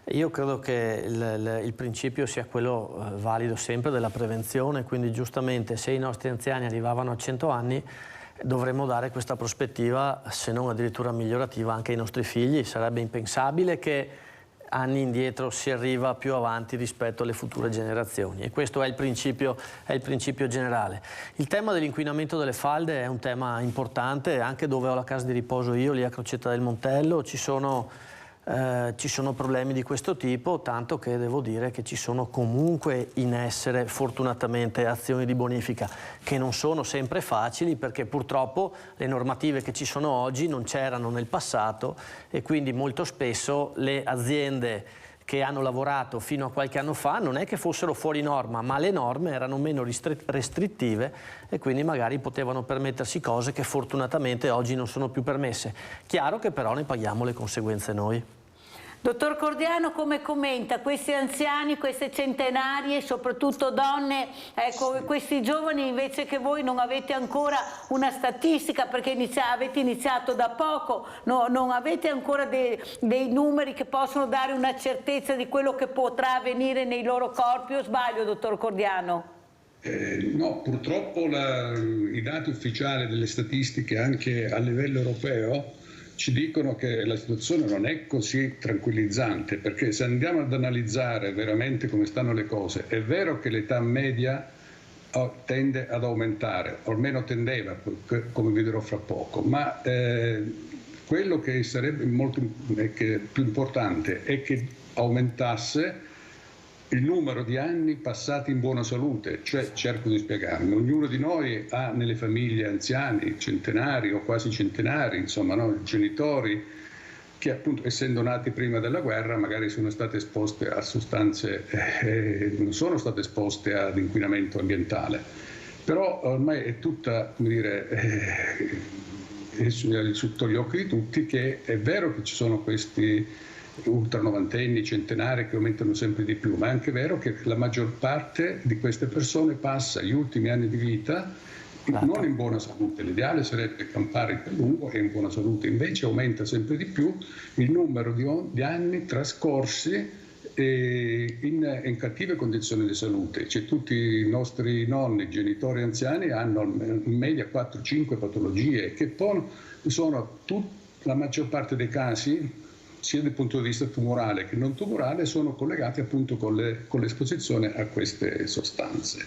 Io credo che il principio sia quello valido sempre della prevenzione, quindi giustamente se i nostri anziani arrivavano a 100 anni dovremmo dare questa prospettiva, se non addirittura migliorativa, anche ai nostri figli. Sarebbe impensabile che anni indietro si arriva più avanti rispetto alle future generazioni, e questo è il principio generale. Il tema dell'inquinamento delle falde è un tema importante, anche dove ho la casa di riposo io, lì a Crocetta del Montello, ci sono problemi di questo tipo, tanto che devo dire che ci sono comunque in essere fortunatamente azioni di bonifica che non sono sempre facili, perché purtroppo le normative che ci sono oggi non c'erano nel passato, e quindi molto spesso le aziende che hanno lavorato fino a qualche anno fa non è che fossero fuori norma, ma le norme erano meno restrittive e quindi magari potevano permettersi cose che fortunatamente oggi non sono più permesse. Chiaro che però ne paghiamo le conseguenze noi. Dottor Cordiano, come commenta questi anziani, queste centenarie, soprattutto donne, ecco, questi giovani invece che voi non avete ancora una statistica perché avete iniziato da poco, non avete ancora dei numeri che possono dare una certezza di quello che potrà avvenire nei loro corpi, o sbaglio, dottor Cordiano? No, purtroppo i dati ufficiali delle statistiche anche a livello europeo ci dicono che la situazione non è così tranquillizzante, perché se andiamo ad analizzare veramente come stanno le cose, è vero che l'età media tende ad aumentare, o almeno tendeva, come vi dirò fra poco, ma quello che sarebbe più importante è che aumentasse il numero di anni passati in buona salute, cioè cerco di spiegarmi, ognuno di noi ha nelle famiglie anziani, centenari o quasi centenari, insomma, no? Genitori che appunto essendo nati prima della guerra magari sono state esposte a sostanze, non sono state esposte ad inquinamento ambientale, però ormai è tutta, come dire, è sotto gli occhi di tutti che è vero che ci sono questi ultra novantenni, centenari che aumentano sempre di più, ma è anche vero che la maggior parte di queste persone passa gli ultimi anni di vita non in buona salute. L'ideale sarebbe campare più a lungo e in buona salute, invece aumenta sempre di più il numero di anni trascorsi in cattive condizioni di salute. Cioè, tutti i nostri nonni, genitori anziani hanno in media 4-5 patologie che poi sono la maggior parte dei casi, sia dal punto di vista tumorale che non tumorale, sono collegati appunto con l'esposizione a queste sostanze.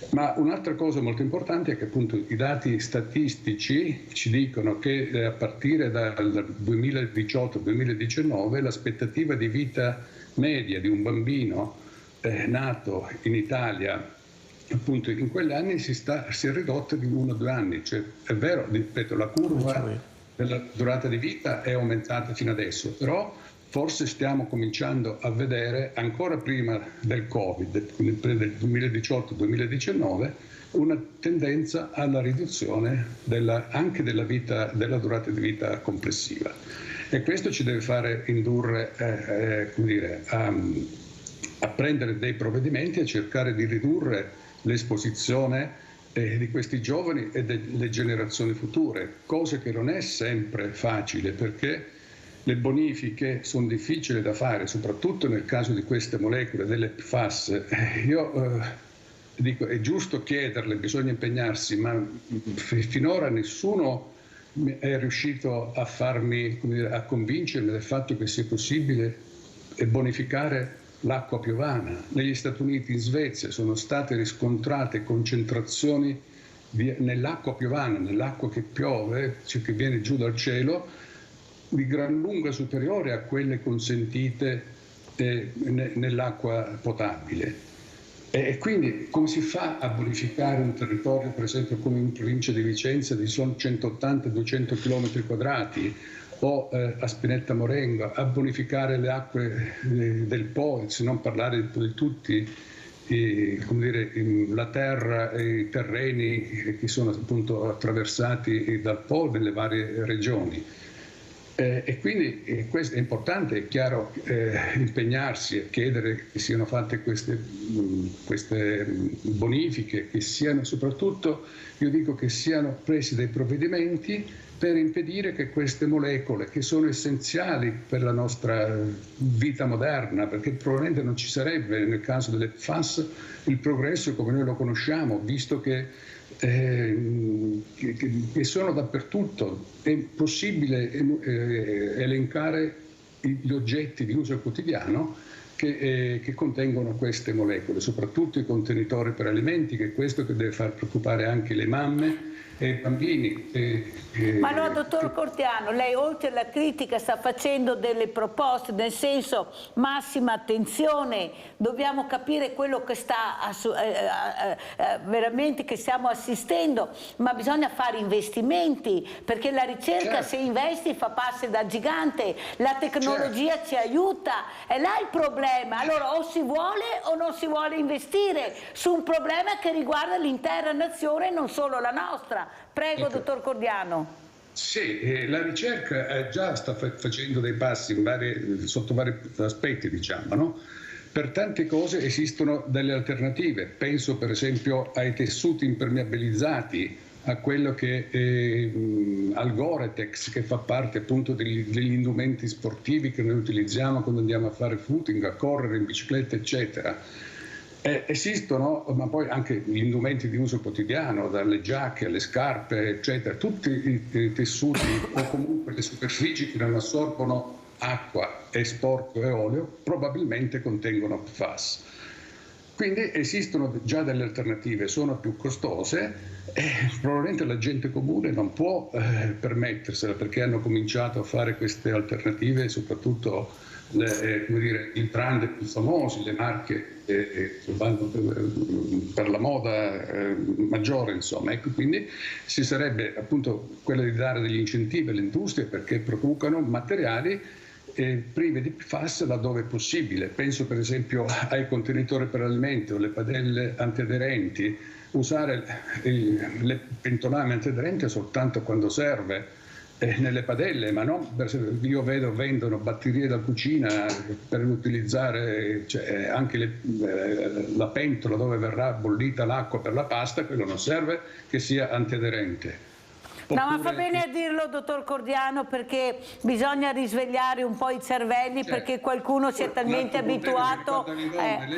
Ma un'altra cosa molto importante è che appunto i dati statistici ci dicono che a partire dal 2018-2019 l'aspettativa di vita media di un bambino nato in Italia appunto in quegli anni si è ridotta di 1 o 2 anni, cioè è vero, ripeto, la curva della durata di vita è aumentata fino adesso, però forse stiamo cominciando a vedere ancora prima del Covid, quindi del 2018-2019, una tendenza alla riduzione anche della durata di vita complessiva. E questo ci deve fare indurre a prendere dei provvedimenti, a cercare di ridurre l'esposizione di questi giovani e delle generazioni future, cosa che non è sempre facile perché le bonifiche sono difficili da fare, soprattutto nel caso di queste molecole, delle PFAS. Io dico, è giusto chiederle, bisogna impegnarsi, ma finora nessuno è riuscito a a convincermi del fatto che sia possibile bonificare l'acqua piovana. Negli Stati Uniti, in Svezia, sono state riscontrate concentrazioni nell'acqua piovana, nell'acqua che piove, cioè che viene giù dal cielo, di gran lunga superiore a quelle consentite nell'acqua potabile. E quindi come si fa a bonificare un territorio, per esempio come in provincia di Vicenza, di solo 180-200 km quadrati, o a Spinetta Morengo, a bonificare le acque del Po, se non parlare di tutti come dire, la terra e i terreni che sono appunto attraversati dal Po nelle varie regioni. E quindi questo è importante, è chiaro, impegnarsi e chiedere che siano fatte queste bonifiche, che siano soprattutto, io dico che siano presi dei provvedimenti per impedire che queste molecole, che sono essenziali per la nostra vita moderna, perché probabilmente non ci sarebbe nel caso delle PFAS il progresso come noi lo conosciamo, visto che sono dappertutto. È possibile elencare gli oggetti di uso quotidiano che contengono queste molecole, soprattutto i contenitori per alimenti, che è questo che deve far preoccupare anche le mamme e i bambini. Ma no, dottor Cordiano, lei oltre alla critica sta facendo delle proposte, nel senso massima attenzione, dobbiamo capire quello che sta veramente che stiamo assistendo, ma bisogna fare investimenti, perché la ricerca, se investi, fa passi da gigante, la tecnologia ci aiuta, è là il problema. Allora o si vuole o non si vuole investire su un problema che riguarda l'intera nazione e non solo la nostra. Prego, dottor Cordiano. Sì, la ricerca già sta facendo dei passi sotto vari aspetti, diciamo, no? Per tante cose esistono delle alternative. Penso per esempio ai tessuti impermeabilizzati, a quello che al Gore-Tex, che fa parte appunto degli indumenti sportivi che noi utilizziamo quando andiamo a fare footing, a correre in bicicletta, eccetera. Esistono, ma poi anche gli indumenti di uso quotidiano, dalle giacche alle scarpe, eccetera, tutti i tessuti o comunque le superfici che non assorbono acqua e sporco e olio probabilmente contengono PFAS. Quindi esistono già delle alternative, sono più costose e probabilmente la gente comune non può permettersela, perché hanno cominciato a fare queste alternative, soprattutto i brand più famosi, le marche che vanno per la moda maggiore, insomma. Ecco, quindi si sarebbe appunto quello di dare degli incentivi alle industrie perché producano materiali prive di PFAS laddove è possibile. Penso per esempio ai contenitori per alimenti o le padelle antiaderenti, usare le pentolame antiaderenti soltanto quando serve nelle padelle, ma non, io vedo vendono batterie da cucina per utilizzare, cioè, anche la pentola dove verrà bollita l'acqua per la pasta, quello non serve che sia antiaderente. No, ma fa bene a dirlo, dottor Cordiano, perché bisogna risvegliare un po' i cervelli, perché qualcuno si è talmente abituato.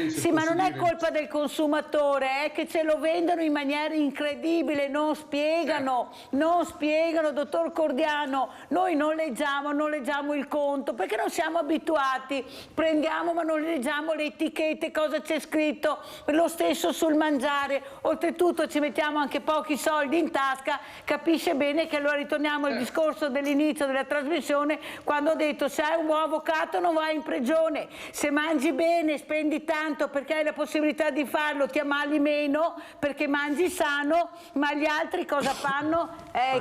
Sì, ma non è colpa del consumatore, è che ce lo vendono in maniera incredibile, non spiegano, dottor Cordiano. Noi non leggiamo il conto, perché non siamo abituati, prendiamo ma non leggiamo le etichette, cosa c'è scritto, lo stesso sul mangiare, oltretutto ci mettiamo anche pochi soldi in tasca, capisce bene che allora ritorniamo al discorso dell'inizio della trasmissione, quando ho detto: se hai un buon avvocato non vai in prigione, se mangi bene spendi tanto perché hai la possibilità di farlo, ti ammali meno perché mangi sano, ma gli altri cosa fanno?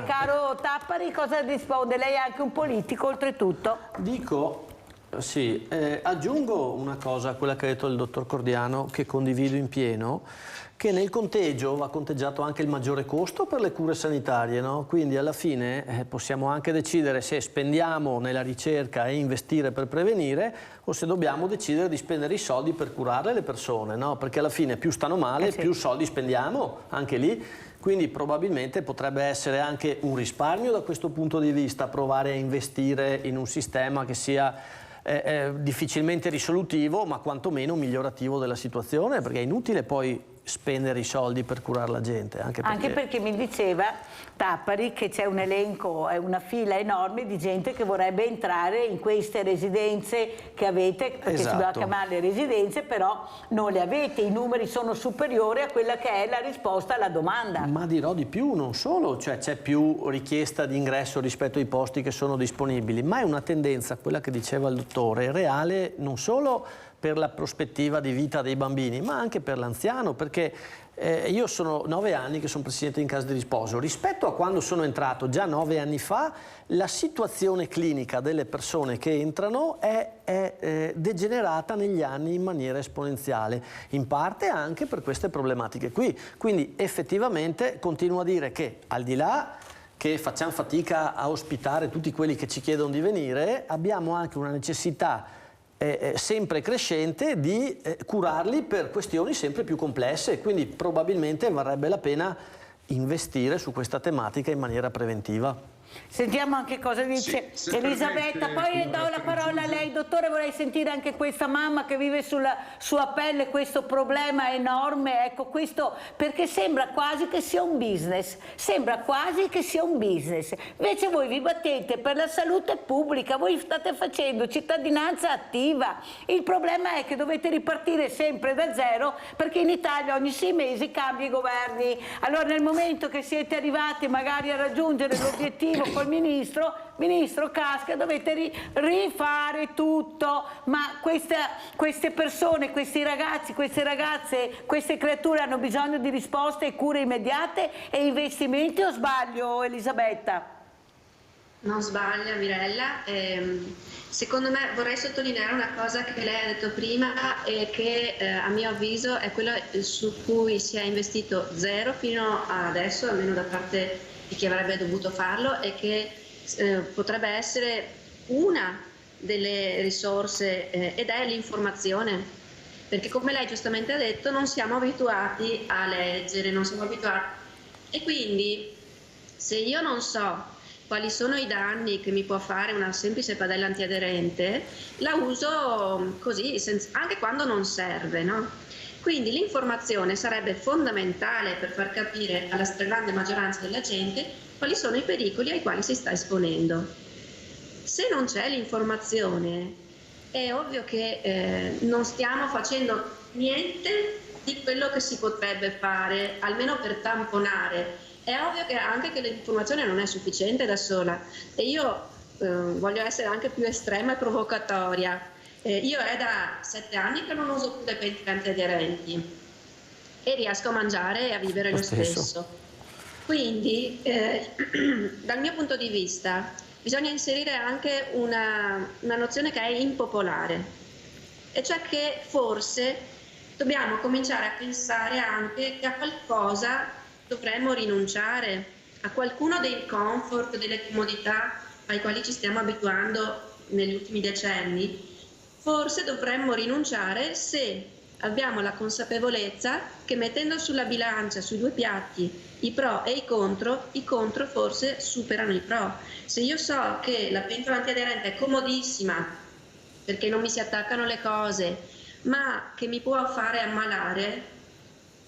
Caro Tappari, cosa risponde? Lei è anche un politico oltretutto. Dico, sì, aggiungo una cosa a quella che ha detto il dottor Cordiano, che condivido in pieno, che nel conteggio va conteggiato anche il maggiore costo per le cure sanitarie, no? Quindi alla fine possiamo anche decidere se spendiamo nella ricerca e investire per prevenire o se dobbiamo decidere di spendere i soldi per curare le persone, no? Perché alla fine più stanno male, più soldi spendiamo, anche lì. Quindi probabilmente potrebbe essere anche un risparmio da questo punto di vista, provare a investire in un sistema che sia difficilmente risolutivo, ma quantomeno migliorativo della situazione, perché è inutile poi spendere i soldi per curare la gente. Anche perché mi diceva Tappari che c'è un elenco, una fila enorme di gente che vorrebbe entrare in queste residenze che avete, perché si doveva chiamare residenze, però non le avete, i numeri sono superiori a quella che è la risposta alla domanda. Ma dirò di più, non solo, cioè c'è più richiesta di ingresso rispetto ai posti che sono disponibili, ma è una tendenza, quella che diceva il dottore, reale non solo per la prospettiva di vita dei bambini, ma anche per l'anziano, perché io sono 9 anni che sono presidente in casa di riposo. Rispetto a quando sono entrato già 9 anni fa, la situazione clinica delle persone che entrano è degenerata negli anni in maniera esponenziale, in parte anche per queste problematiche qui. Quindi effettivamente continuo a dire che al di là che facciamo fatica a ospitare tutti quelli che ci chiedono di venire, abbiamo anche una necessità sempre crescente di curarli per questioni sempre più complesse, quindi probabilmente varrebbe la pena investire su questa tematica in maniera preventiva. Sentiamo anche cosa dice Elisabetta, poi do la parola a lei. Dottore, vorrei sentire anche questa mamma che vive sulla sua pelle questo problema enorme, ecco questo, perché sembra quasi che sia un business, invece voi vi battete per la salute pubblica, voi state facendo cittadinanza attiva, il problema è che dovete ripartire sempre da zero perché in Italia ogni 6 mesi cambia i governi, allora nel momento che siete arrivati magari a raggiungere l'obiettivo col ministro casca, dovete rifare tutto, ma queste persone, questi ragazzi, queste ragazze, queste creature hanno bisogno di risposte e cure immediate e investimenti, o sbaglio Elisabetta? Non sbaglia Mirella, secondo me vorrei sottolineare una cosa che lei ha detto prima e che a mio avviso è quella su cui si è investito zero fino adesso, almeno da parte di chi avrebbe dovuto farlo, e che potrebbe essere una delle risorse ed è l'informazione, perché come lei giustamente ha detto non siamo abituati a leggere, non siamo abituati, e quindi se io non so quali sono i danni che mi può fare una semplice padella antiaderente, la uso così, anche quando non serve, no? Quindi l'informazione sarebbe fondamentale per far capire alla stragrande maggioranza della gente quali sono i pericoli ai quali si sta esponendo. Se non c'è l'informazione, è ovvio che non stiamo facendo niente di quello che si potrebbe fare, almeno per tamponare. È ovvio che anche che l'informazione non è sufficiente da sola, e io voglio essere anche più estrema e provocatoria. Io è da 7 anni che non uso più le pentole antiaderenti e riesco a mangiare e a vivere lo stesso. Quindi dal mio punto di vista bisogna inserire anche una nozione che è impopolare, e cioè che forse dobbiamo cominciare a pensare anche che a qualcosa dovremmo rinunciare, a qualcuno dei comfort, delle comodità ai quali ci stiamo abituando negli ultimi decenni. Forse dovremmo rinunciare se abbiamo la consapevolezza che mettendo sulla bilancia, sui 2 piatti, i pro e i contro forse superano i pro. Se io so che la pentola antiaderente è comodissima perché non mi si attaccano le cose, ma che mi può fare ammalare,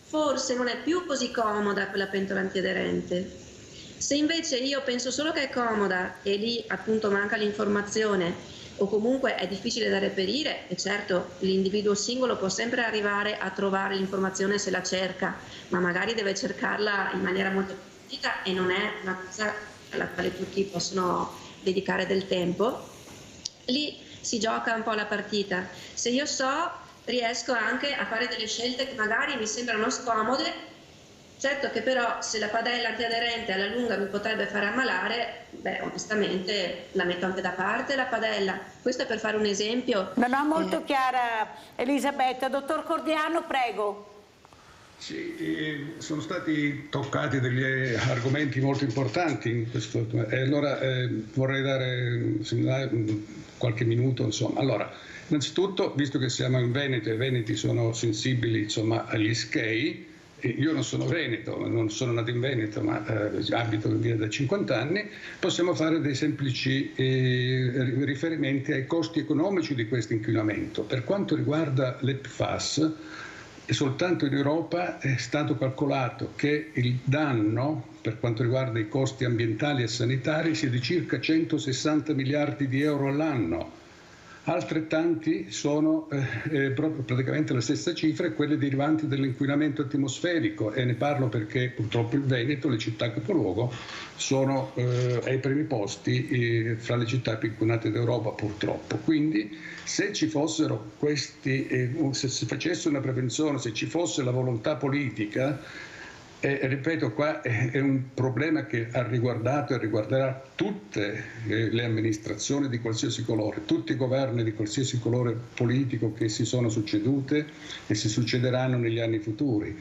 forse non è più così comoda quella pentola antiaderente. Se invece io penso solo che è comoda e lì appunto manca l'informazione, o comunque è difficile da reperire, e certo l'individuo singolo può sempre arrivare a trovare l'informazione se la cerca, ma magari deve cercarla in maniera molto approfondita e non è una cosa alla quale tutti possono dedicare del tempo. Lì si gioca un po' la partita. Se io riesco anche a fare delle scelte che magari mi sembrano scomode. Certo che però se la padella antiaderente alla lunga mi potrebbe fare ammalare, onestamente la metto anche da parte la padella. Questo è per fare un esempio. No, molto chiara Elisabetta. Dottor Cordiano, prego. Sì, sono stati toccati degli argomenti molto importanti in questo, e allora vorrei dare qualche minuto, insomma. Allora, innanzitutto, visto che siamo in Veneto e i veneti sono sensibili, insomma, agli SCEI, io non sono veneto, non sono nato in Veneto, ma abito via da 50 anni, possiamo fare dei semplici riferimenti ai costi economici di questo inquinamento. Per quanto riguarda l'EPFAS, e soltanto in Europa è stato calcolato che il danno per quanto riguarda i costi ambientali e sanitari sia di circa 160 miliardi di euro all'anno. Altrettanti sono proprio praticamente la stessa cifra, quelle derivanti dall'inquinamento atmosferico, e ne parlo perché purtroppo il Veneto, le città capoluogo, sono ai primi posti fra le città più inquinate d'Europa purtroppo. Quindi se ci fossero questi, se si facesse una prevenzione, se ci fosse la volontà politica, ripeto, qua è un problema che ha riguardato e riguarderà tutte le amministrazioni di qualsiasi colore, tutti i governi di qualsiasi colore politico che si sono succedute e si succederanno negli anni futuri.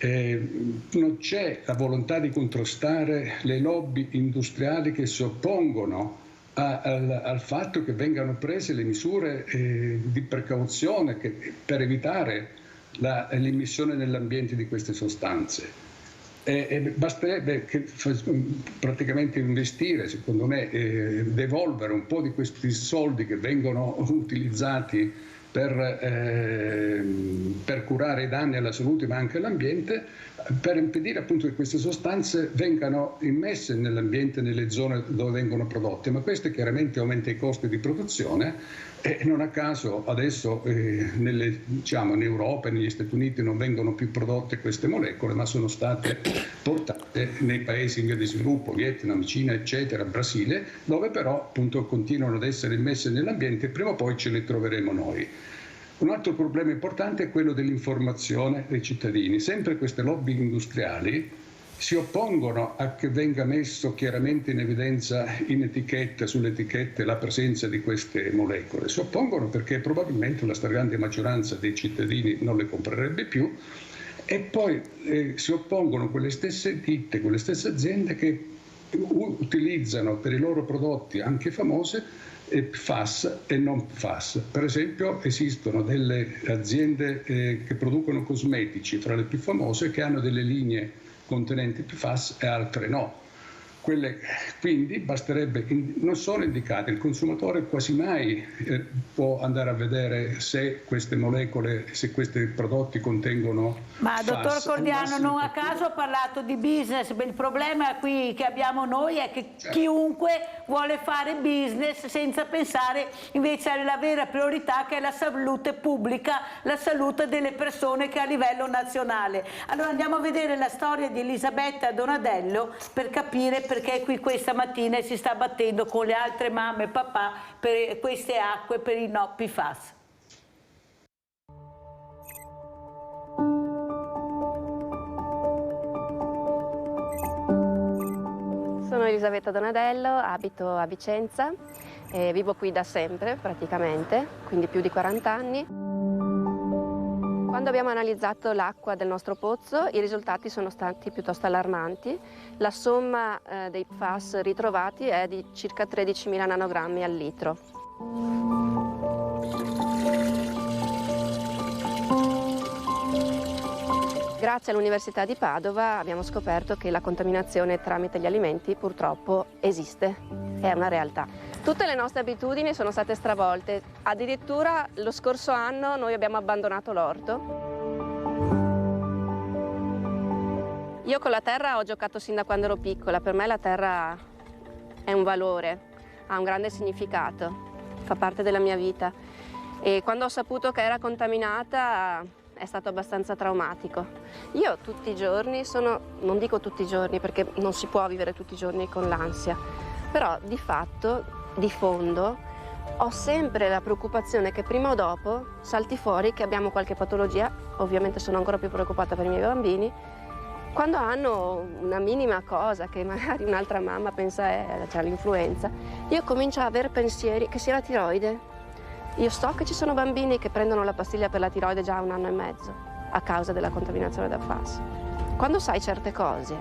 Non c'è la volontà di contrastare le lobby industriali che si oppongono al fatto che vengano prese le misure di precauzione per evitare l'immissione nell'ambiente di queste sostanze. Basterebbe praticamente investire, secondo me, devolvere un po' di questi soldi che vengono utilizzati per curare i danni alla salute ma anche all'ambiente, per impedire appunto che queste sostanze vengano immesse nell'ambiente, nelle zone dove vengono prodotte, ma questo chiaramente aumenta i costi di produzione e non a caso adesso in Europa e negli Stati Uniti non vengono più prodotte queste molecole, ma sono state portate nei paesi in via di sviluppo, Vietnam, Cina, eccetera, Brasile, dove però appunto continuano ad essere immesse nell'ambiente e prima o poi ce le troveremo noi. Un altro problema importante è quello dell'informazione dei cittadini. Sempre queste lobby industriali si oppongono a che venga messo chiaramente in evidenza sulle etichette la presenza di queste molecole. Si oppongono perché probabilmente la stragrande maggioranza dei cittadini non le comprerebbe più, e poi si oppongono quelle stesse ditte, quelle stesse aziende che utilizzano per i loro prodotti anche famose PFAS e non PFAS. Per esempio esistono delle aziende che producono cosmetici, fra le più famose, che hanno delle linee contenenti PFAS e altre no. Quindi basterebbe, non sono indicate, il consumatore quasi mai può andare a vedere se queste molecole, se questi prodotti contengono Ma PFAS. dottor Cordiano, non a caso ha parlato di business, il problema qui che abbiamo noi è che chiunque vuole fare business senza pensare invece alla vera priorità, che è la salute pubblica, la salute delle persone, che è a livello nazionale. Allora andiamo a vedere la storia di Elisabetta Donadello per capire perché qui questa mattina si sta battendo con le altre mamme e papà per queste acque, per i no PFAS. Sono Elisabetta Donadello, abito a Vicenza, vivo qui da sempre praticamente, quindi più di 40 anni. Quando abbiamo analizzato l'acqua del nostro pozzo, i risultati sono stati piuttosto allarmanti. La somma dei PFAS ritrovati è di circa 13.000 nanogrammi al litro. Grazie all'Università di Padova abbiamo scoperto che la contaminazione tramite gli alimenti purtroppo esiste, è una realtà. Tutte le nostre abitudini sono state stravolte, addirittura lo scorso anno noi abbiamo abbandonato l'orto. Io con la terra ho giocato sin da quando ero piccola, per me la terra è un valore, ha un grande significato, fa parte della mia vita, e quando ho saputo che era contaminata è stato abbastanza traumatico. Io tutti i giorni non dico tutti i giorni perché non si può vivere tutti i giorni con l'ansia, però di fatto, di fondo, ho sempre la preoccupazione che prima o dopo salti fuori che abbiamo qualche patologia. Ovviamente sono ancora più preoccupata per i miei bambini, quando hanno una minima cosa che magari un'altra mamma pensa c'è l'influenza. Io comincio a avere pensieri che sia la tiroide. Io so che ci sono bambini che prendono la pastiglia per la tiroide già a 1 anno e mezzo a causa della contaminazione da PFAS. Quando sai certe cose,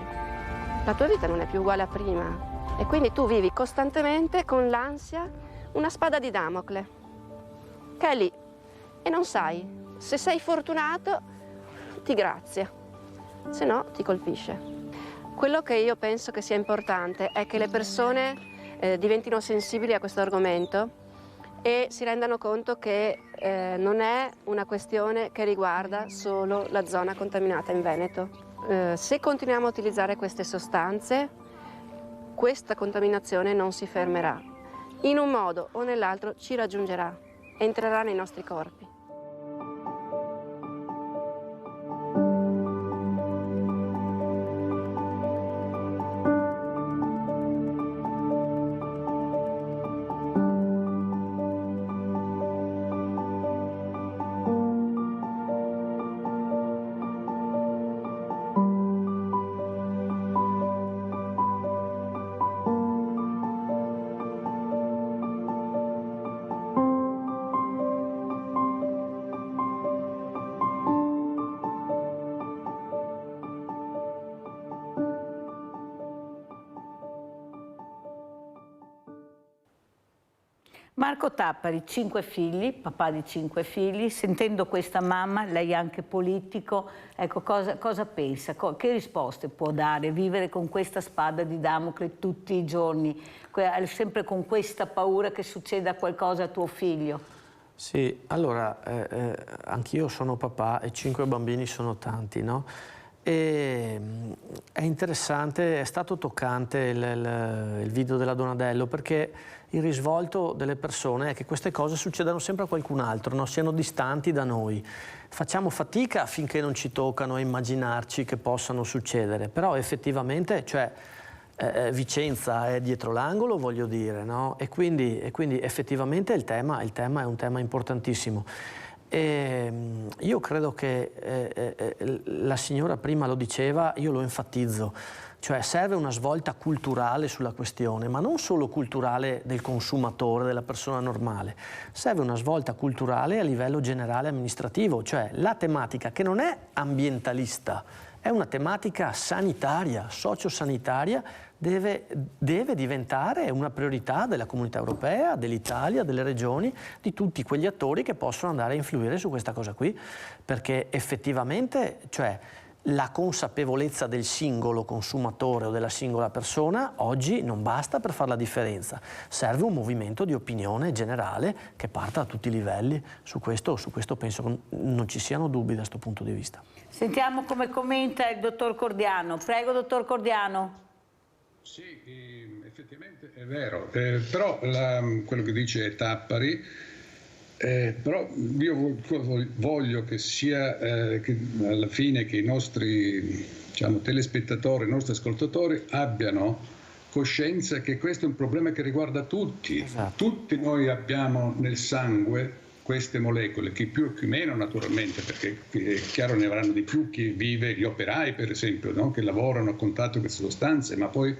la tua vita non è più uguale a prima. E quindi tu vivi costantemente con l'ansia, una spada di Damocle, che è lì. E non sai, se sei fortunato ti grazia, se no ti colpisce. Quello che io penso che sia importante è che le persone diventino sensibili a questo argomento e si rendano conto che non è una questione che riguarda solo la zona contaminata in Veneto. Se continuiamo a utilizzare queste sostanze, questa contaminazione non si fermerà. In un modo o nell'altro ci raggiungerà, entrerà nei nostri corpi. Marco Tappari, 5 figli, papà di 5 figli, sentendo questa mamma, lei è anche politico, ecco, cosa pensa? Che risposte può dare? Vivere con questa spada di Damocle tutti i giorni, sempre con questa paura che succeda qualcosa a tuo figlio? Sì, allora, anch'io sono papà e 5 bambini sono tanti, no? E è interessante, è stato toccante il video della Donadello, perché il risvolto delle persone è che queste cose succedano sempre a qualcun altro, no? Siano distanti da noi. Facciamo fatica finché non ci toccano a immaginarci che possano succedere, però effettivamente, cioè, Vicenza è dietro l'angolo, voglio dire, no? E quindi effettivamente il tema è un tema importantissimo. E io credo che la signora prima lo diceva, io lo enfatizzo, cioè serve una svolta culturale sulla questione, ma non solo culturale del consumatore, della persona normale, serve una svolta culturale a livello generale amministrativo, cioè la tematica che non è ambientalista, è una tematica sanitaria, sociosanitaria, deve diventare una priorità della Comunità Europea, dell'Italia, delle regioni, di tutti quegli attori che possono andare a influire su questa cosa qui, perché effettivamente, cioè, la consapevolezza del singolo consumatore o della singola persona oggi non basta per fare la differenza, serve un movimento di opinione generale che parta da tutti i livelli. Su questo penso che non ci siano dubbi da questo punto di vista. Sentiamo come commenta il dottor Cordiano. Prego, dottor Cordiano. Sì, effettivamente è vero, però quello che dice Tappari, però io voglio che sia che alla fine che i nostri, diciamo, telespettatori, i nostri ascoltatori abbiano coscienza che questo è un problema che riguarda tutti. Esatto. Tutti noi abbiamo nel sangue queste molecole, chi più e chi meno naturalmente, perché è chiaro ne avranno di più chi vive, gli operai per esempio, no? Che lavorano a contatto con queste sostanze, ma poi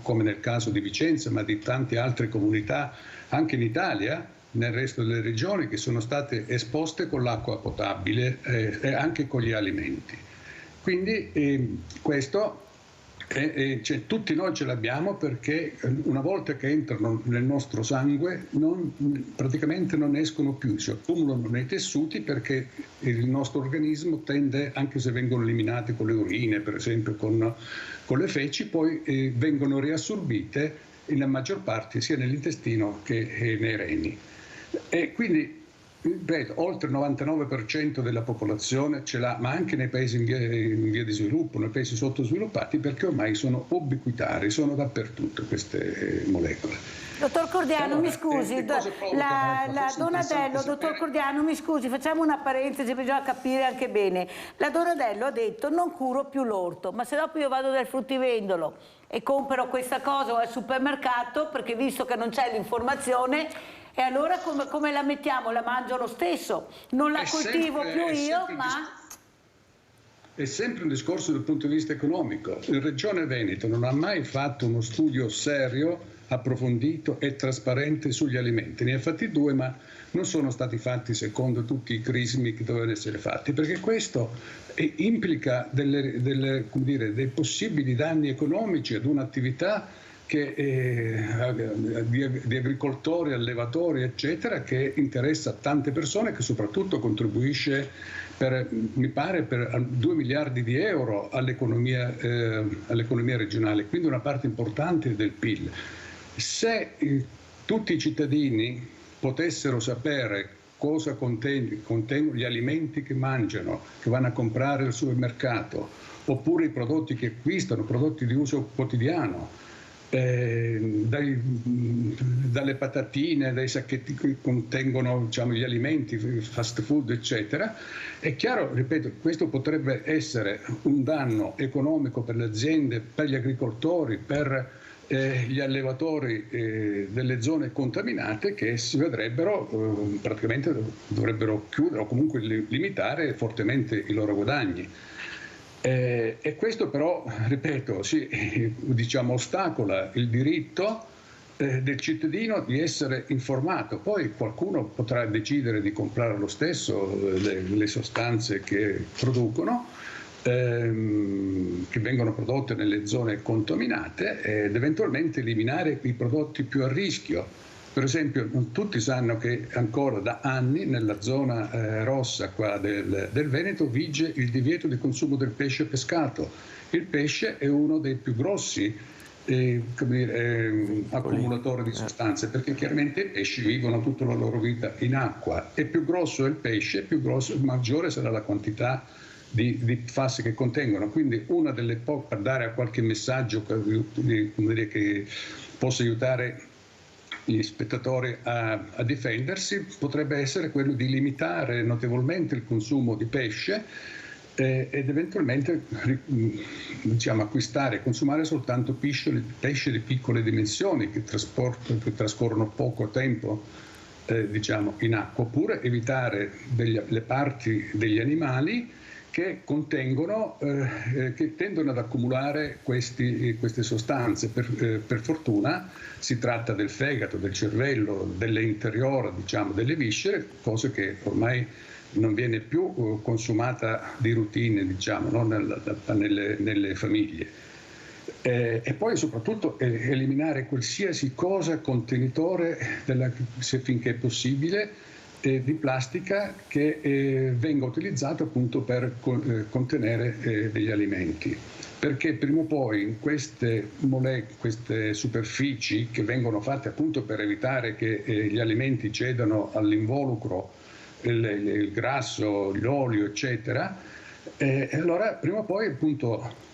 come nel caso di Vicenza, ma di tante altre comunità anche in Italia, nel resto delle regioni, che sono state esposte con l'acqua potabile e anche con gli alimenti. Quindi questo cioè, tutti noi ce l'abbiamo, perché una volta che entrano nel nostro sangue praticamente non escono più, si accumulano nei tessuti, perché il nostro organismo tende, anche se vengono eliminati con le urine per esempio, con le feci, poi vengono riassorbite nella maggior parte sia nell'intestino che nei reni. E quindi, ripeto, oltre il 99% della popolazione ce l'ha, ma anche nei paesi in via di sviluppo, nei paesi sottosviluppati, perché ormai sono ubiquitari, sono dappertutto queste molecole. Dottor Cordiano, mi scusi, la Donadello, dottor Cordiano, mi scusi, facciamo una parentesi, bisogna capire anche bene. La Donadello ha detto non curo più l'orto, ma se dopo io vado dal fruttivendolo e compro questa cosa o al supermercato, perché visto che non c'è l'informazione, e allora come la mettiamo? La mangio lo stesso, non la coltivo più io, ma... È sempre un discorso dal punto di vista economico. La Regione Veneto non ha mai fatto uno studio serio, approfondito e trasparente sugli alimenti. Ne ha fatti 2, ma non sono stati fatti secondo tutti i crismi che dovevano essere fatti, perché questo implica dei possibili danni economici ad un'attività di agricoltori, allevatori, eccetera, che interessa tante persone, che soprattutto contribuisce mi pare per 2 miliardi di euro all'economia regionale, quindi una parte importante del PIL. Se tutti i cittadini potessero sapere cosa contengono gli alimenti che mangiano, che vanno a comprare al supermercato, oppure i prodotti che acquistano, prodotti di uso quotidiano, dalle patatine, dai sacchetti che contengono, diciamo, gli alimenti, fast food, eccetera. È chiaro, ripeto, questo potrebbe essere un danno economico per le aziende, per gli agricoltori, per gli allevatori delle zone contaminate, che si vedrebbero praticamente dovrebbero chiudere o comunque limitare fortemente i loro guadagni. E questo però, ripeto, diciamo, ostacola il diritto del cittadino di essere informato. Poi qualcuno potrà decidere di comprare lo stesso le sostanze che producono, che vengono prodotte nelle zone contaminate, ed eventualmente eliminare i prodotti più a rischio. Per esempio, non tutti sanno che ancora da anni nella zona rossa qua del Veneto vige il divieto di consumo del pesce pescato. Il pesce è uno dei più grossi accumulatori di sostanze, perché chiaramente i pesci vivono tutta la loro vita in acqua, e più grosso è il pesce, maggiore sarà la quantità di PFAS che contengono. Quindi una delle per dare a qualche messaggio che possa aiutare gli spettatori a difendersi, potrebbe essere quello di limitare notevolmente il consumo di pesce ed eventualmente, diciamo, acquistare e consumare soltanto pesce di piccole dimensioni che trascorrono poco tempo diciamo, in acqua, oppure evitare le parti degli animali che contengono, che tendono ad accumulare queste sostanze. Per fortuna si tratta del fegato, del cervello, dell'interiora, diciamo, delle viscere, cose che ormai non viene più consumata di routine, diciamo, no? nelle famiglie. E poi soprattutto eliminare qualsiasi cosa contenitore, finché è possibile, di plastica che venga utilizzato appunto per contenere degli alimenti, perché prima o poi in queste superfici che vengono fatte appunto per evitare che gli alimenti cedano all'involucro, il grasso, l'olio, eccetera, allora prima o poi appunto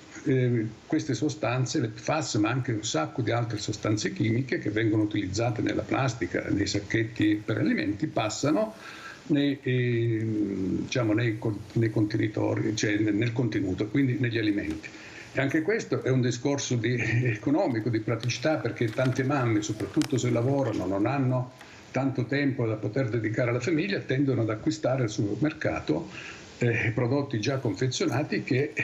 queste sostanze, le PFAS, ma anche un sacco di altre sostanze chimiche che vengono utilizzate nella plastica, nei sacchetti per alimenti, passano nei contenitori, cioè nel contenuto, quindi negli alimenti. E anche questo è un discorso economico, di praticità, perché tante mamme, soprattutto se lavorano, non hanno tanto tempo da poter dedicare alla famiglia, tendono ad acquistare al supermercato prodotti già confezionati che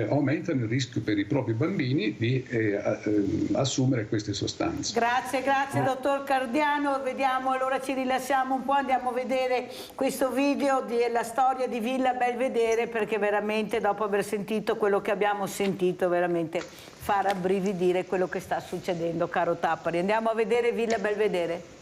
aumentano il rischio per i propri bambini di assumere queste sostanze. Grazie dottor Cardiano. Vediamo, allora ci rilassiamo un po', andiamo a vedere questo video della storia di Villa Belvedere, perché veramente dopo aver sentito quello che abbiamo sentito, veramente fa rabbrividire quello che sta succedendo, caro Tappari. Andiamo a vedere Villa Belvedere.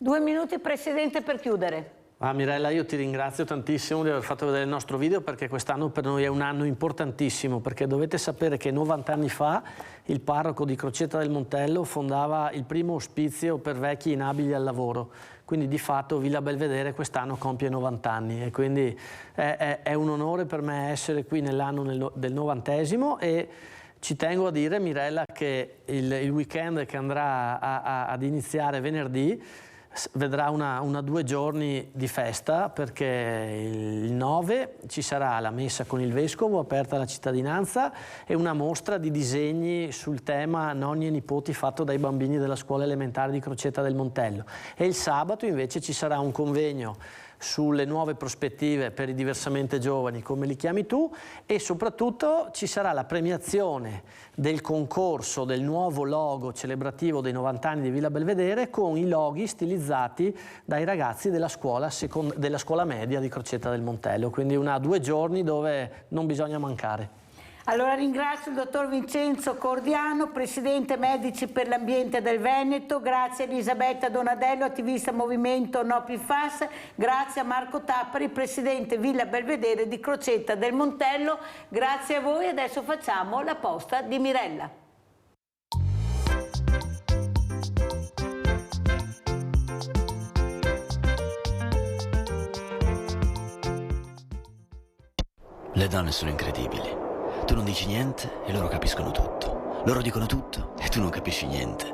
2 minuti, Presidente, per chiudere. Mirella, io ti ringrazio tantissimo di aver fatto vedere il nostro video, perché quest'anno per noi è un anno importantissimo, perché dovete sapere che 90 anni fa il parroco di Crocetta del Montello fondava il primo ospizio per vecchi inabili al lavoro, quindi di fatto Villa Belvedere quest'anno compie 90 anni e quindi è un onore per me essere qui nell'anno del 90esimo. E ci tengo a dire, Mirella, che il weekend che andrà ad iniziare venerdì vedrà una 2 giorni di festa, perché il 9 ci sarà la messa con il Vescovo aperta alla cittadinanza e una mostra di disegni sul tema nonni e nipoti fatto dai bambini della scuola elementare di Crocetta del Montello, e il sabato invece ci sarà un convegno sulle nuove prospettive per i diversamente giovani, come li chiami tu, e soprattutto ci sarà la premiazione del concorso del nuovo logo celebrativo dei 90 anni di Villa Belvedere, con i loghi stilizzati dai ragazzi della scuola media di Crocetta del Montello, quindi 2 giorni dove non bisogna mancare. Allora ringrazio il dottor Vincenzo Cordiano, Presidente Medici per l'Ambiente del Veneto, grazie a Elisabetta Donadello, attivista Movimento No PFAS, grazie a Marco Tappari, Presidente Villa Belvedere di Crocetta del Montello, grazie a voi. Adesso facciamo la posta di Mirella. Le donne sono incredibili. Tu non dici niente e loro capiscono tutto. Loro dicono tutto e tu non capisci niente.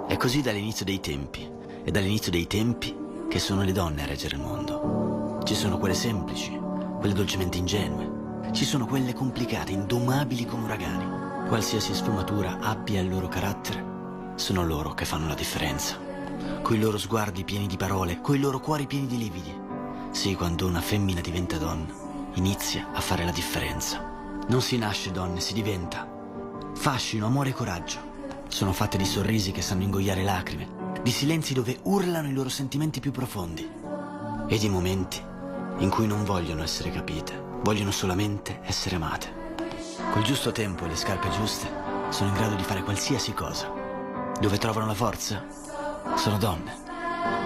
È così dall'inizio dei tempi. È dall'inizio dei tempi che sono le donne a reggere il mondo. Ci sono quelle semplici, quelle dolcemente ingenue. Ci sono quelle complicate, indomabili come uragani. Qualsiasi sfumatura abbia il loro carattere, sono loro che fanno la differenza. Coi loro sguardi pieni di parole, coi loro cuori pieni di lividi. Sì, quando una femmina diventa donna, inizia a fare la differenza. Non si nasce donne, si diventa. Fascino, amore e coraggio. Sono fatte di sorrisi che sanno ingoiare lacrime, di silenzi dove urlano i loro sentimenti più profondi e di momenti in cui non vogliono essere capite, vogliono solamente essere amate. Col giusto tempo e le scarpe giuste sono in grado di fare qualsiasi cosa. Dove trovano la forza? Sono donne.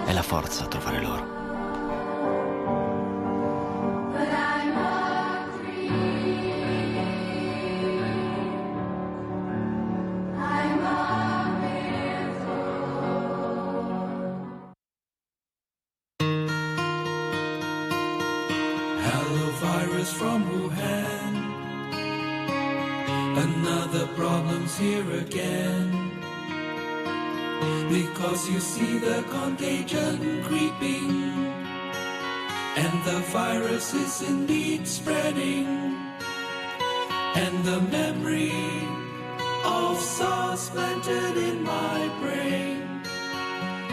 È la forza a trovare loro. From Wuhan, another problem's here again, because you see the contagion creeping, and the virus is indeed spreading, and the memory of SARS planted in my brain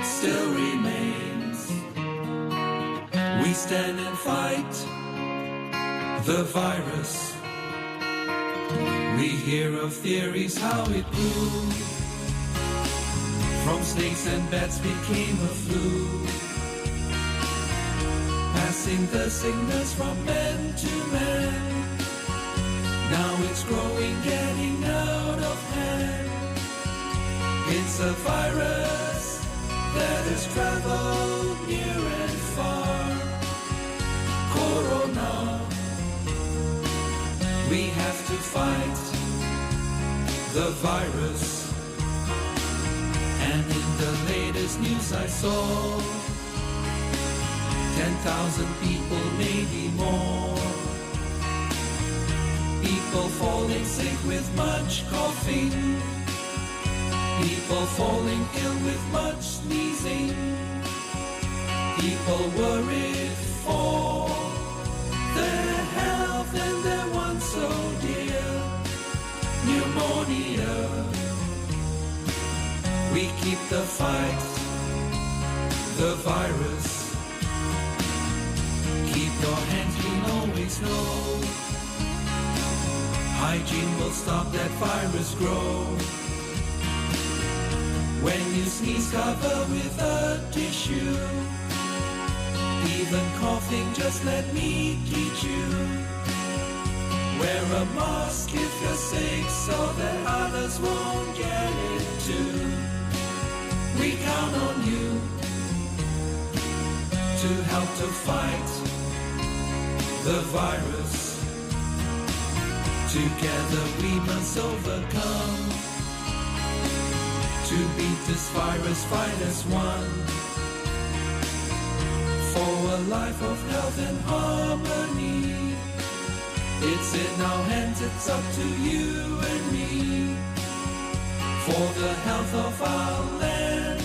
still remains. We stand and fight the virus. We hear of theories how it grew, from snakes and bats became a flu, passing the sickness from man to man. Now it's growing, getting out of hand. It's a virus that has traveled near and far. Corona. We have to fight the virus. And in the latest news I saw 10,000 people, maybe more. People falling sick with much coughing. People falling ill with much sneezing. People worried for their health and their one so dear, pneumonia. We keep the fight, the virus. Keep your hands clean, always know. Hygiene will stop that virus grow. When you sneeze, cover with a tissue. Even coughing, just let me teach you. Wear a mask if you're sick so that others won't get it too. We count on you. to help to fight the virus. Together we must overcome. To beat this virus, fight as one. For a life of health and harmony. It's in our hands, it's up to you and me. For the health of our land,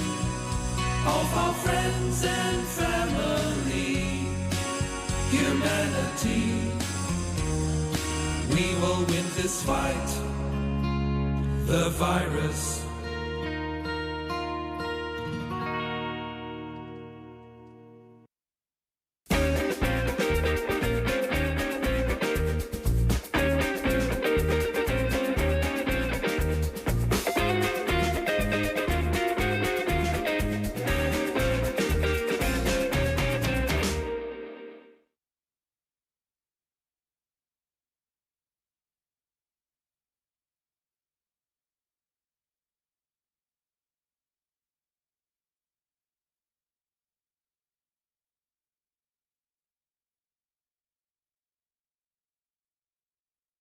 of our friends and family, humanity. We will win this fight, the virus.